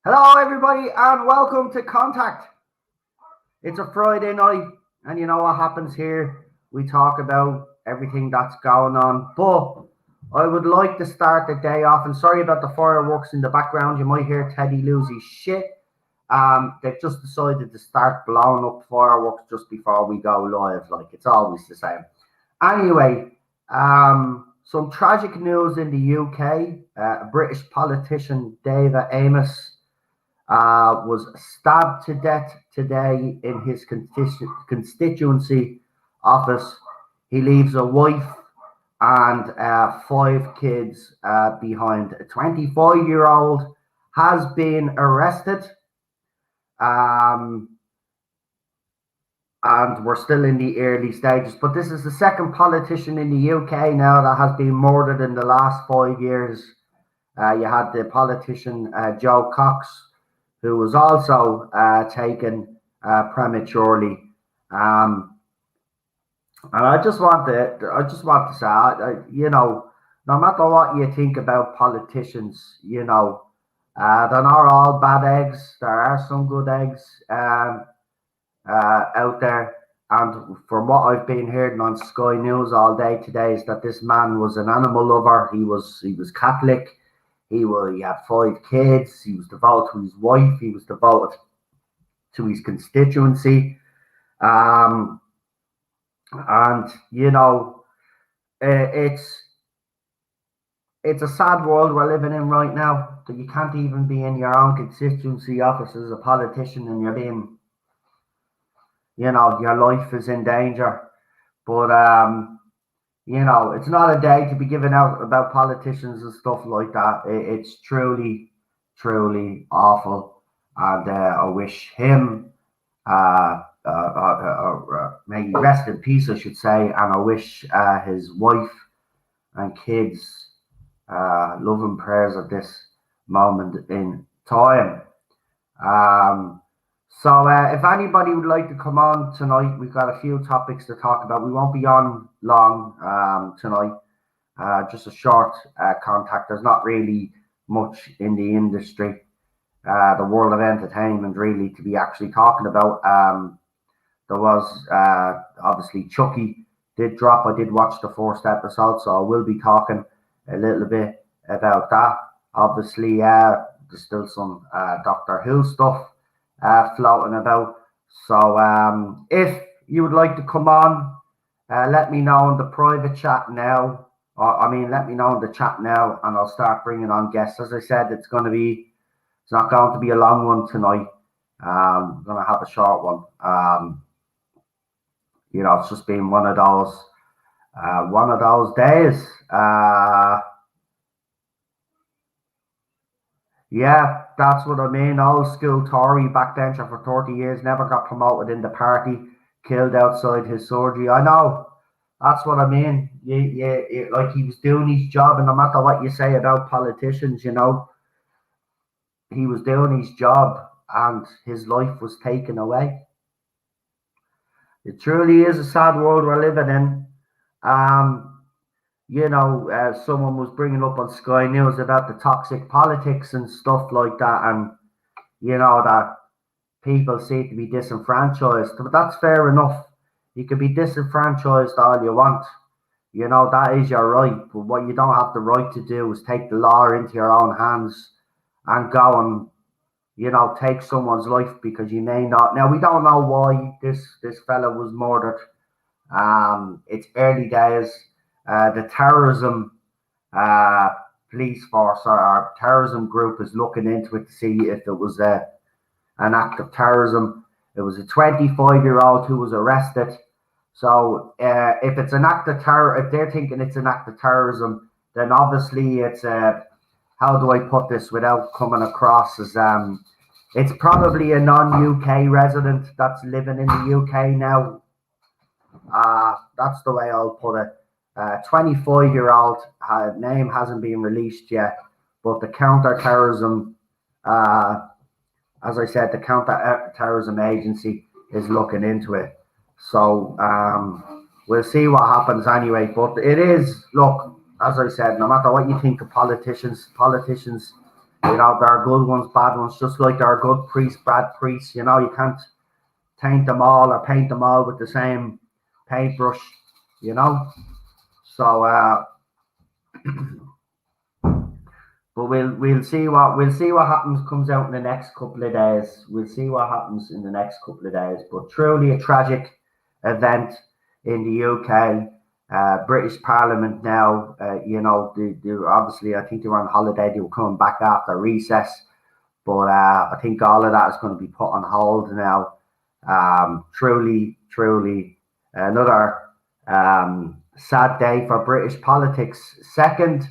Hello, everybody, and welcome to Contact. It's a Friday night, and you know what happens here. We talk about everything that's going on, but I would like to start the day off. And sorry about the fireworks in the background. You might hear Teddy lose his shit. They've just decided to start blowing up fireworks just before we go live. Like it's always the same. Anyway, some tragic news in the UK. A British politician, David Amess, was stabbed to death today in his constituency office. He leaves a wife and five kids behind. A 25-year-old has been arrested. And we're still in the early stages. But this is the second politician in the UK now that has been murdered in the last 5 years. You had the politician Jo Cox, who was also taken prematurely. And I just want to say, no matter what you think about politicians, they're not all bad eggs. There are some good eggs out there. And from what I've been hearing on Sky News all day today, is that this man was an animal lover. He was Catholic. He had five kids. He was devoted to his wife. He was devoted to his constituency. And it's a sad world we're living in right now, that you can't even be in your own constituency office as a politician, and you're being, your life is in danger. But it's not a day to be giving out about politicians and stuff like that. It's truly, truly awful. And I wish him, may he rest in peace, I should say. And I wish his wife and kids love and prayers at this moment in time. So if anybody would like to come on tonight, we've got a few topics to talk about. We won't be on long tonight. Just a short contact. There's not really much in the industry, the world of entertainment, really, to be actually talking about. There was obviously Chucky did drop. I did watch the first episode, so I will be talking a little bit about that. Obviously, there's still some Doctor Who stuff floating about. So if you would like to come on, let me know in the private chat now. Let me know in the chat now, and I'll start bringing on guests. As I said, it's not going to be a long one tonight. I'm going to have a short one. It's just been one of those days. Yeah, that's what I mean. Old school Tory backbencher for 30 years, never got promoted in the party, killed outside his surgery. I know. That's what I mean. Like he was doing his job, and no matter what you say about politicians, he was doing his job, and his life was taken away. It truly is a sad world we're living in. Someone was bringing up on Sky News about the toxic politics and stuff like that, and that people seem to be disenfranchised. But that's fair enough. You can be disenfranchised all you want. That is your right. But what you don't have the right to do is take the law into your own hands and go and take someone's life because you may not. Now, we don't know why this fella was murdered. It's early days. The terrorism police force or our terrorism group is looking into it to see if it was an act of terrorism. It was a 25-year-old who was arrested. So if it's an act of terror, if they're thinking it's an act of terrorism, then obviously it's how do I put this without coming across as it's probably a non-UK resident that's living in the UK now. That's the way I'll put it. 25-year-old name hasn't been released yet, but the counter-terrorism, as I said, the counter-terrorism agency is looking into it. So we'll see what happens anyway. But it is, look, as I said, no matter what you think of politicians, You know, there are good ones, bad ones, just like there are good priests, bad priests. You know, you can't taint them all or paint them all with the same paintbrush, you know. So but we'll see what happens comes out in the next couple of days. We'll see what happens in the next couple of days. But truly a tragic event in the UK. British Parliament now, you know, they obviously, I think they were on holiday. They were coming back after recess, but I think all of that is going to be put on hold now. Truly another sad day for British politics. Second,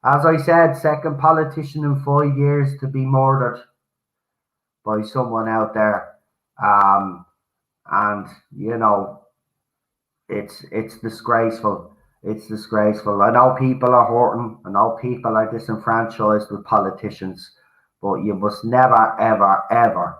as I said, second politician in 5 years to be murdered by someone out there. And you know, it's disgraceful. It's disgraceful. I know people are hurting. I know people are disenfranchised with politicians, but you must never, ever, ever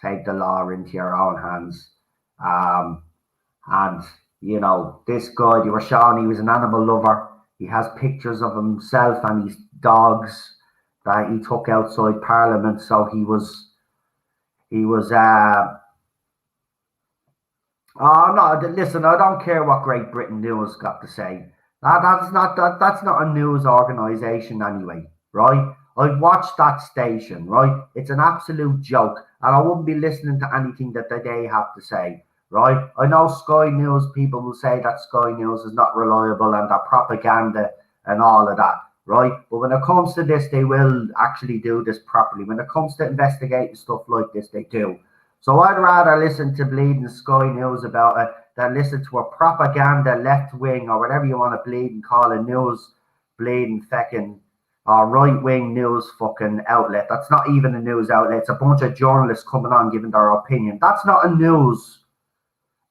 take the law into your own hands. And you know, this guy, you were showing, he was an animal lover. He has pictures of himself and his dogs that he took outside Parliament. So he was oh no, listen, I don't care what Great Britain News got to say. That's not a news organisation anyway, right? I've watched that station, right? It's an absolute joke, and I wouldn't be listening to anything that they have to say, right? I know Sky News people will say that Sky News is not reliable and that propaganda and all of that, right? But when it comes to this, they will actually do this properly. When it comes to investigating stuff like this, they do. So I'd rather listen to bleeding Sky News about it than listen to a propaganda left wing or whatever you want to bleed and call a news bleeding fucking right wing news fucking outlet. That's not even a news outlet. It's a bunch of journalists coming on giving their opinion. That's not a news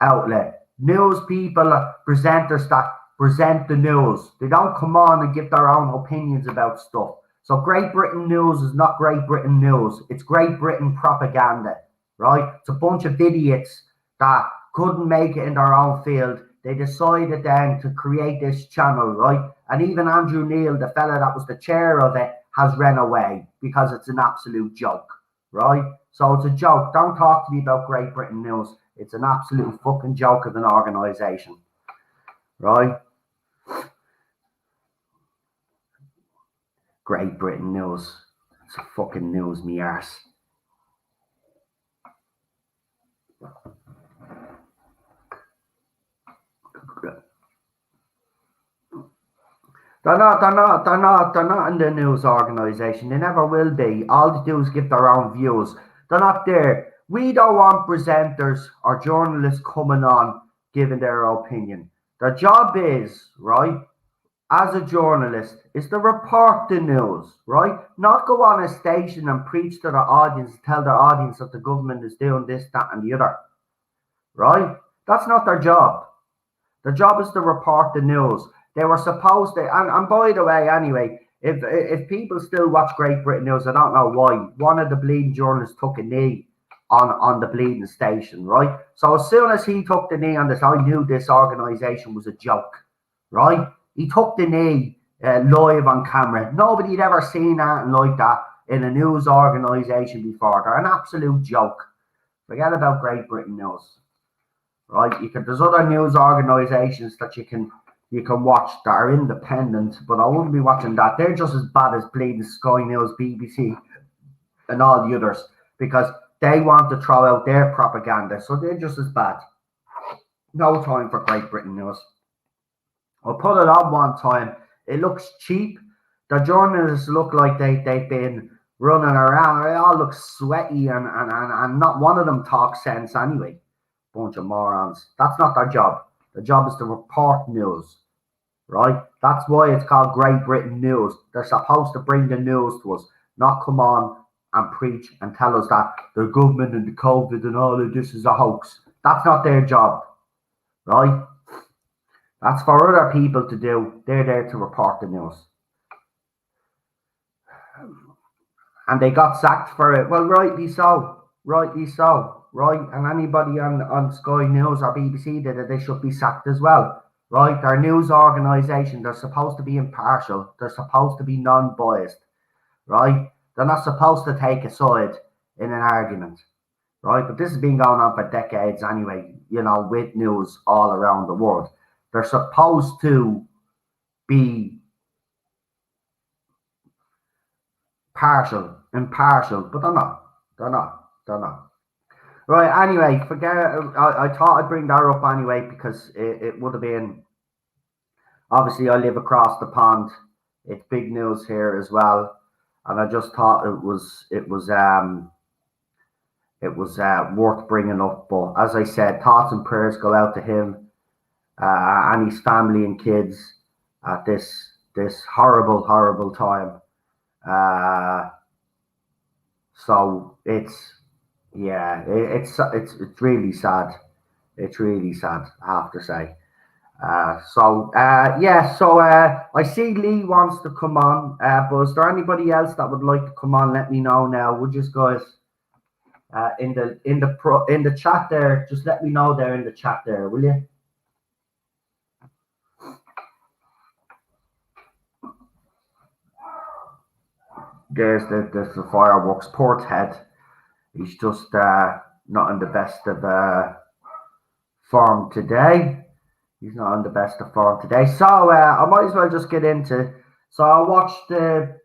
outlet. News people, presenters that present the news. They don't come on and give their own opinions about stuff. So Great Britain News is not Great Britain News. It's Great Britain propaganda. Right? It's a bunch of idiots that couldn't make it in their own field. They decided then to create this channel, right? And even Andrew Neil, the fella that was the chair of it, has run away because it's an absolute joke, right? So it's a joke. Don't talk to me about Great Britain News. It's an absolute fucking joke of an organisation, right? Great Britain News. It's a fucking news, me arse. They're not in the news organisation. They never will be. All they do is give their own views. They're not there. We don't want presenters or journalists coming on giving their opinion. Their job is, right, as a journalist, is to report the news, right? Not go on a station and preach to their audience, tell their audience that the government is doing this, that, and the other, right? That's not their job. Their job is to report the news. They were supposed to, and by the way, anyway, if people still watch Great Britain News, I don't know why. One of the bleeding journalists took a knee on the bleeding station, right? So as soon as he took the knee on this, I knew this organisation was a joke, right? He took the knee live on camera. Nobody had ever seen anything like that in a news organisation before. They're an absolute joke. Forget about Great Britain News, right? There's other news organisations that you can watch that are independent, but I wouldn't be watching that. They're just as bad as bleeding Sky News, BBC, and all the others because they want to throw out their propaganda, so they're just as bad. No time for Great Britain News. I'll put it on one time. It looks cheap. The journalists look like they've been running around. They all look sweaty and not one of them talks sense anyway. Bunch of morons. That's not their job. The job is to report news, right? That's why it's called Great Britain News. They're supposed to bring the news to us, not come on and preach and tell us that the government and the COVID and all of this is a hoax. That's not their job, right? That's for other people to do. They're there to report the news. And they got sacked for it. Well, rightly so, right? And anybody on Sky News or BBC did it, they should be sacked as well, right? They're a news organisation. They're supposed to be impartial. They're supposed to be non-biased, right? They're not supposed to take a side in an argument, right? But this has been going on for decades anyway, with news all around the world. They're supposed to be impartial, but they're not. They're not. Right, anyway, forget it. I thought I'd bring that up anyway because it would have been, obviously I live across the pond. It's big news here as well. And I just thought it was worth bringing up. But as I said, thoughts and prayers go out to him and his family and kids at this horrible time. So it's really sad. It's really sad, I have to say. So I see Lee wants to come on, but is there anybody else that would like to come on? Let me know now. Would you guys in the chat there? Just let me know there in the chat there, will you? There's the fireworks. Poor Ted. He's just not in the best of form today. He's not on the best of form today. So I might as well just get into. So I watched the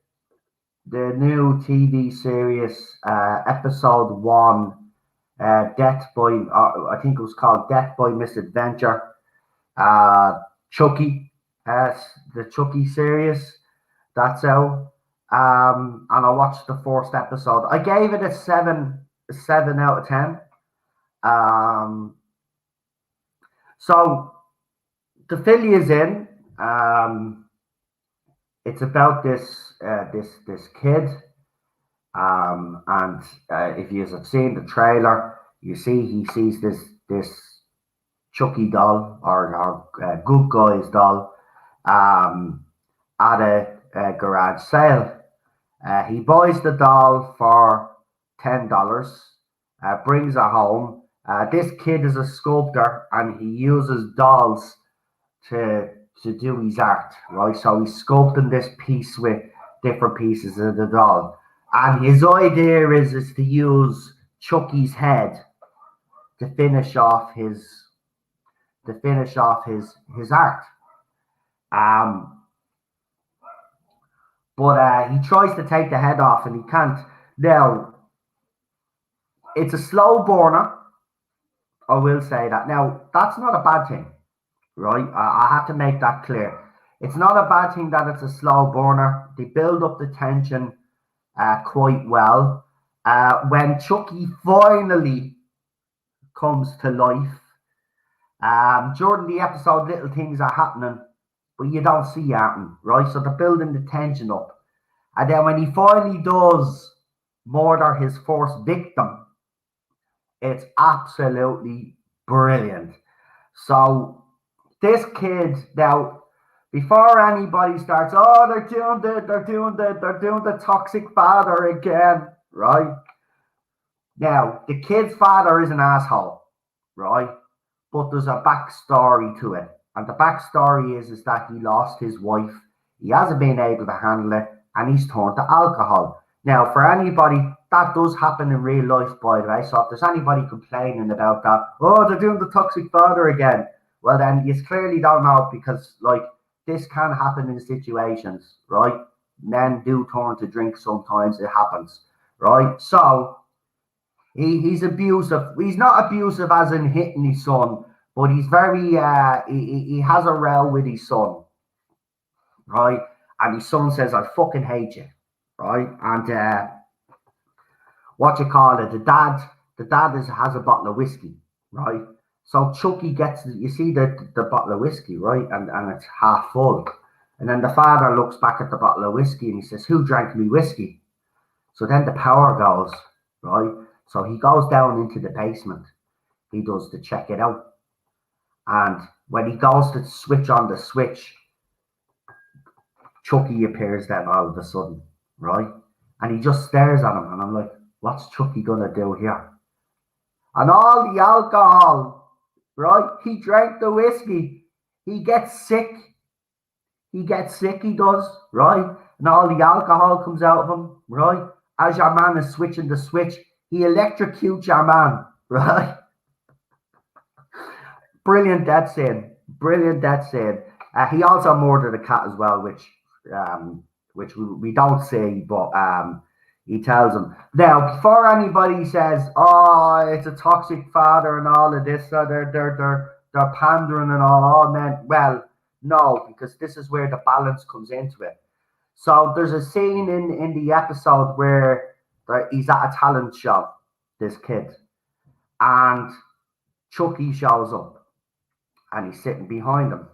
new TV series, episode 1, Death by, I think it was called Death by Misadventure. Chucky, the Chucky series. That's out. And I watched the first episode. I gave it a 7 out of 10. So the fill is in. It's about this kid. And if you have seen the trailer, you see he sees this Chucky doll or Good Guys doll at a garage sale. He buys the doll for $10, brings it home. This kid is a sculptor and he uses dolls to do his art, right? So he's sculpting this piece with different pieces of the doll. And his idea is to use Chucky's head to finish off his art. But he tries to take the head off and he can't. Now, it's a slow burner. I will say that. Now, that's not a bad thing, right? I have to make that clear. It's not a bad thing that it's a slow burner. They build up the tension quite well. When Chucky finally comes to life, during the episode, little things are happening, but you don't see happen, right? So they're building the tension up. And then when he finally does murder his first victim, it's absolutely brilliant. So this kid, now, before anybody starts, they're doing the toxic father again, right? Now, the kid's father is an asshole, right? But there's a backstory to it. And the backstory is that he lost his wife. He hasn't been able to handle it, and he's turned to alcohol. Now, for anybody, that does happen in real life, by the way. So if there's anybody complaining about that, they're doing the toxic father again, well, then you clearly don't know, because, like, this can happen in situations, right? Men do turn to drink sometimes. It happens, right? So he's abusive. He's not abusive as in hitting his son, but he's very, he has a row with his son, right? And his son says, I fucking hate you, right? And what you call it, the dad has a bottle of whiskey, right? So Chucky gets, you see the bottle of whiskey, right? And it's half full. And then the father looks back at the bottle of whiskey and he says, who drank me whiskey? So then the power goes, right? So he goes down into the basement. He does to check it out. And when he goes to switch on the switch, Chucky appears then all of a sudden, right? And he just stares at him. And I'm like, what's Chucky going to do here? And all the alcohol, right? He drank the whiskey. He gets sick. He does, right? And all the alcohol comes out of him, right? as your man is switching the switch, he electrocutes your man, right? Brilliant death scene. Brilliant death scene. He also murdered a cat as well, which we don't see, but he tells him. Now, before anybody says, "Oh, it's a toxic father" and all of this, they're pandering and all men. Well, no, because this is where the balance comes into it. So there's a scene in the episode where he's at a talent show, this kid, and Chucky shows up and he's sitting behind him.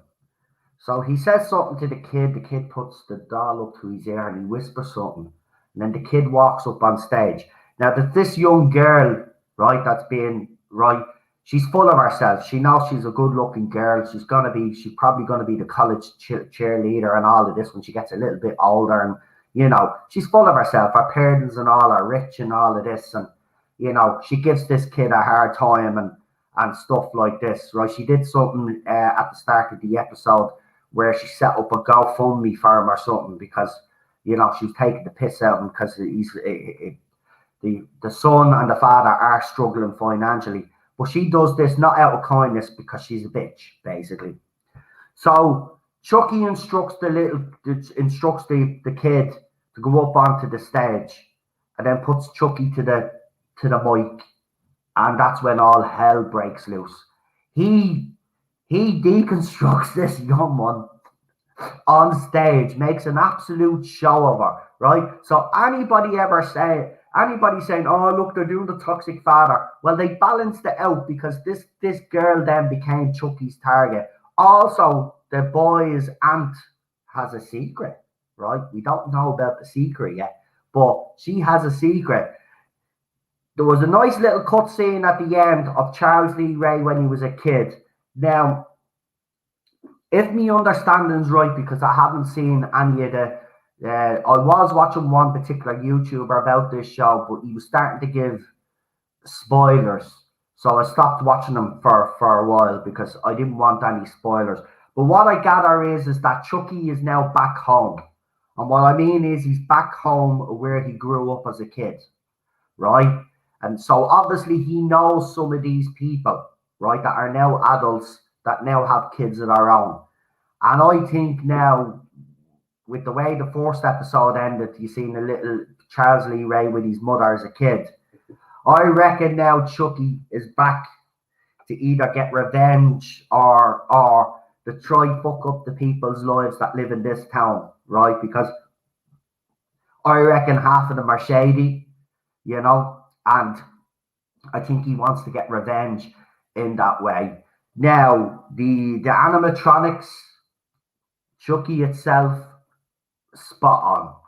So he says something to the kid. The kid puts the doll up to his ear and he whispers something. And then the kid walks up on stage. Now, that this young girl, right, that's being, right, she's full of herself. She knows she's a good-looking girl. She's probably gonna be the college cheerleader and all of this when she gets a little bit older. And she's full of herself. Her parents and all are rich and all of this, and she gives this kid a hard time and stuff like this, right? She did something at the start of the episode where she set up a GoFundMe for him or something because she was taking the piss out of him because the son and the father are struggling financially. But she does this not out of kindness because she's a bitch, basically. So Chucky instructs the kid to go up onto the stage and then puts Chucky to the mic, and that's when all hell breaks loose. He deconstructs this young one on stage, makes an absolute show of her, right? So anybody saying, "Oh, look, they're doing the toxic father," well, they balanced it out because this girl then became Chucky's target. Also, the boy's aunt has a secret, right? We don't know about the secret yet, but she has a secret. There was a nice little cutscene at the end of Charles Lee Ray when he was a kid. Now, if me understanding's right, because I haven't seen any of I was watching one particular YouTuber about this show, but he was starting to give spoilers. So I stopped watching them for a while because I didn't want any spoilers. But what I gather is that Chucky is now back home. And what I mean is he's back home where he grew up as a kid, right? And so obviously he knows some of these people, right, that are now adults that now have kids of their own. And I think now, with the way the first episode ended, you seen a little Charles Lee Ray with his mother as a kid. I reckon now Chucky is back to either get revenge or to try fuck up the people's lives that live in this town, right? Because I reckon half of them are shady, and I think he wants to get revenge in that way. Now, the animatronics, Chucky itself, spot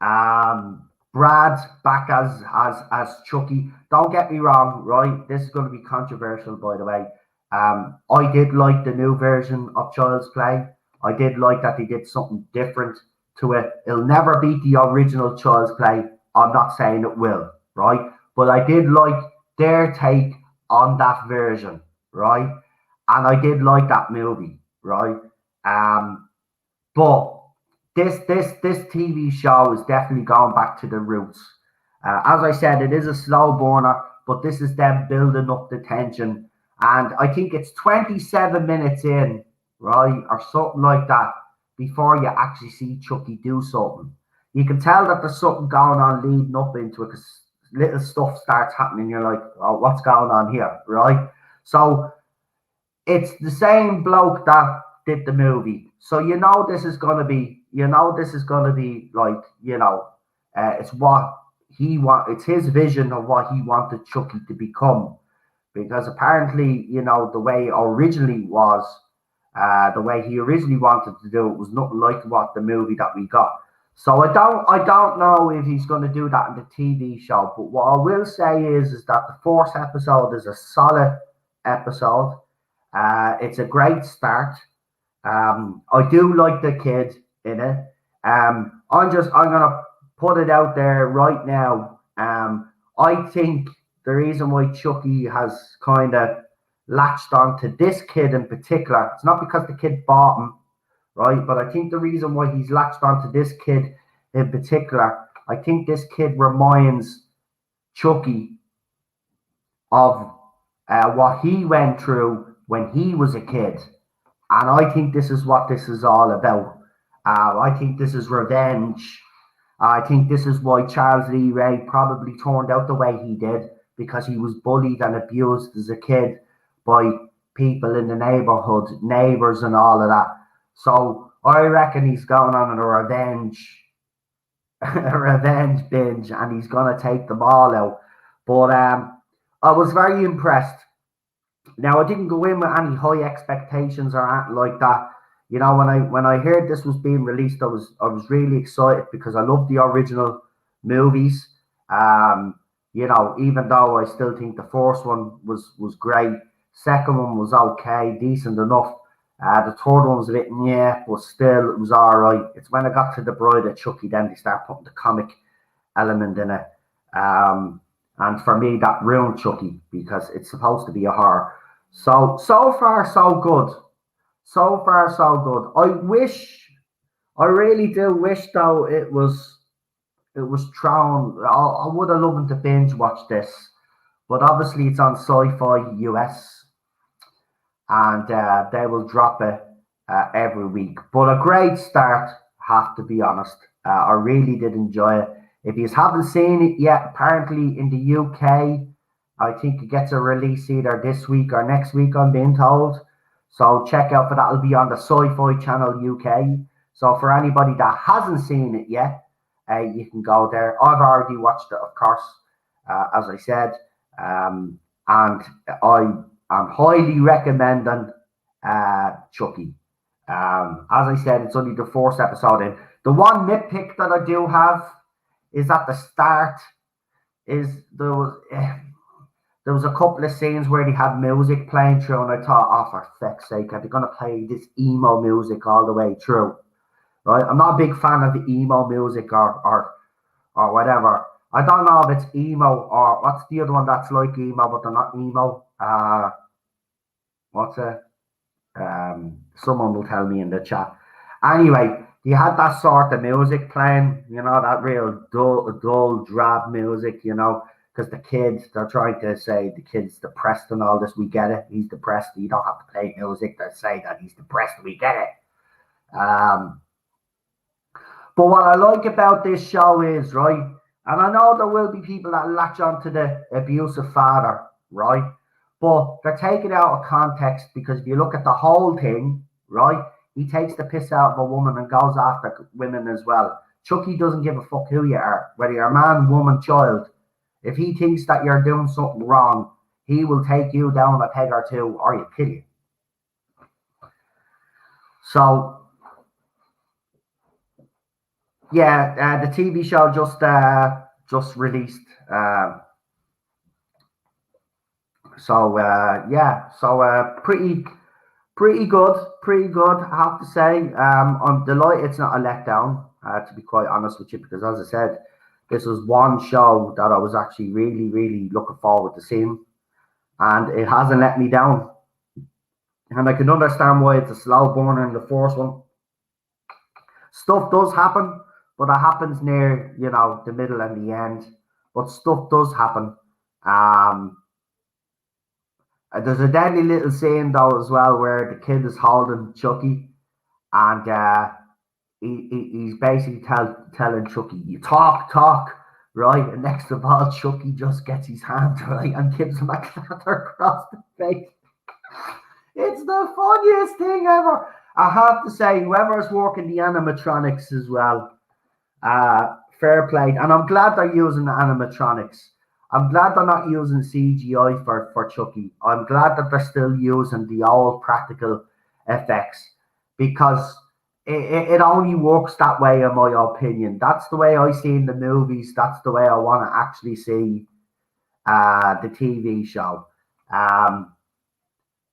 on. Brad back as Chucky. Don't get me wrong, right? This is going to be controversial, by the way. I did like the new version of Child's Play. I did like that they did something different to it. It'll never beat the original Child's Play. I'm not saying it will, right? But I did like their take on that version, right? And I did like that movie, right? But this TV show is definitely going back to the roots. As I said, it is a slow burner, but this is them building up the tension. And I think it's 27 minutes in, right, or something like that, before you actually see Chucky do something. You can tell that there's something going on leading up into it because little stuff starts happening. You're like, "Oh, what's going on here?" Right? So it's the same bloke that did the movie. So this is gonna be, like, it's what he it's his vision of what he wanted Chucky to become. Because apparently, the way the way he originally wanted to do it was nothing like what the movie that we got. So I don't know if he's going to do that in the TV show. But what I will say is that the fourth episode is a solid episode. It's a great start. I do like the kid in it. I'm gonna put it out there right now. I think the reason why Chucky has kind of latched on to this kid in particular, it's not because the kid bought him, right? But I think the reason why he's latched on to this kid in particular I think this kid reminds Chucky of what he went through when he was a kid. And I think this is what this is all about. I think this is revenge. I think this is why Charles Lee Ray probably turned out the way he did, because he was bullied and abused as a kid by people in the neighborhood, neighbors and all of that. So I reckon he's going on a revenge a revenge binge, and he's gonna take them all out. But I was very impressed. Now, I didn't go in with any high expectations or anything like that. You know, when I heard this was being released, I was really excited because I love the original movies. You know, even though I still think the first one was great, second one was okay, decent enough. The third one was a bit yeah, but still it was all right. It's when I got to the Bride of Chucky, then they start putting the comic element in it. And for me, that ruined Chucky because it's supposed to be a horror. So far so good. So far so good. I really do wish though it was thrown. I would have loved to binge watch this, but obviously it's on Sci-Fi US, and they will drop it every week. But a great start, have to be honest. I really did enjoy it. If you haven't seen it yet, apparently in the UK, I think it gets a release either this week or next week, I'm being told. So check out for that. It'll be on the Sci-Fi Channel UK. So for anybody that hasn't seen it yet, you can go there. I've already watched it, of course, as I said. And I am highly recommending Chucky. As I said, it's only the first episode in. The one nitpick that I do have is at the start is there was a couple of scenes where they had music playing through, and I thought, oh, for feck's sake, are they going to play this emo music all the way through? Right? I'm not a big fan of the emo music or whatever. I don't know if it's emo or what's the other one that's like emo, but they're not emo. What's it? Someone will tell me in the chat. Anyway, you had that sort of music playing, you know, that real dull, drab music, you know, because the kids, they're trying to say the kid's depressed and all this. We get it. He's depressed. You don't have to play music that say that he's depressed. We get it. But what I like about this show is, right, and I know there will be people that latch on to the abusive father, right? But they're taken out of context because if you look at the whole thing, right, he takes the piss out of a woman and goes after women as well. Chucky doesn't give a fuck who you are, whether you're a man, woman, child. If he thinks that you're doing something wrong, he will take you down a peg or two or he'll kill you. So, yeah, the TV show just released. Pretty good, I have to say. I'm delighted it's not a letdown, to be quite honest with you, because as I said, this was one show that I was actually really, really looking forward to seeing, and it hasn't let me down. And I can understand why it's a slow burner in the first one. Stuff does happen, but it happens near, you know, the middle and the end. But stuff does happen. There's a deadly little scene though as well where the kid is holding Chucky, and he's basically telling Chucky, "You talk, right?" And next of all, Chucky just gets his hand right and gives him a clatter across the face. It's the funniest thing ever. I have to say, whoever's working the animatronics as well, fair play. And I'm glad they're using the animatronics. I'm glad they're not using CGI for Chucky. I'm glad that they're still using the old practical effects, because it only works that way, in my opinion. That's the way I see in the movies. That's the way I want to actually see the TV show.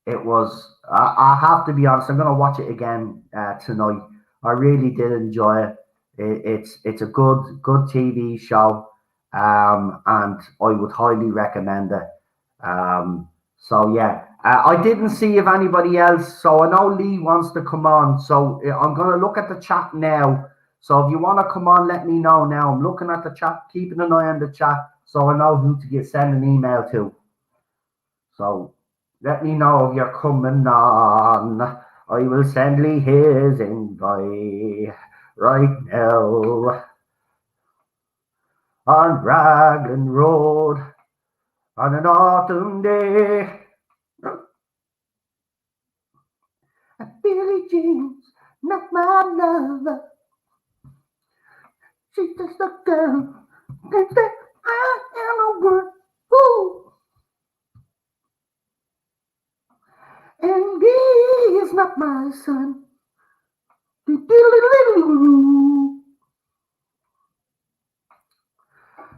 It was, I have to be honest, I'm going to watch it again tonight. I really did enjoy it. It's a good TV show, and I would highly recommend it. So yeah, I didn't see if anybody else. So I know Lee wants to come on. So I'm going to look at the chat now. So if you want to come on, let me know now. I'm looking at the chat, keeping an eye on the chat, so I know who to send an email to. So let me know if you're coming on. I will send Lee his invite right now. On Raglan Road, on an autumn day. Billie Jean's not my lover. She's just a girl. Think that I am a word. Ooh. And he is not my son.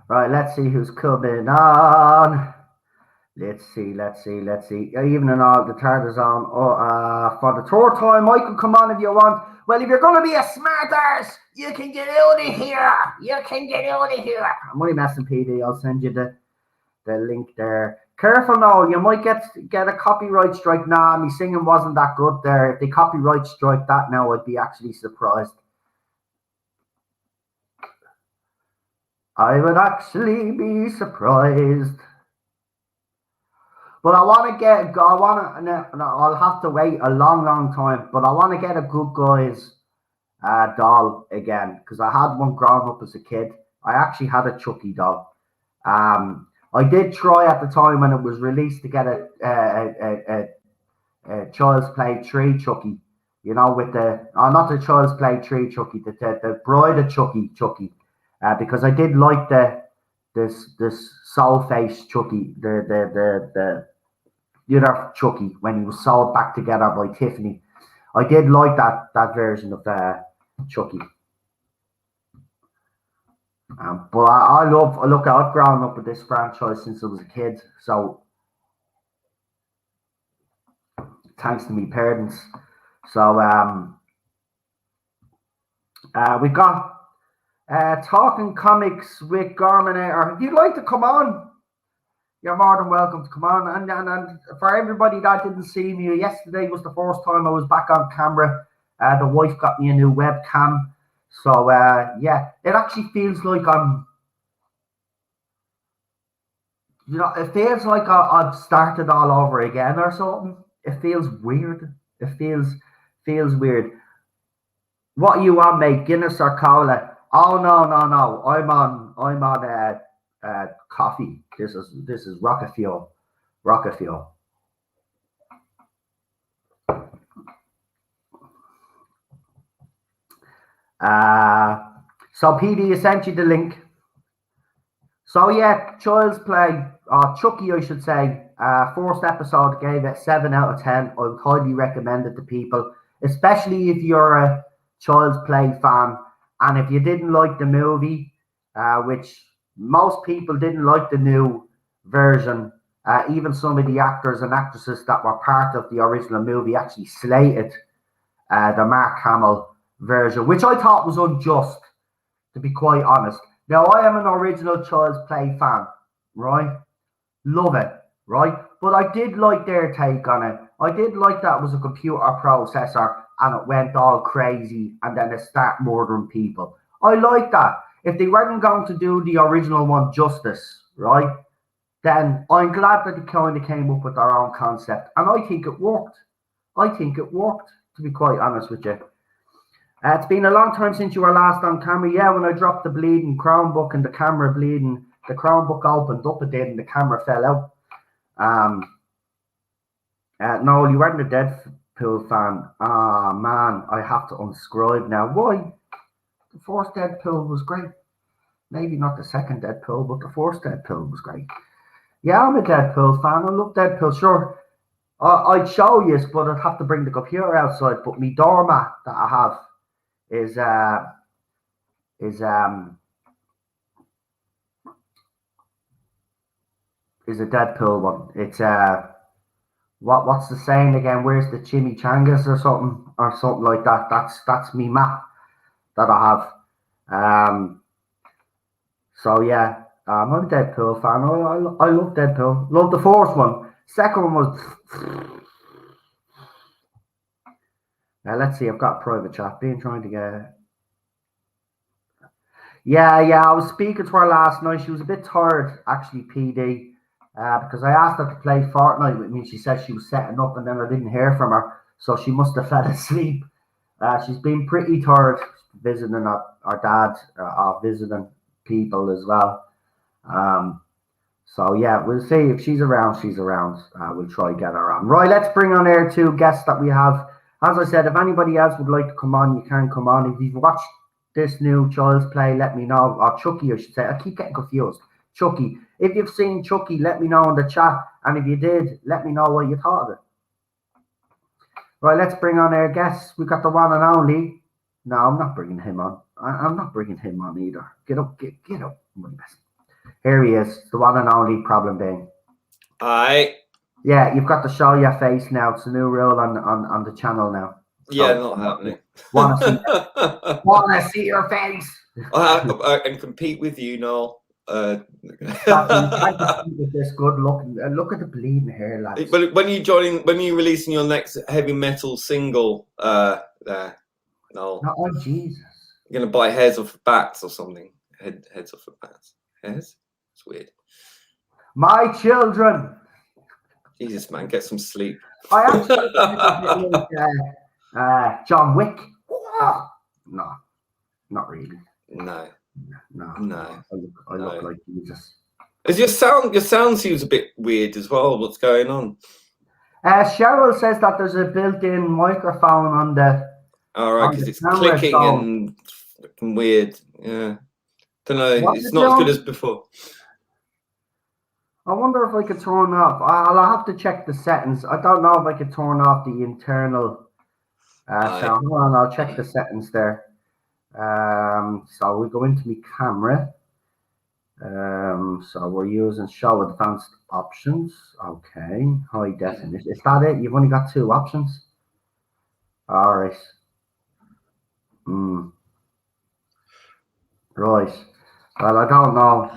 Right, let's see who's coming on. Let's see. Evening all, the third is on. For the third time, I can come on if you want. Well, if you're going to be a smart arse, you can get out of here. I'm only messing, PD. I'll send you the link there. Careful now, you might get a copyright strike. Nah, my singing wasn't that good there. If they copyright strike that now, I'd be actually surprised. I would actually be surprised. But I'll have to wait a long time, but I want to get a Good Guys doll again, because I had one growing up as a kid. I actually had a Chucky doll. I did try at the time when it was released to get a Child's Play 3 Chucky, you know, with not the Child's Play 3 Chucky, the Bride of Chucky, because I did like this soul face Chucky, the other Chucky, when he was sewed back together by Tiffany. I did like that version of the Chucky. But I've grown up with this franchise since I was a kid, so thanks to me parents. So we got Talking Comics with Gorminator. If you'd like to come on, you're more than welcome to come on. And for everybody that didn't see me, yesterday was the first time I was back on camera. The wife got me a new webcam. So, yeah, it actually feels like it feels like I've started all over again or something. It feels weird. It feels weird. What are you on, mate? Guinness or cola? Oh, no. I'm on coffee. This is rocket fuel. So PD sent you the link. So yeah, Child's Play, Chucky, I should say. First episode, gave it 7 out of 10. I would highly recommend it to people, especially if you're a Child's Play fan. And if you didn't like the movie, which most people didn't like the new version, even some of the actors and actresses that were part of the original movie actually slated the Mark Hamill version, which I thought was unjust, to be quite honest. Now, I am an original Child's Play fan, right? Love it, right? But I did like their take on it. I did like that it was a computer processor and it went all crazy and then it started murdering people. I like that. If they weren't going to do the original one justice, right, then I'm glad that they kind of came up with their own concept. And I think it worked. To be quite honest with you. It's been a long time since you were last on camera. Yeah, when I dropped the bleeding Chromebook and the camera bleeding, the Chromebook opened up a bit and the camera fell out. No, you weren't a Deadpool fan. Ah, man, I have to unscribe now. Why? The first Deadpool was great. Maybe not the second Deadpool, but the first Deadpool was great. Yeah, I'm a Deadpool fan. I love Deadpool, sure. I'd show you, but I'd have to bring the computer outside. But my doormat that I have is a Deadpool one. It's what's the saying again? Where's the chimichangas or something like that? That's me map that I have. So yeah, I'm a Deadpool fan. I love Deadpool. Love the first one. Second one was. Now let's see. I've got a private chat. Trying to get. Yeah, I was speaking to her last night. She was a bit tired, actually, PD, because I asked her to play Fortnite with me. She said she was setting up, and then I didn't hear from her, so she must have fell asleep. She's been pretty tired visiting our dad, visiting people as well. So yeah, we'll see if she's around. She's around. We'll try get her on. Right, let's bring on air two guests that we have. As I said, if anybody else would like to come on, you can come on. If you've watched this new Child's Play, let me know. Or Chucky, I should say. I keep getting confused. Chucky. If you've seen Chucky, let me know in the chat. And if you did, let me know what you thought of it. Right, let's bring on our guests. We got the one and only. No, I'm not bringing him on. I'm not bringing him on either. Get up, get up. Here he is, the one and only Problem Bane. Aye. Yeah, you've got to show your face now. It's a new rule on the channel now. Yeah, so, not happening. Wanna see your face? I can compete with you, Noel. With this good looking. Look at the bleeding hair, lads. But when you releasing your next heavy metal single, there, Noel. Oh Jesus! You're gonna buy hairs off of bats or something. Heads off of bats. Hairs? It's weird. My children. Jesus, man, get some sleep. I actually John Wick. No, not really. No. I look like Jesus. Your sound seems a bit weird as well. What's going on? Cheryl says that there's a built-in microphone on the. All right, because it's clicking and fucking weird. Yeah, don't know. It's not as good as before. I wonder if I could turn off. I'll have to check the settings. I don't know if I could turn off the internal sound. Hold on, I'll check the settings there. So we go into my camera. So we're using show advanced options. Okay, high definition. Is that it? You've only got 2 options. All right. Right. Well, I don't know.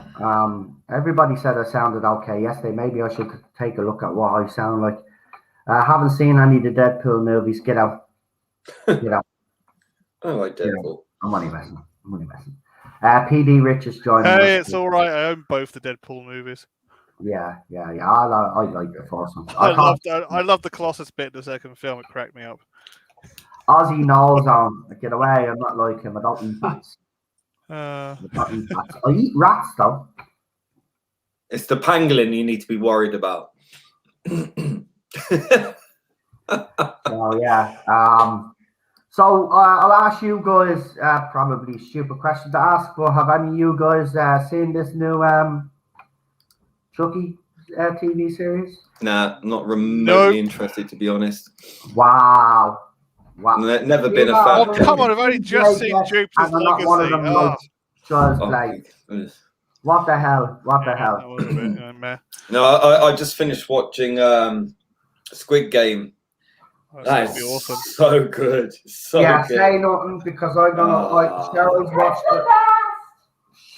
Everybody said I sounded okay yesterday. Maybe I should take a look at what I sound like. I haven't seen any of the Deadpool movies. Get out. Get out. I like Deadpool. I'm only messing. PD Rich is joining us. Hey, it's all right. I own both the Deadpool movies. Yeah. I like the first one. I love the Colossus bit in the second film. It cracked me up. Ozzy knows get away. I'm not like him. I don't eat bats. I eat rats though. It's the pangolin you need to be worried about. Oh yeah. So I'll ask you guys probably a stupid question to ask, but have any of you guys seen this new Chucky TV series? Nah, not remotely interested, to be honest. Wow. Never been a fan. Oh, come on, I've only just seen Jupiter's Legacy. What the hell? No, I just finished watching Squid Game. That is awesome. So good. So good. Say nothing because I'm gonna Cheryl's watched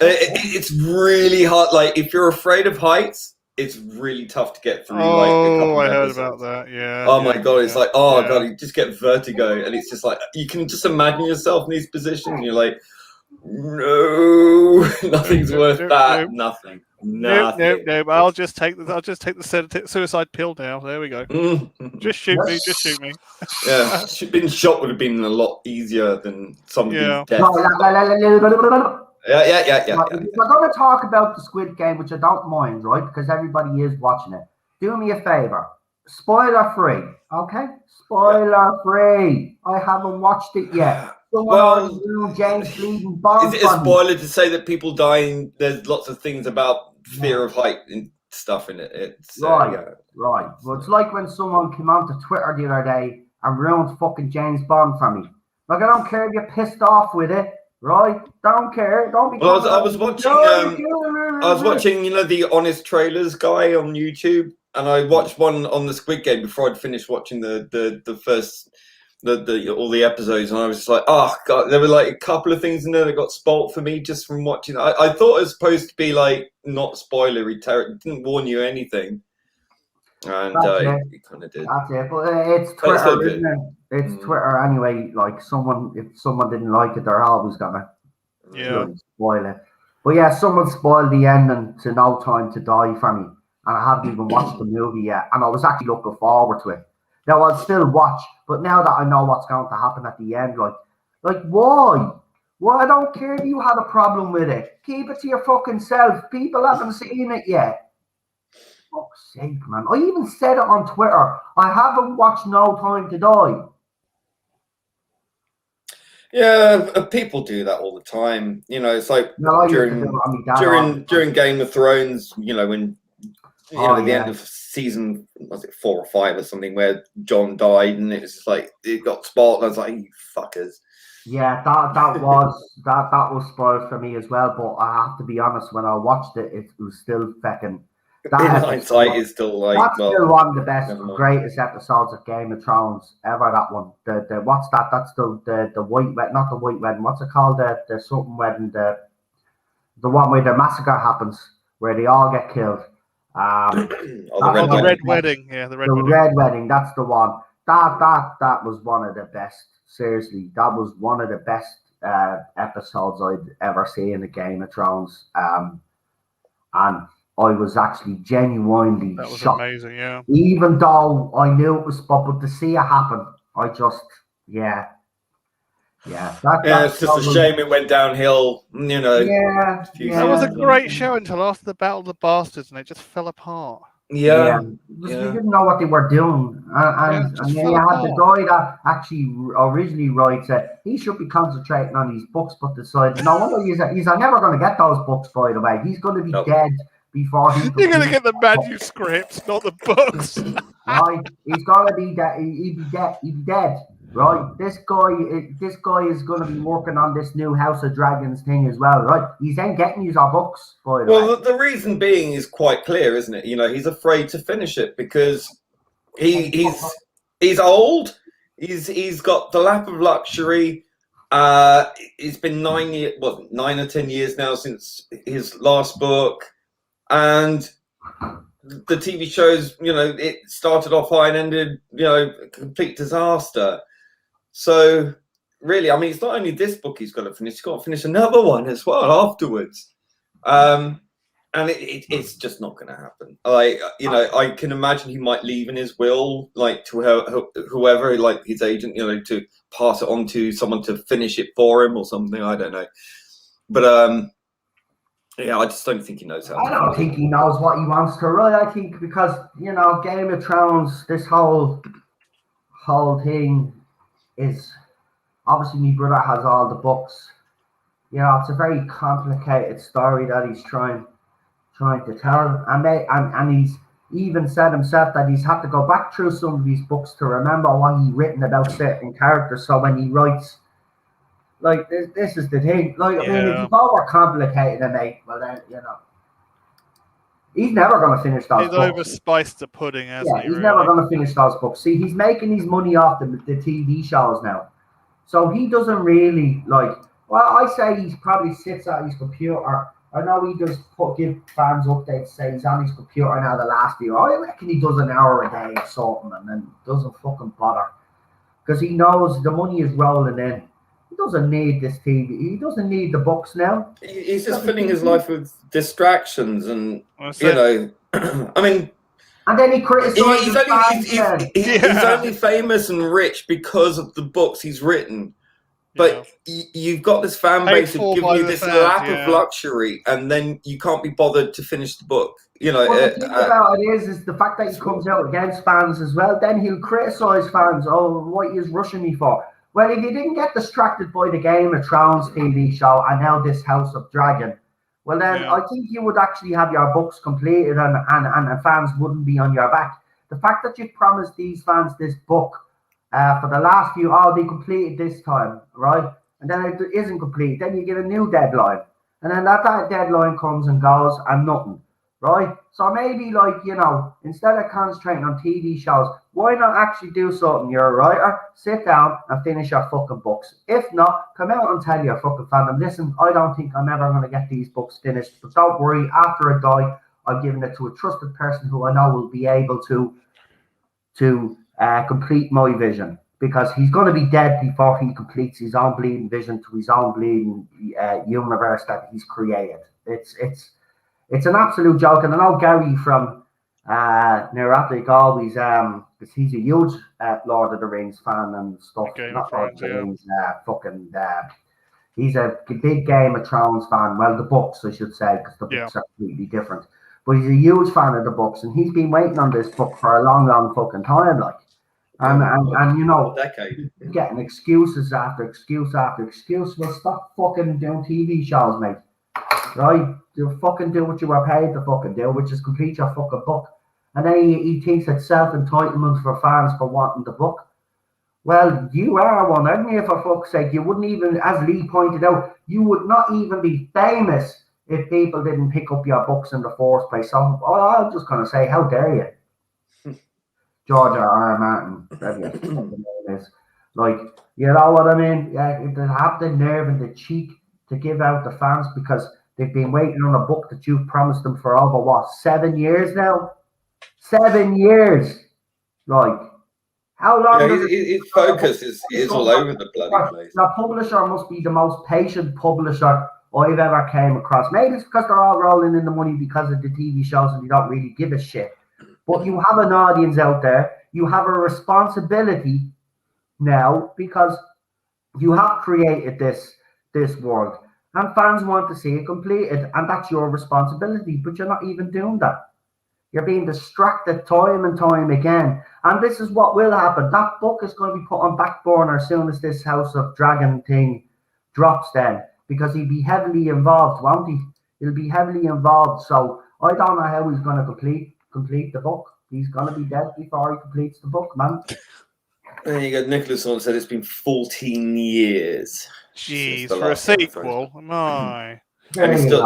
it. It's really hard. Like if you're afraid of heights, it's really tough to get through. I heard about that. Yeah. Oh my god, it's like god, you just get vertigo, and it's just like you can just imagine yourself in these positions, and you're like, no, nothing's worth that. Nothing. No. I'll just take the suicide pill now. There we go. Just shoot me. Yeah, being shot would have been a lot easier than somebody's death. Yeah. We're going to talk about the Squid Game, which I don't mind, right? Because everybody is watching it. Do me a favor. Spoiler free, okay? Spoiler free. I haven't watched it yet. James bleeding bombs. Is it a spoiler to say that people dying? There's lots of things about fear of height and stuff in it. It's right. Well, it's like when someone came onto Twitter the other day and ruined fucking James Bond for me. Like I don't care if you're pissed off with it, right? Don't care. Don't be. Well, I was watching. The Honest Trailers guy on YouTube, and I watched one on the Squid Game before I'd finished watching the first. All the episodes, and I was just like, oh god, there were like a couple of things in there that got spoilt for me just from watching. I thought it was supposed to be like not spoilery, it didn't warn you anything, and it kind of did. That's it, but it's Twitter, isn't it? It's Twitter anyway. Like if someone didn't like it, they're always gonna Yeah. Spoil it. But yeah, someone spoiled the ending to No Time to Die for me, and I haven't even watched the movie yet, and I was actually looking forward to it. Now I'll still watch, but now that I know what's going to happen at the end, like why? Well, I don't care if you had a problem with it. Keep it to your fucking self. People haven't seen it yet. Fuck's sake, man. I even said it on Twitter. I haven't watched No Time to Die. Yeah, people do that all the time. You know, it's like during Game of Thrones, you know, when the end of season, was it 4 or 5 or something, where Jon died, and it was just like it got spoiled. And I was like, you fuckers. Yeah, that was spoiled for me as well. But I have to be honest, when I watched it, it was still fucking. In hindsight, is still like that's still one of the best, greatest episodes of Game of Thrones ever. That one, the what's that? That's the white wedding, not the white wedding. What's it called? The something wedding. The one where the massacre happens, where they all get killed. The Red Wedding. Yeah, the Red Wedding. That's the one. That was one of the best. Seriously, that was one of the best episodes I'd ever seen in the Game of Thrones. And I was actually genuinely that was shocked. Amazing, yeah. Even though I knew it was but to see it happen, I just yeah. It's just a shame it went downhill. You know. Yeah. That was a great show until after the Battle of the Bastards, and it just fell apart. Yeah. We didn't know what they were doing, and then you had the guy that actually originally writes it. He should be concentrating on his books, but decided no wonder he's never going to get those books. By the way, he's going to be dead before he. You're going to get the manuscripts, not the books. Right, he's going to be dead. He'd be dead. Right, this guy is going to be working on this new House of Dragons thing as well, right? He's then getting these books. The reason being is quite clear, isn't it? You know, he's afraid to finish it because he's old. He's got the lap of luxury. It's been 9 or 10 years now since his last book, and the TV shows, you know, it started off high and ended, you know, complete disaster. So really, I mean, it's not only this book he's got to finish; he's got to finish another one as well afterwards. And it's just not going to happen. I can imagine he might leave in his will, like to whoever, like his agent, you know, to pass it on to someone to finish it for him or something. I don't know, but I just don't think he knows how. I don't think he knows what he wants to write. I think because, you know, Game of Thrones, this whole thing is obviously my brother has all the books. You know, it's a very complicated story that he's trying to tell, and he's even said himself that he's had to go back through some of these books to remember what he's written about certain characters. So when he writes, like this is the thing. Like I mean, if you overcomplicate it, mate, well then you know. He's never going to finish those books. He's overspiced the pudding, hasn't he? He's never going to finish those books. See, he's making his money off the TV shows now. So he doesn't really, well, I say he probably sits at his computer. I know he does give fans updates, say he's on his computer now the last year. I reckon he does an hour a day or something and then doesn't fucking bother. Because he knows the money is rolling in. He doesn't need this TV. He doesn't need the books now. He's just filling his life with distractions, and you know, I mean. And then he criticizes. He's only famous and rich because of the books he's written. But you've got this fan base who give you this lap of luxury, and then you can't be bothered to finish the book. You know, the thing about it is the fact that he comes out against fans as well. Then he'll criticize fans. Oh, what are you rushing me for? Well, if you didn't get distracted by the Game of Thrones TV show and now this House of Dragon, well then I think you would actually have your books completed and fans wouldn't be on your back. The fact that you've promised these fans this book for the last few, they completed this time, right? And then it isn't complete. Then you get a new deadline. And then that deadline comes and goes and nothing, right? So maybe, you know, instead of concentrating on TV shows, why not actually do something? You're a writer, sit down and finish your fucking books. If not, come out and tell your fucking fandom, listen, I don't think I'm ever going to get these books finished, but don't worry, after I die, I've given it to a trusted person who I know will be able to complete my vision. because he's going to be dead before he completes his own bleeding vision to his own bleeding universe that he's created. It's an absolute joke, and I know Gary from Neurotic always because he's a huge Lord of the Rings fan and stuff. Not Lord of the Rings, he's a big Game of Thrones fan. Well, the books, I should say, because the books are completely different. But he's a huge fan of the books, and he's been waiting on this book for a long, long fucking time, like. And you know, getting excuses after excuse after excuse. Well, stop fucking doing TV shows, mate. Right? You fucking do what you were paid to fucking do, which is complete your fucking book. And then he thinks it's self-entitlement for fans for wanting the book. Well, you are one, aren't you, for fuck's sake? You wouldn't even, as Lee pointed out, you would not even be famous if people didn't pick up your books in the first place. So I'm just going to say, how dare you? George R. Martin, whatever your fucking name is. Like, you know what I mean? Yeah, they have the nerve and the cheek to give out the fans because they've been waiting on a book that you've promised them for over, what, 7 years now? 7 years. Like, how long does his focus is all over the bloody place. The publisher must be the most patient publisher I've ever came across. Maybe it's because they're all rolling in the money because of the TV shows and they don't really give a shit. But you have an audience out there. You have a responsibility now because you have created this world. And fans want to see it completed. And that's your responsibility. But you're not even doing that. You're being distracted time and time again. And this is what will happen. That book is going to be put on back burner as soon as this House of Dragon thing drops then. Because he'll be heavily involved, won't he? He'll be heavily involved. So I don't know how he's going to complete the book. He's going to be dead before he completes the book, man. There you go. Nicholas on said it's been 14 years. Jeez, for a sequel. My. And it's still,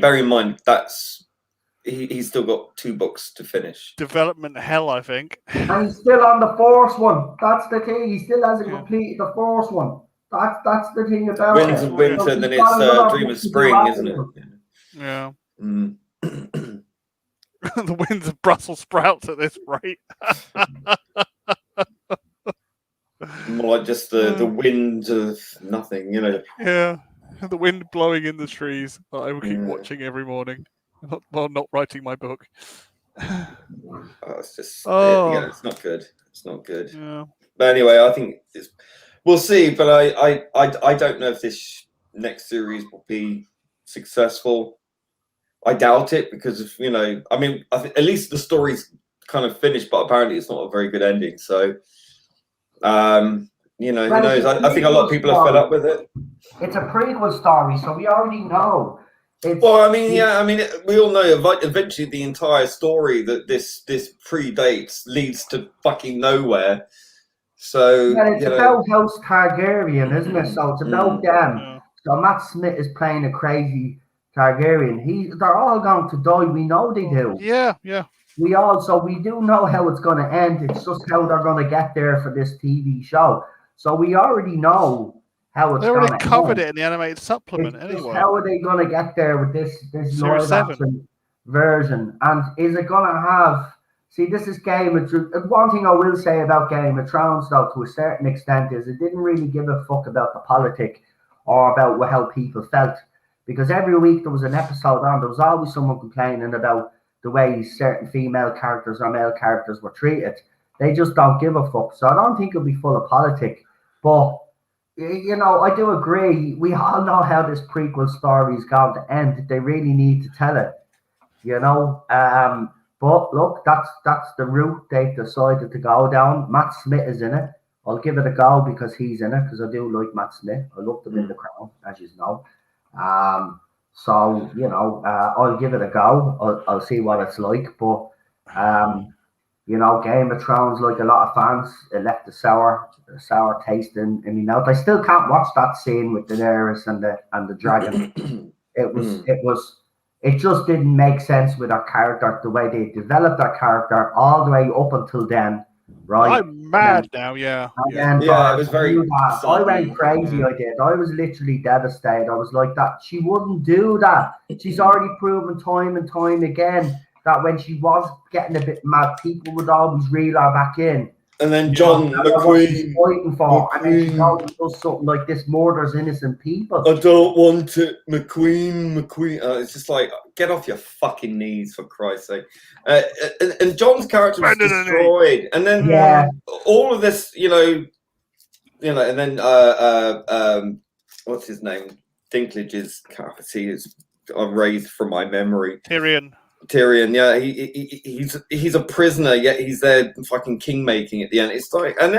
bear in mind, that's he's still got 2 books to finish. Development hell, I think. And he's still on the fourth one. That's the thing. He still hasn't completed the fourth one. That's the thing about Winds of Winter, then it's Dream of Spring, isn't it? Yeah. The winds of Brussels sprouts at this rate. More like just the wind of nothing, you know. Yeah, the wind blowing in the trees that I will keep watching every morning while not writing my book. It's just, it's not good. It's not good. Yeah. But anyway, I think we'll see. But I don't know if this next series will be successful. I doubt it because of, you know, I mean, at least the story's kind of finished, but apparently it's not a very good ending. So, you know, who knows? I think a lot of people are fed up with it. It's a prequel story, so we already know. Well, I mean, we all know eventually the entire story that this predates leads to fucking nowhere. So it's about House Targaryen, isn't it? So it's about them. Yeah. So Matt Smith is playing a crazy Targaryen. They're all going to die. We know they do. Yeah. We do know how it's going to end. It's just how they're going to get there for this TV show. So we already know how it's going to end. They already covered it in the animated supplement anyway. How are they going to get there with this live action version? And is it going to have... See, this is Game of Thrones. One thing I will say about Game of Thrones, though, to a certain extent, is it didn't really give a fuck about the politic or about how people felt. Because every week there was an episode on, there was always someone complaining about the way certain female characters or male characters were treated. They just don't give a fuck. So I don't think it'll be full of politic. But, you know, I do agree. We all know how this prequel story is going to end. They really need to tell it, you know. But look, that's the route they decided to go down. Matt Smith is in it. I'll give it a go because he's in it, because I do like Matt Smith. I loved him in The Crown, as you know. So, you know, I'll give it a go. I'll see what it's like. But, you know, Game of Thrones, like a lot of fans, it left a sour taste in my mouth. I still can't watch that scene with Daenerys and the dragon. It just didn't make sense with her character, the way they developed her character all the way up until then, right? I'm mad now, yeah. It was very... I went crazy, I did. I was literally devastated. I was like, that she wouldn't do that. She's already proven time and time again that when she was getting a bit mad, people would always reel her back in. And then John McQueen. Fighting for, and then she goes and does something like this, murders innocent people. I don't want it, McQueen. It's just like, get off your fucking knees, for Christ's sake. And John's character was destroyed. And then all of this, and then what's his name? Dinklage's character is erased from my memory. Tyrion, yeah, he's a prisoner, yet he's there fucking king making at the end. It's like, and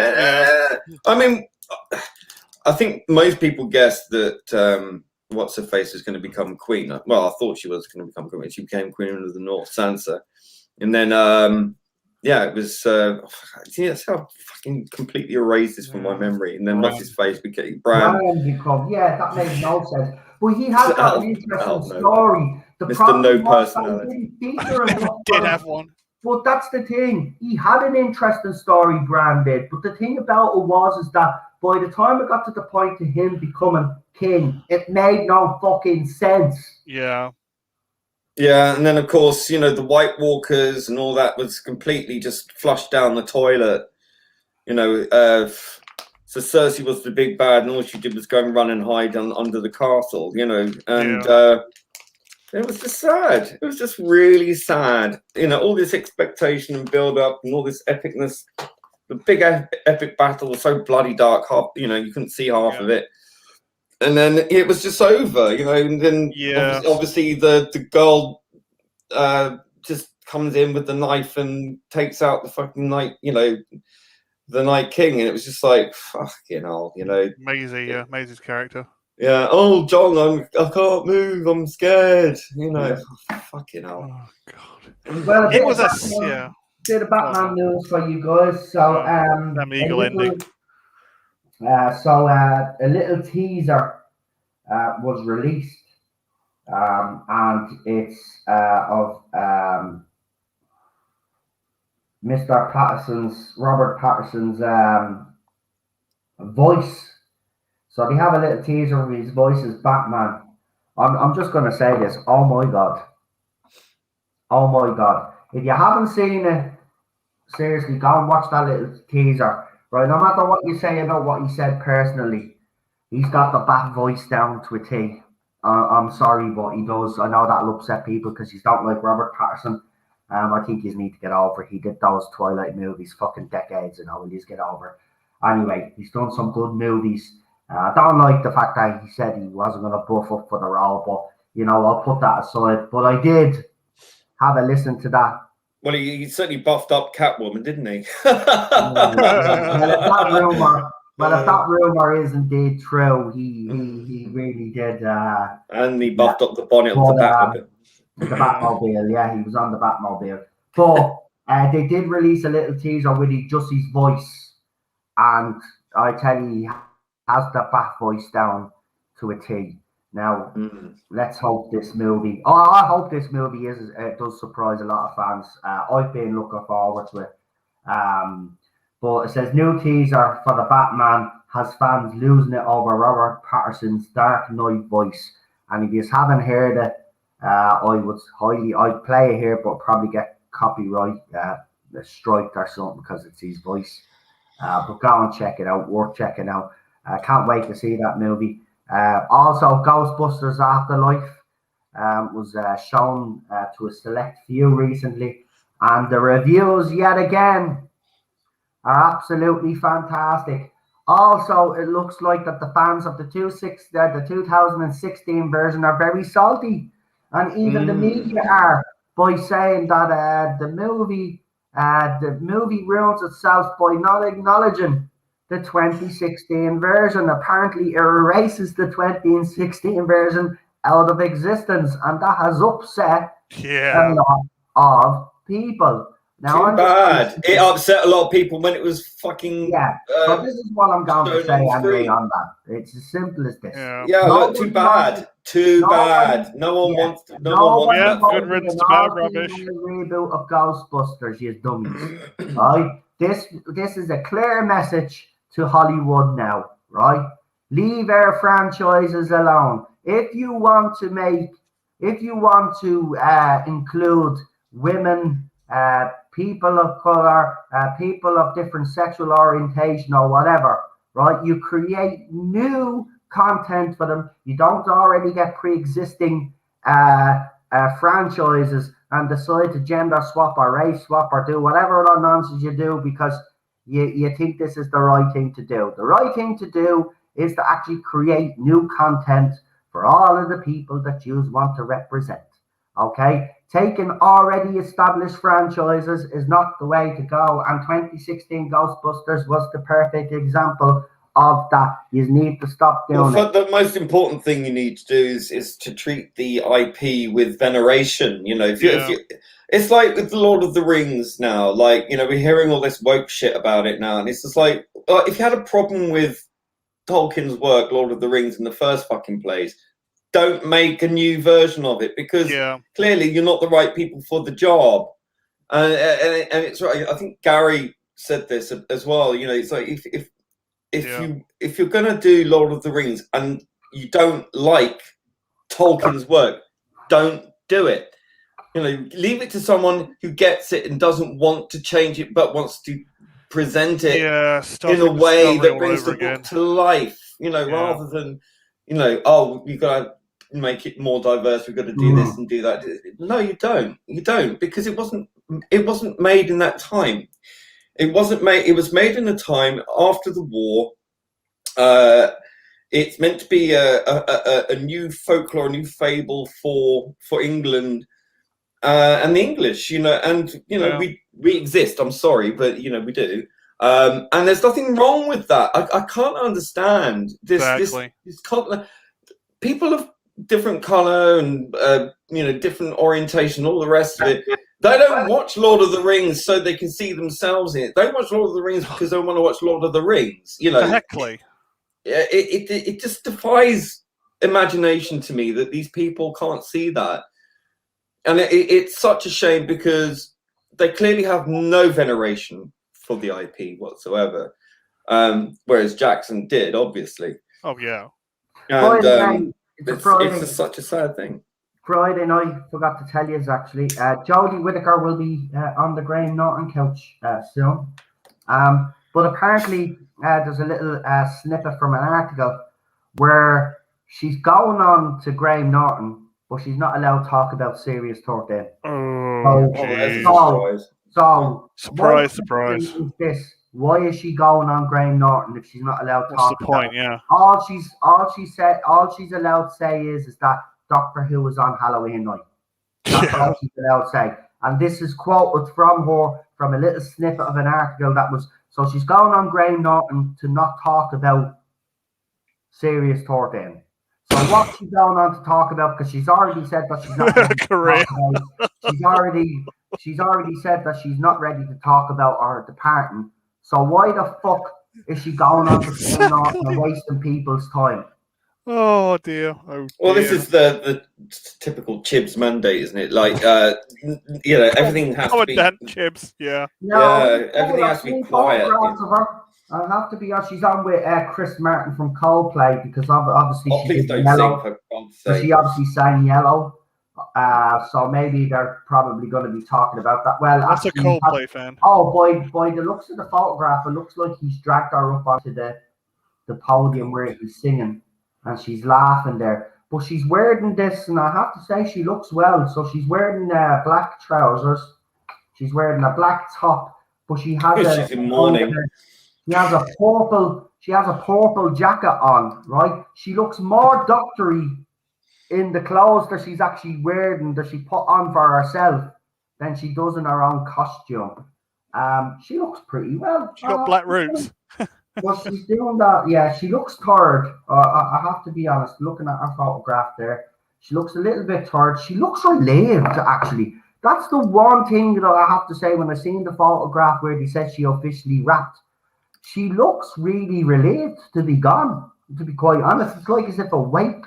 I mean, I think most people guessed that what's her face was going to become queen. Well, I thought she was going to become queen. She became queen of the North, Sansa, and then it was that's how fucking completely erased this from my memory. And then what's his face became Bran. That made no sense. But he had that interesting story. The Mr. No Personality. Did have one. But that's the thing. He had an interesting story, Bran did. But the thing about it is that by the time it got to the point of him becoming king, it made no fucking sense. Yeah. Yeah, and then of course, the White Walkers and all that was completely just flushed down the toilet. So Cersei was the big bad, and all she did was go and run and hide under the castle, and it was just sad. It was just really sad. All this expectation and build up and all this epicness. The big epic battle was so bloody dark. You couldn't see half of it. And then it was just over, and then obviously the girl just comes in with the knife and takes out the fucking night, the Night King. And it was just like, fucking hell, Maisie, Maisie's character. Yeah. Oh, John, I can't move. I'm scared. Fucking hell. Oh God. Well, it was bit of Batman news for you guys. So, Eagle ending. A little teaser was released, and it's of Robert Pattinson's voice. So they have a little teaser of his voice as Batman. I'm just going to say this. Oh my God. If you haven't seen it, seriously, go and watch that little teaser. Right, no matter what you say about what he said personally, he's got the Bat voice down to a T. I'm sorry, but he does. I know that'll upset people because he's don't like Robert Pattinson. I think you need to get over it. He did those Twilight movies fucking decades ago. We'll just get over it. Anyway, he's done some good movies. I don't like the fact that he said he wasn't going to buff up for the role, but, I'll put that aside. But I did have a listen to that. Well, he certainly buffed up Catwoman, didn't he? Well, if that rumor is indeed true, he really did. And he buffed up the bonnet of the Batmobile. The Batmobile, yeah, he was on the Batmobile. But they did release a little teaser with just his voice, and I tell you, he has the Bat voice down to a T. Now, let's hope this movie. I hope this movie does surprise a lot of fans. I've been looking forward to it. But it says new teaser for the Batman has fans losing it over Robert Pattinson's Dark Knight voice. And if you haven't heard it, I'd play it here, but probably get copyright strike or something because it's his voice. But go and check it out. Worth checking out. I can't wait to see that movie. Also, Ghostbusters Afterlife was shown to a select few recently, and the reviews yet again are absolutely fantastic. Also, it looks like that the fans of the 2016 version are very salty, and even the media are, by saying that the movie ruins itself by not acknowledging the 2016 version. Apparently erases the 2016 version out of existence, and that has upset a lot of people. Now, too bad. It upset a lot of people when it was fucking. Yeah, so this is what I'm going to say anyway on that. It's as simple as this. Yeah, too bad. Too bad. No one wants to. No one wants that. Good riddance to bad rubbish. Reboot of Ghostbusters, you dummies. Right? This is a clear message to Hollywood now, right? Leave our franchises alone. If you want to include women people of color, people of different sexual orientation or whatever, right? You create new content for them. You don't already get pre-existing franchises and decide to gender swap or race swap or do whatever other nonsense you do because you think this is the right thing to do. The right thing to do is to actually create new content for all of the people that you want to represent. Okay? Taking already established franchises is not the way to go, and 2016 Ghostbusters was the perfect example of that. You need to stop doing it. The most important thing you need to do is to treat the IP with veneration. You know, if you it's like with the Lord of the Rings now. Like, you know, we're hearing all this woke shit about it now, and it's just like, if you had a problem with Tolkien's work, Lord of the Rings, in the first fucking place, don't make a new version of it because clearly you're not the right people for the job. And it's right. I think Gary said this as well. You know, it's like if you're gonna do Lord of the Rings and you don't like Tolkien's work, don't do it. You know, leave it to someone who gets it and doesn't want to change it, but wants to present it in a way that brings the book to life. You know, rather than, you know, oh, you gotta make it more diverse. We've got to do this and do that. No, you don't. You don't, because it wasn't made in that time. It wasn't made. It was made in a time after the war. It's meant to be a new folklore, a new fable for England and the English. You know, and you know we exist. I'm sorry, but you know we do. And there's nothing wrong with that. I can't understand this. Exactly. This people of different color and you know, different orientation, all the rest of it. They don't watch Lord of the Rings so they can see themselves in it. They watch Lord of the Rings because they want to watch Lord of the Rings. You know, exactly. It just defies imagination to me that these people can't see that, and it's such a shame because they clearly have no veneration for the IP whatsoever, whereas Jackson did, obviously. Oh yeah, and it's just such a sad thing. Friday night, forgot to tell you, is actually Jodie Whittaker will be on the Graham Norton couch soon. But apparently there's a little snippet from an article where she's going on to Graham Norton, but she's not allowed to talk about Serious 13. Surprise. Is this? Why is she going on Graham Norton if she's not allowed to talk? What's the point? Yeah. All she's allowed to say is that Doctor Who was on Halloween night. That's all she's allowed to say. And this is quoted from her from a little snippet of an article that was. So she's going on Graham Norton to not talk about Serious 13. So what she's going on to talk about, because she's already said that she's not ready to talk about, she's already said that she's not ready to talk about her departing. So why the fuck is she going on to Graham Norton and wasting people's time? Oh dear. Well, this is the typical Chibs mandate, isn't it? Like, you know, everything has to be. Chibs, yeah. Everything has to be quiet. I'll have to be honest. She's on with Chris Martin from Coldplay because obviously please don't sing, for God's sake. She obviously sang Yellow. So maybe they're probably going to be talking about that. Well, that's a Coldplay fan. Oh, by the looks of the photograph, it looks like he's dragged her up onto the podium where he's singing. And she's laughing there, but she's wearing this, and I have to say she looks well. So she's wearing black trousers, she's wearing a black top, but she has she's in mourning. She has a purple jacket on, right? She looks more doctory in the clothes that she's actually wearing, that she put on for herself, than she does in her own costume. She looks pretty well. She got black roots. Well, she's doing that. Yeah, she looks tired. I have to be honest. Looking at her photograph there, she looks a little bit tired. She looks relieved, actually. That's the one thing that I have to say when I seen the photograph where they said she officially wrapped. She looks really relieved to be gone, to be quite honest. It's like as if a weight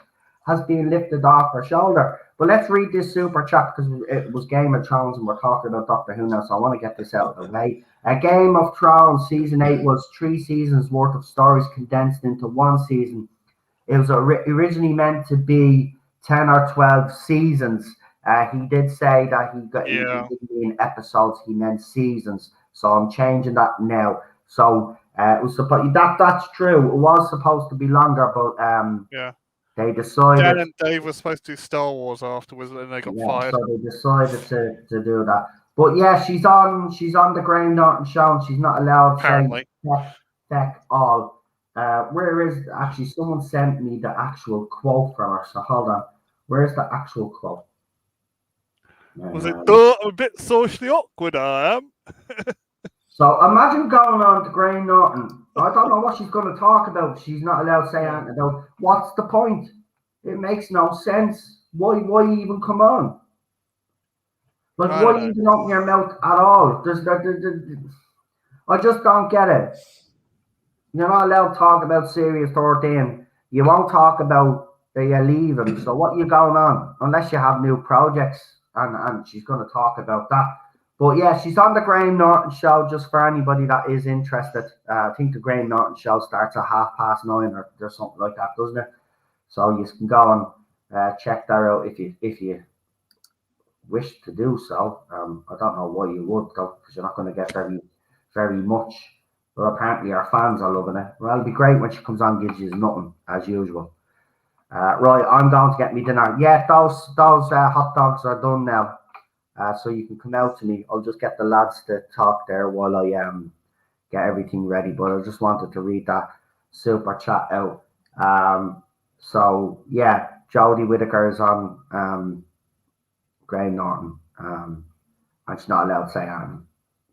has been lifted off her shoulder. But let's read this super chat because it was Game of Thrones and we're talking about Doctor Who now, so I want to get this out of the way. Game of Thrones Season 8 was 3 seasons worth of stories condensed into one season. It was originally meant to be 10 or 12 seasons. He did say that he didn't mean episodes, he meant seasons. So I'm changing that now. So it was that's true. It was supposed to be longer, but they decided. Dan and Dave were supposed to do Star Wars afterwards, and they got fired. So they decided to do that. But yeah, she's on the Graham Norton show, and she's not allowed to say feck all. Where is actually someone sent me the actual quote from her? So hold on. Where's the actual quote? Was it I'm a bit socially awkward, I am? So imagine going on to Graham Norton. I don't know what she's going to talk about. She's not allowed to say anything about. What's the point? It makes no sense. Why even come on? Like, why even open your mouth at all? I just don't get it. You're not allowed to talk about Series 13. You won't talk about that you're leaving. So what are you going on? Unless you have new projects, and she's going to talk about that. But yeah, she's on the Graham Norton show, just for anybody that is interested. I think the Graham Norton show starts at 9:30 or something like that, doesn't it? So you can go and check that out if you wish to do so. I don't know why you would, though, because you're not going to get very much. But apparently our fans are loving it. Well, it'll be great when she comes on and gives you nothing, as usual. Right, I'm going to get me dinner. Yeah, those hot dogs are done now. So you can come out to me. I'll just get the lads to talk there while I get everything ready. But I just wanted to read that super chat out. So yeah, Jodie Whittaker is on Graham Norton. And she's not allowed to say anything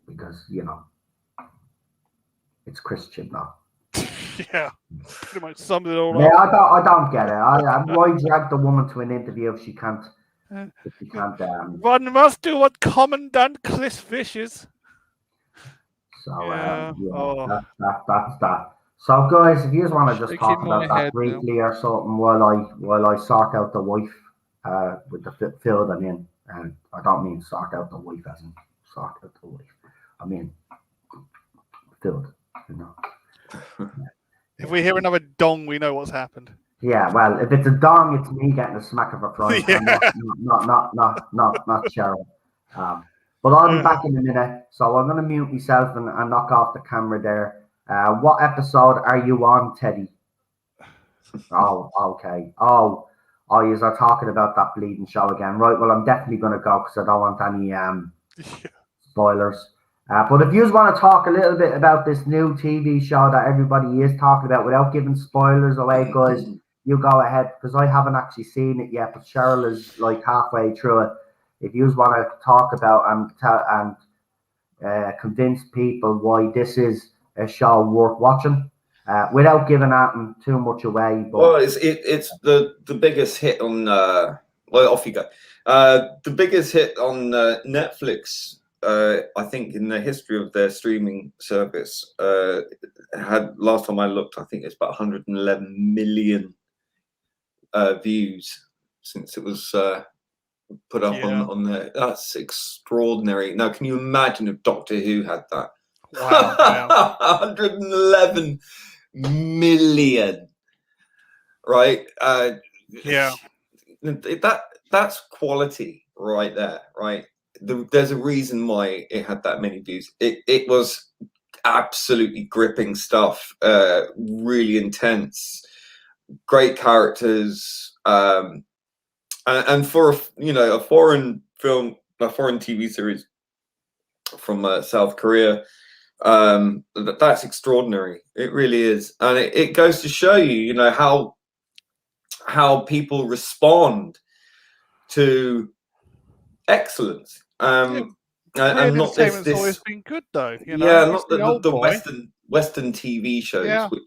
because, it's Christian now. Yeah, pretty much summed it all up. Yeah, I I don't get it. Why drag the woman to an interview if she can't? One must do what Commandant Cliff wishes. So that's that. So guys, if you just want to just talk about that briefly or something while I sort out the wife with the fill them in, and I don't mean sort out the wife as in sort out the wife. I mean filled, If we hear another dong, we know what's happened. Yeah, well, if it's a dong, it's me getting a smack of a frying pan, not Cheryl. But I'll be back in a minute, so I'm going to mute myself and knock off the camera there. What episode are you on, Teddy? Oh, okay. Oh, you are talking about that bleeding show again. Right, well, I'm definitely going to go because I don't want any spoilers. But if you want to talk a little bit about this new TV show that everybody is talking about without giving spoilers away, guys, you go ahead, because I haven't actually seen it yet, but Cheryl is like halfway through it. If you want to talk about and convince people why this is a show worth watching, without giving out too much away. But well, it's the biggest hit on. Well, off you go. The biggest hit on Netflix. I think in the history of their streaming service, had last time I looked, I think it's about 111 million views since it was put up on there. That's extraordinary. Now, can you imagine if Doctor Who had that? Wow. 111 million, right? That's quality right there, right? There's a reason why it had that many views. It was absolutely gripping stuff, really intense, great characters, and for a foreign film, a foreign TV series from South Korea, that's extraordinary. It really is, and it goes to show you, how people respond to excellence. And not this always been good though. Not the Western TV shows, which,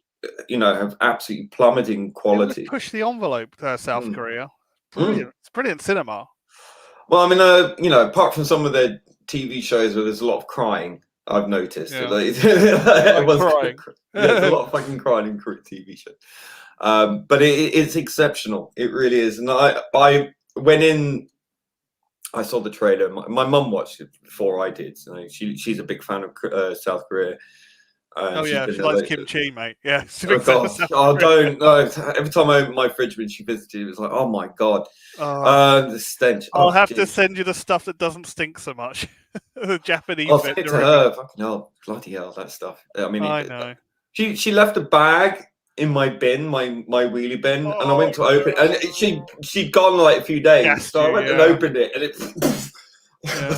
have absolutely plummeting quality. Push the envelope, South Korea. Brilliant. It's brilliant cinema. Well, I mean, apart from some of their TV shows where there's a lot of crying, I've noticed. There's a lot of fucking crying in TV shows. But it's exceptional. It really is. And I went in. I saw the trailer. My mum watched it before I did. So she's a big fan of South Korea. Oh yeah, she likes kimchi, mate. Yeah. Oh, God. Oh, don't. No. Every time I opened my fridge when she visited, it was like, oh my God. The stench. I'll have to send you the stuff that doesn't stink so much. The Japanese. I'll send it to her. Fucking hell. Bloody hell, that stuff. I mean, I know. She left a bag in my bin, my wheelie bin, and I went to open it, and she'd gone like a few days. So I went and opened it, and it.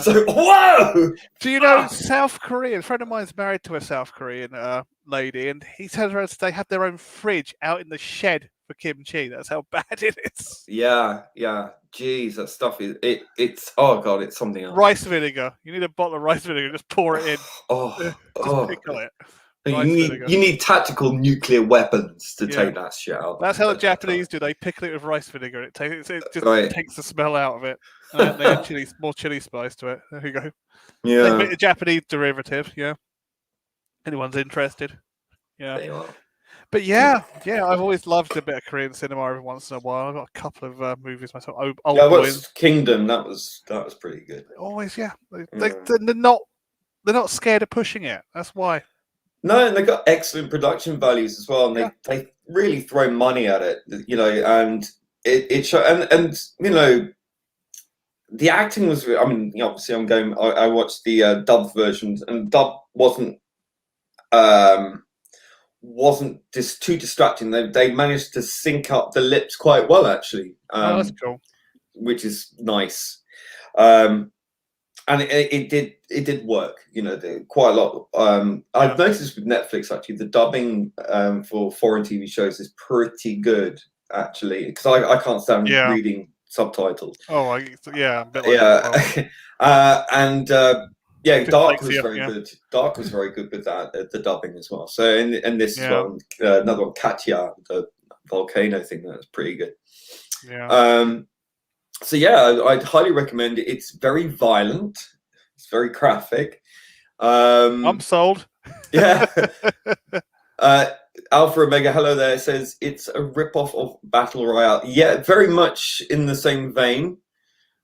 So, whoa! Do you know South Korean? A friend of mine's married to a South Korean lady, and he tells her they have their own fridge out in the shed for kimchi. That's how bad it is. Yeah. Jeez, that stuff is it's oh God, it's something else. Rice vinegar. You need a bottle of rice vinegar. Just pour it in. Just pickle it. You need tactical nuclear weapons to take that shit out. That's how the Japanese do. They pickle it with rice vinegar. It just takes the smell out of it. And they add more chili spice to it. There you go. Yeah. They make a Japanese derivative. Yeah. Anyone's interested? Yeah. But yeah, I've always loved a bit of Korean cinema every once in a while. I've got a couple of movies myself. I watched Kingdom. That was pretty good. Always, yeah. They're not scared of pushing it. That's why. No, and they got excellent production values as well, and they really throw money at it, and and the acting was. I mean, obviously, I watched the dub versions, and dub wasn't just too distracting. They managed to sync up the lips quite well, actually. That's cool. Which is nice. And it did work, quite a lot. I've noticed with Netflix, actually, the dubbing for foreign TV shows is pretty good, actually, because I can't stand reading subtitles. Oh, a bit like Dark was very good. Dark was very good with that, the dubbing as well. So, and this as well, another one, Katya, the volcano thing, that's pretty good. Yeah. So yeah, I'd highly recommend it. It's very violent. It's very graphic. I'm sold. Yeah. Alpha Omega, hello there, says it's a rip-off of Battle Royale. Yeah, very much in the same vein.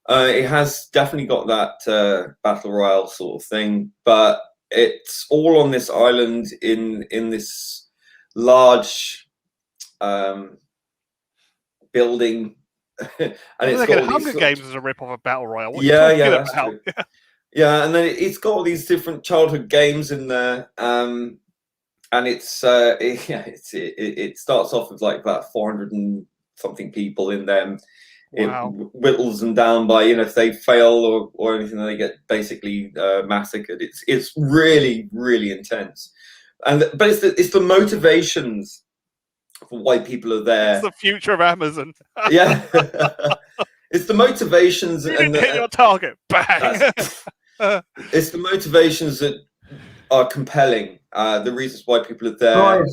It has definitely got that Battle Royale sort of thing, but it's all on this island in this large building. And it's got Hunger Games as a rip-off of Battle Royale. That's true. Yeah, and then it's got all these different childhood games in there, and it starts off with like about 400 and something people in them. Wow. It whittles them down by if they fail or anything, they get basically massacred. It's really, really intense, but it's the motivations for why people are there. It's the future of Amazon. Yeah. It's the motivations you didn't hit your target. Bang. It's the motivations that are compelling. The reasons why people are there.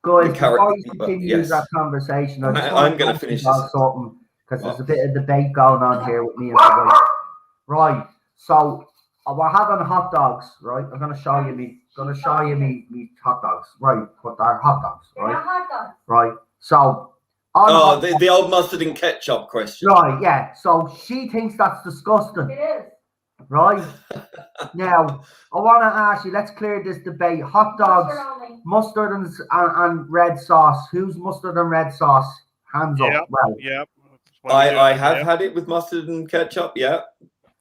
Guys, before you continue that conversation, I'm going to finish this. Something because there's a bit of debate going on here with me and the wife. Right. So we're having hot dogs, right? I'm going to show you me hot dogs, right? But they're hot dogs, right? They're hot dogs. Right. So. The old mustard and ketchup question. Right, yeah. So she thinks that's disgusting. It is. Right? Now, I want to ask you, let's clear this debate. Hot dogs, mustard and red sauce. Who's mustard and red sauce? Hands up. Well, yeah. I have had it with mustard and ketchup, yeah.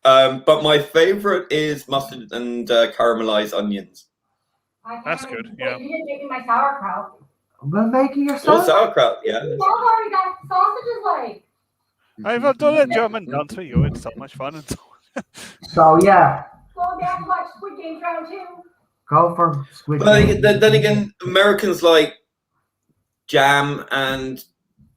But my favorite is mustard and caramelized onions. That's good, yeah. You didn't make me my sauerkraut. Well, make it yourself. Sauerkraut, yeah. Y'all already got sausages like. I've done it, German dance for you. It's so much fun. And so yeah. Going back to watch Squid Game round 2. Go for Squid Game. Then again, Americans like jam and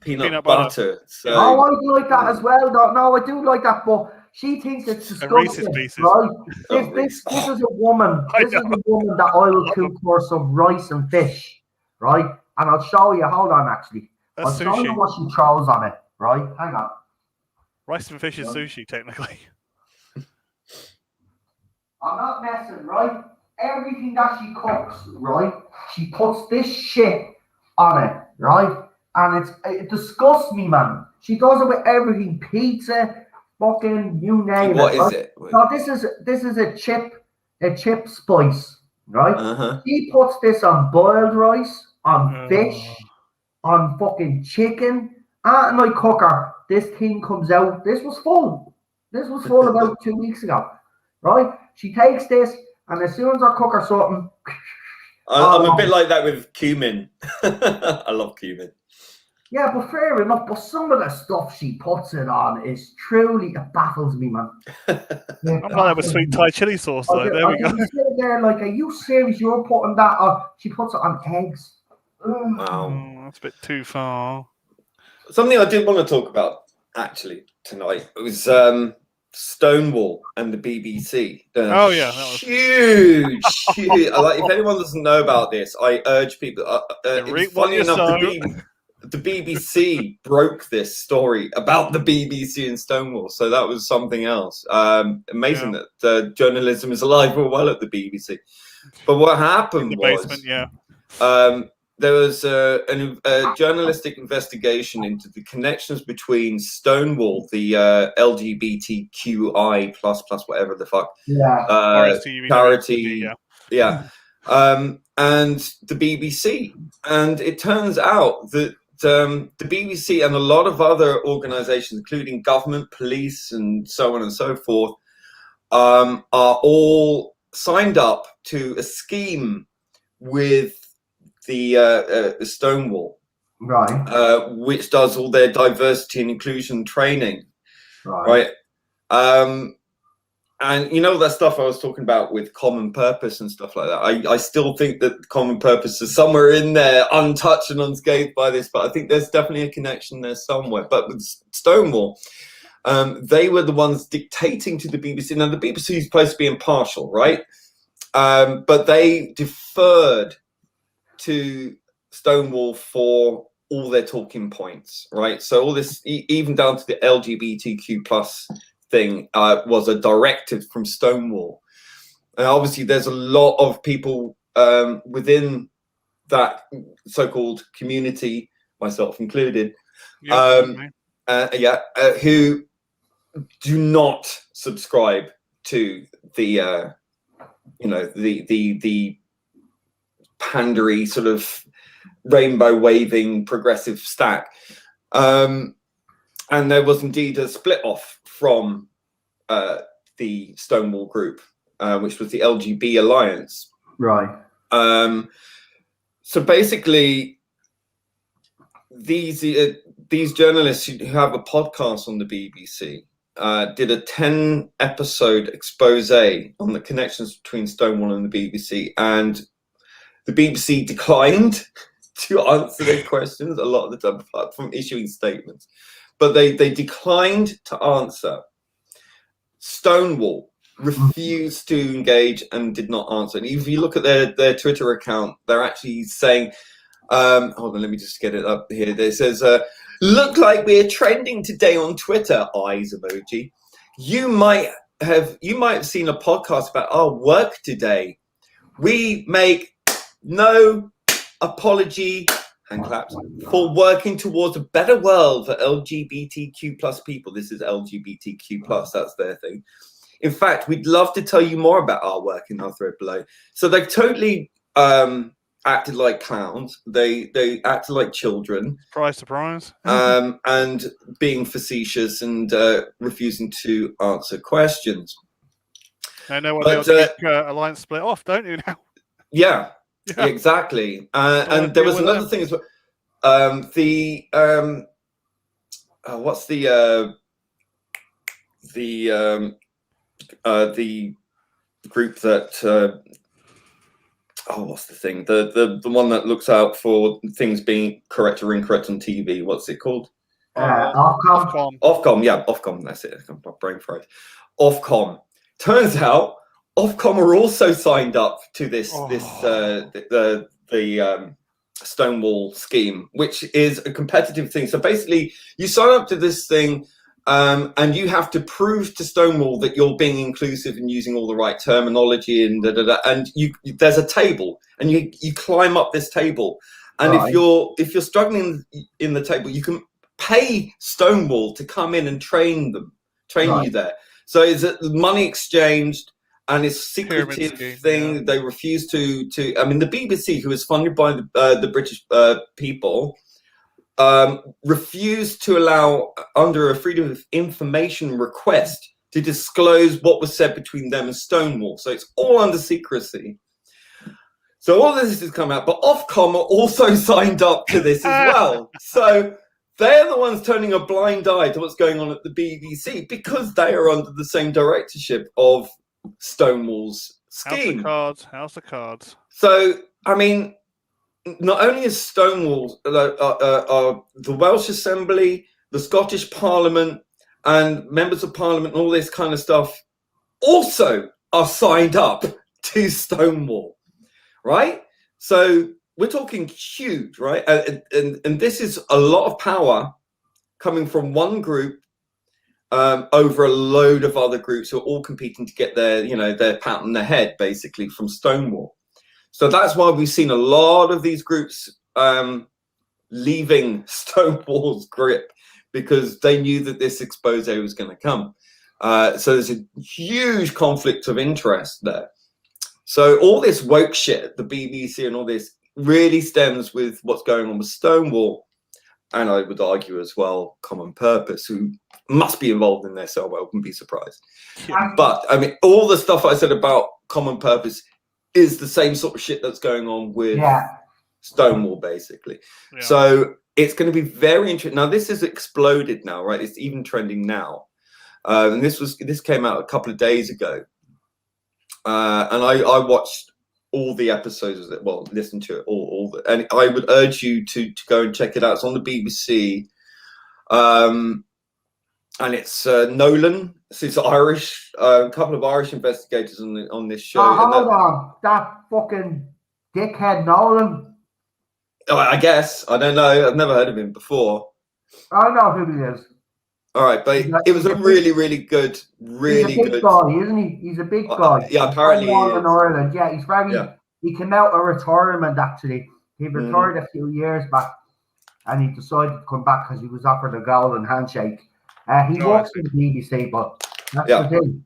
peanut butter. So. Oh, I do like that as well. No, I do like that, but she thinks it's disgusting. Right? This is a woman. This is a woman that I will cook for some rice and fish, right? And I'll show you. Hold on, actually. I'll show you what she throws on it, right? Hang on. Rice and fish is sushi, technically. I'm not messing, right? Everything that she cooks, right? She puts this shit on it, right? And it disgusts me, man. She does it with everything. Pizza, fucking, you name it. What is it? No, this is a chip spice, right? She puts this on boiled rice, on fish, on fucking chicken. And I cook her. This thing comes out. This was full. This was full about 2 weeks ago, right? She takes this, and as soon as I cook her something, I'm a bit like that with cumin. I love cumin. Yeah, but fair enough. But some of the stuff she puts it on is truly, it baffles me, man. I'm like that with sweet Thai chili sauce, though. There we go. There, like, are you serious? You're putting that on? She puts it on eggs. Wow, that's a bit too far. Something I did want to talk about actually tonight was Stonewall and the BBC. Oh yeah, that was huge. Like, if anyone doesn't know about this, I urge people. It's funny enough, the BBC broke this story about the BBC and Stonewall, so that was something else. Amazing that journalism is alive and well at the BBC. But what happened was, there was a journalistic investigation into the connections between Stonewall, the LGBTQI plus whatever the fuck, charity, and the BBC. And it turns out that the BBC and a lot of other organizations, including government, police, and so on and so forth, are all signed up to a scheme with the Stonewall, right? Which does all their diversity and inclusion training, right? And you know that stuff I was talking about with Common Purpose and stuff like that. I still think that Common Purpose is somewhere in there, untouched and unscathed by this, but I think there's definitely a connection there somewhere. But with Stonewall, they were the ones dictating to the BBC. Now the BBC is supposed to be impartial, right? But they deferred to Stonewall for all their talking points, right? So all this, even down to the LGBTQ plus thing, was a directive from Stonewall. And obviously there's a lot of people within that so-called community, myself included, who do not subscribe to the the pandery sort of rainbow waving progressive stack, and there was indeed a split off from the Stonewall group, which was the LGB Alliance, right? So basically these journalists who have a podcast on the BBC did a 10-episode expose on the connections between Stonewall and the BBC, and the BBC declined to answer their questions a lot of the time, apart from issuing statements. But they declined to answer. Stonewall refused to engage and did not answer. And if you look at their Twitter account, they're actually saying, hold on, let me just get it up here. It says, look like we're trending today on Twitter, eyes emoji. You might have seen a podcast about our work today. We make no apology, hand claps, for working towards a better world for LGBTQ plus people. This is LGBTQ plus, that's their thing. In fact, we'd love to tell you more about our work in our thread below. So they totally acted like clowns. They acted like children. Surprise. And being facetious and refusing to answer questions. I know what the Alliance split off, don't you now? Yeah. Exactly. And there was another thing as well. What's the group that what's the thing? The one that looks out for things being correct or incorrect on TV. What's it called? Ofcom. Ofcom, yeah, Ofcom. That's it. I'm not brain fried. Ofcom. Turns out Ofcom are also signed up to this the Stonewall scheme, which is a competitive thing. So basically, you sign up to this thing, and you have to prove to Stonewall that you're being inclusive and using all the right terminology and and there's a table, and you climb up this table, and if you're struggling in the table, you can pay Stonewall to come in and train you there. So is it money exchanged? and it's Pyramid secretive scheme, thing. yeah. They refuse to. I mean, the BBC, who is funded by the British people, refused to allow, under a freedom of information request, to disclose what was said between them and Stonewall. So it's all under secrecy. So all of this has come out, but Ofcom are also signed up to this as well. So they're the ones turning a blind eye to what's going on at the BBC because they are under the same directorship of Stonewall's scheme. House of Cards. So, I mean, not only is Stonewall, the Welsh Assembly, the Scottish Parliament, and members of Parliament, and all this kind of stuff also are signed up to Stonewall. Right, so we're talking huge, right? And this is a lot of power coming from one group over a load of other groups who are all competing to get their pat on the head, basically, from Stonewall. So that's why we've seen a lot of these groups leaving Stonewall's grip, because they knew that this expose was going to come. So there's a huge conflict of interest there. So all this woke shit, the BBC and all this, really stems with what's going on with Stonewall, and I would argue as well, Common Purpose, who must be involved in this, so I wouldn't be surprised. Yeah. But, I mean, all the stuff I said about Common Purpose is the same sort of shit that's going on with Stonewall, basically. Yeah. So it's going to be very interesting. Now, this has exploded now, right? It's even trending now. And this came out a couple of days ago. And I watched all the episodes of it. Well, listen to it and I would urge you to go and check it out. It's on the BBC, and it's Nolan. So it's Irish, a couple of Irish investigators on this show. Hold on, that fucking dickhead Nolan. I guess, I don't know. I've never heard of him before. I know who he is. All right, but it was a really, really good, really he's a big good guy, isn't he? He's a big guy. Yeah, apparently he Northern is. Ireland. Yeah, he's very. Yeah. He came out of retirement actually. He retired a few years back, and he decided to come back because he was offered a golden handshake. He works for the BBC, but that's the thing.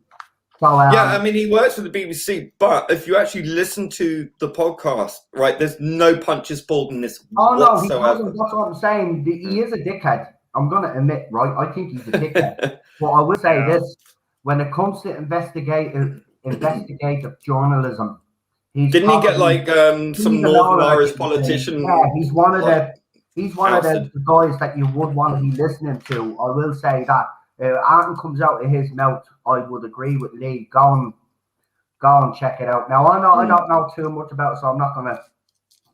So, yeah, I mean, he works for the BBC, but if you actually listen to the podcast, right, there's no punches pulled in this whatsoever. He doesn't. That's what I'm saying. He is a dickhead. I'm going to admit, right? I think he's a dickhead. But I will say this: when it comes to investigative journalism, didn't he get like some Northern Irish politician? Yeah, he's one of the guys that you would want to be listening to. I will say that. Anything comes out of his mouth, I would agree with Lee. Go and check it out. Now I don't know too much about it, so I'm not going to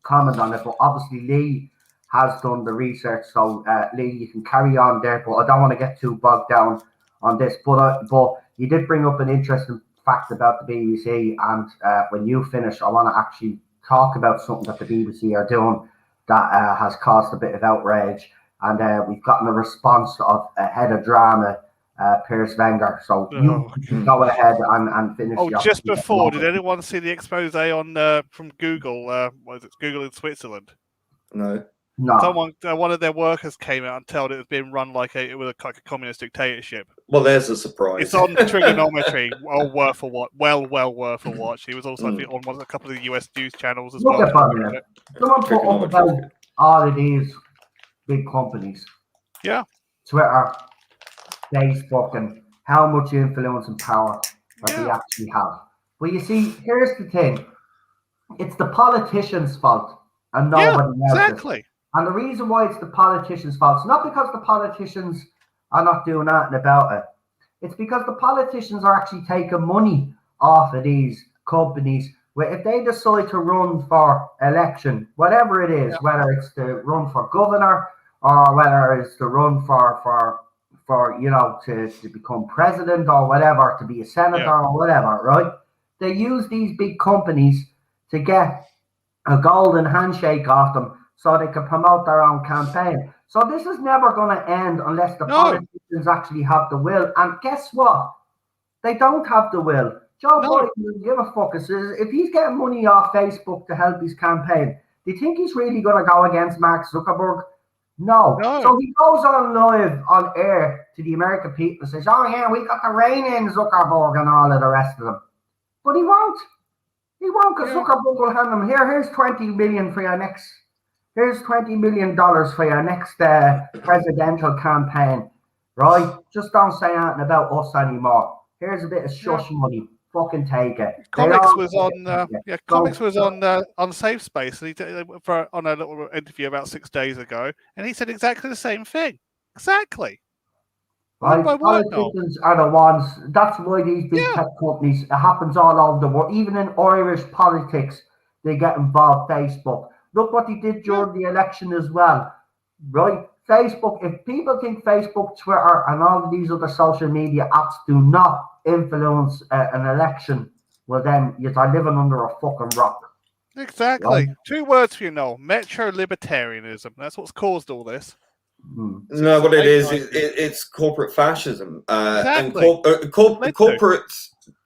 comment on it. But obviously Lee has done the research, so Lee, you can carry on there. But I don't want to get too bogged down on this. But you did bring up an interesting fact about the BBC, and when you finish, I want to actually talk about something that the BBC are doing that has caused a bit of outrage. And we've gotten a response of head of drama, Piers Wenger. So you can go ahead and finish. Oh, just before, did anyone see the expose on from Google? Was it Google in Switzerland? No. Someone, one of their workers came out and told it was being run like a communist dictatorship. Well, there's a surprise. It's on Trigonometry. Worth a watch. Well worth a watch. He was also on a couple of the US news channels as well. Someone put up about all of these big companies. Yeah. Twitter, Facebook, and how much influence and power that they actually have. Well, you see, here's the thing. It's the politicians' fault and nobody else's. Exactly. And the reason why it's the politicians' fault is not because the politicians are not doing nothing about it. It's because the politicians are actually taking money off of these companies. Where if they decide to run for election, whatever it is, whether it's to run for governor or whether it's to run for to become president or whatever, to be a senator or whatever, right? They use these big companies to get a golden handshake off them so they can promote their own campaign. So this is never going to end unless the politicians actually have the will. And guess what? They don't have the will. Joe Biden doesn't give a fuck. If he's getting money off Facebook to help his campaign, do you think he's really going to go against Mark Zuckerberg? No. So he goes on live on air to the American people and says, oh yeah, we got the rein in Zuckerberg and all of the rest of them. But he won't. He won't, because Yeah. Zuckerberg will hand him, here's $20 million for your next, here's $20 million for your next presidential campaign, right? Just don't say anything about us anymore. Here's a bit of shush money. Fucking take it. Comics was on. Comics So- was on Safe Space, and he did, on a little interview about 6 days ago, and he said exactly the same thing. Exactly. Right? Word by word, no. Politicians are the ones. That's why these big tech companies. It happens all over the world. Even in Irish politics, they get involved. Facebook. Look what they did during the election as well. Right? Facebook. If people think Facebook, Twitter, and all of these other social media apps do not influence an election, well then you're living under a fucking rock. Exactly. Right. 2 words for you, Noel. Metro-libertarianism. That's what's caused all this. No, what it is, it's corporate fascism. Exactly. And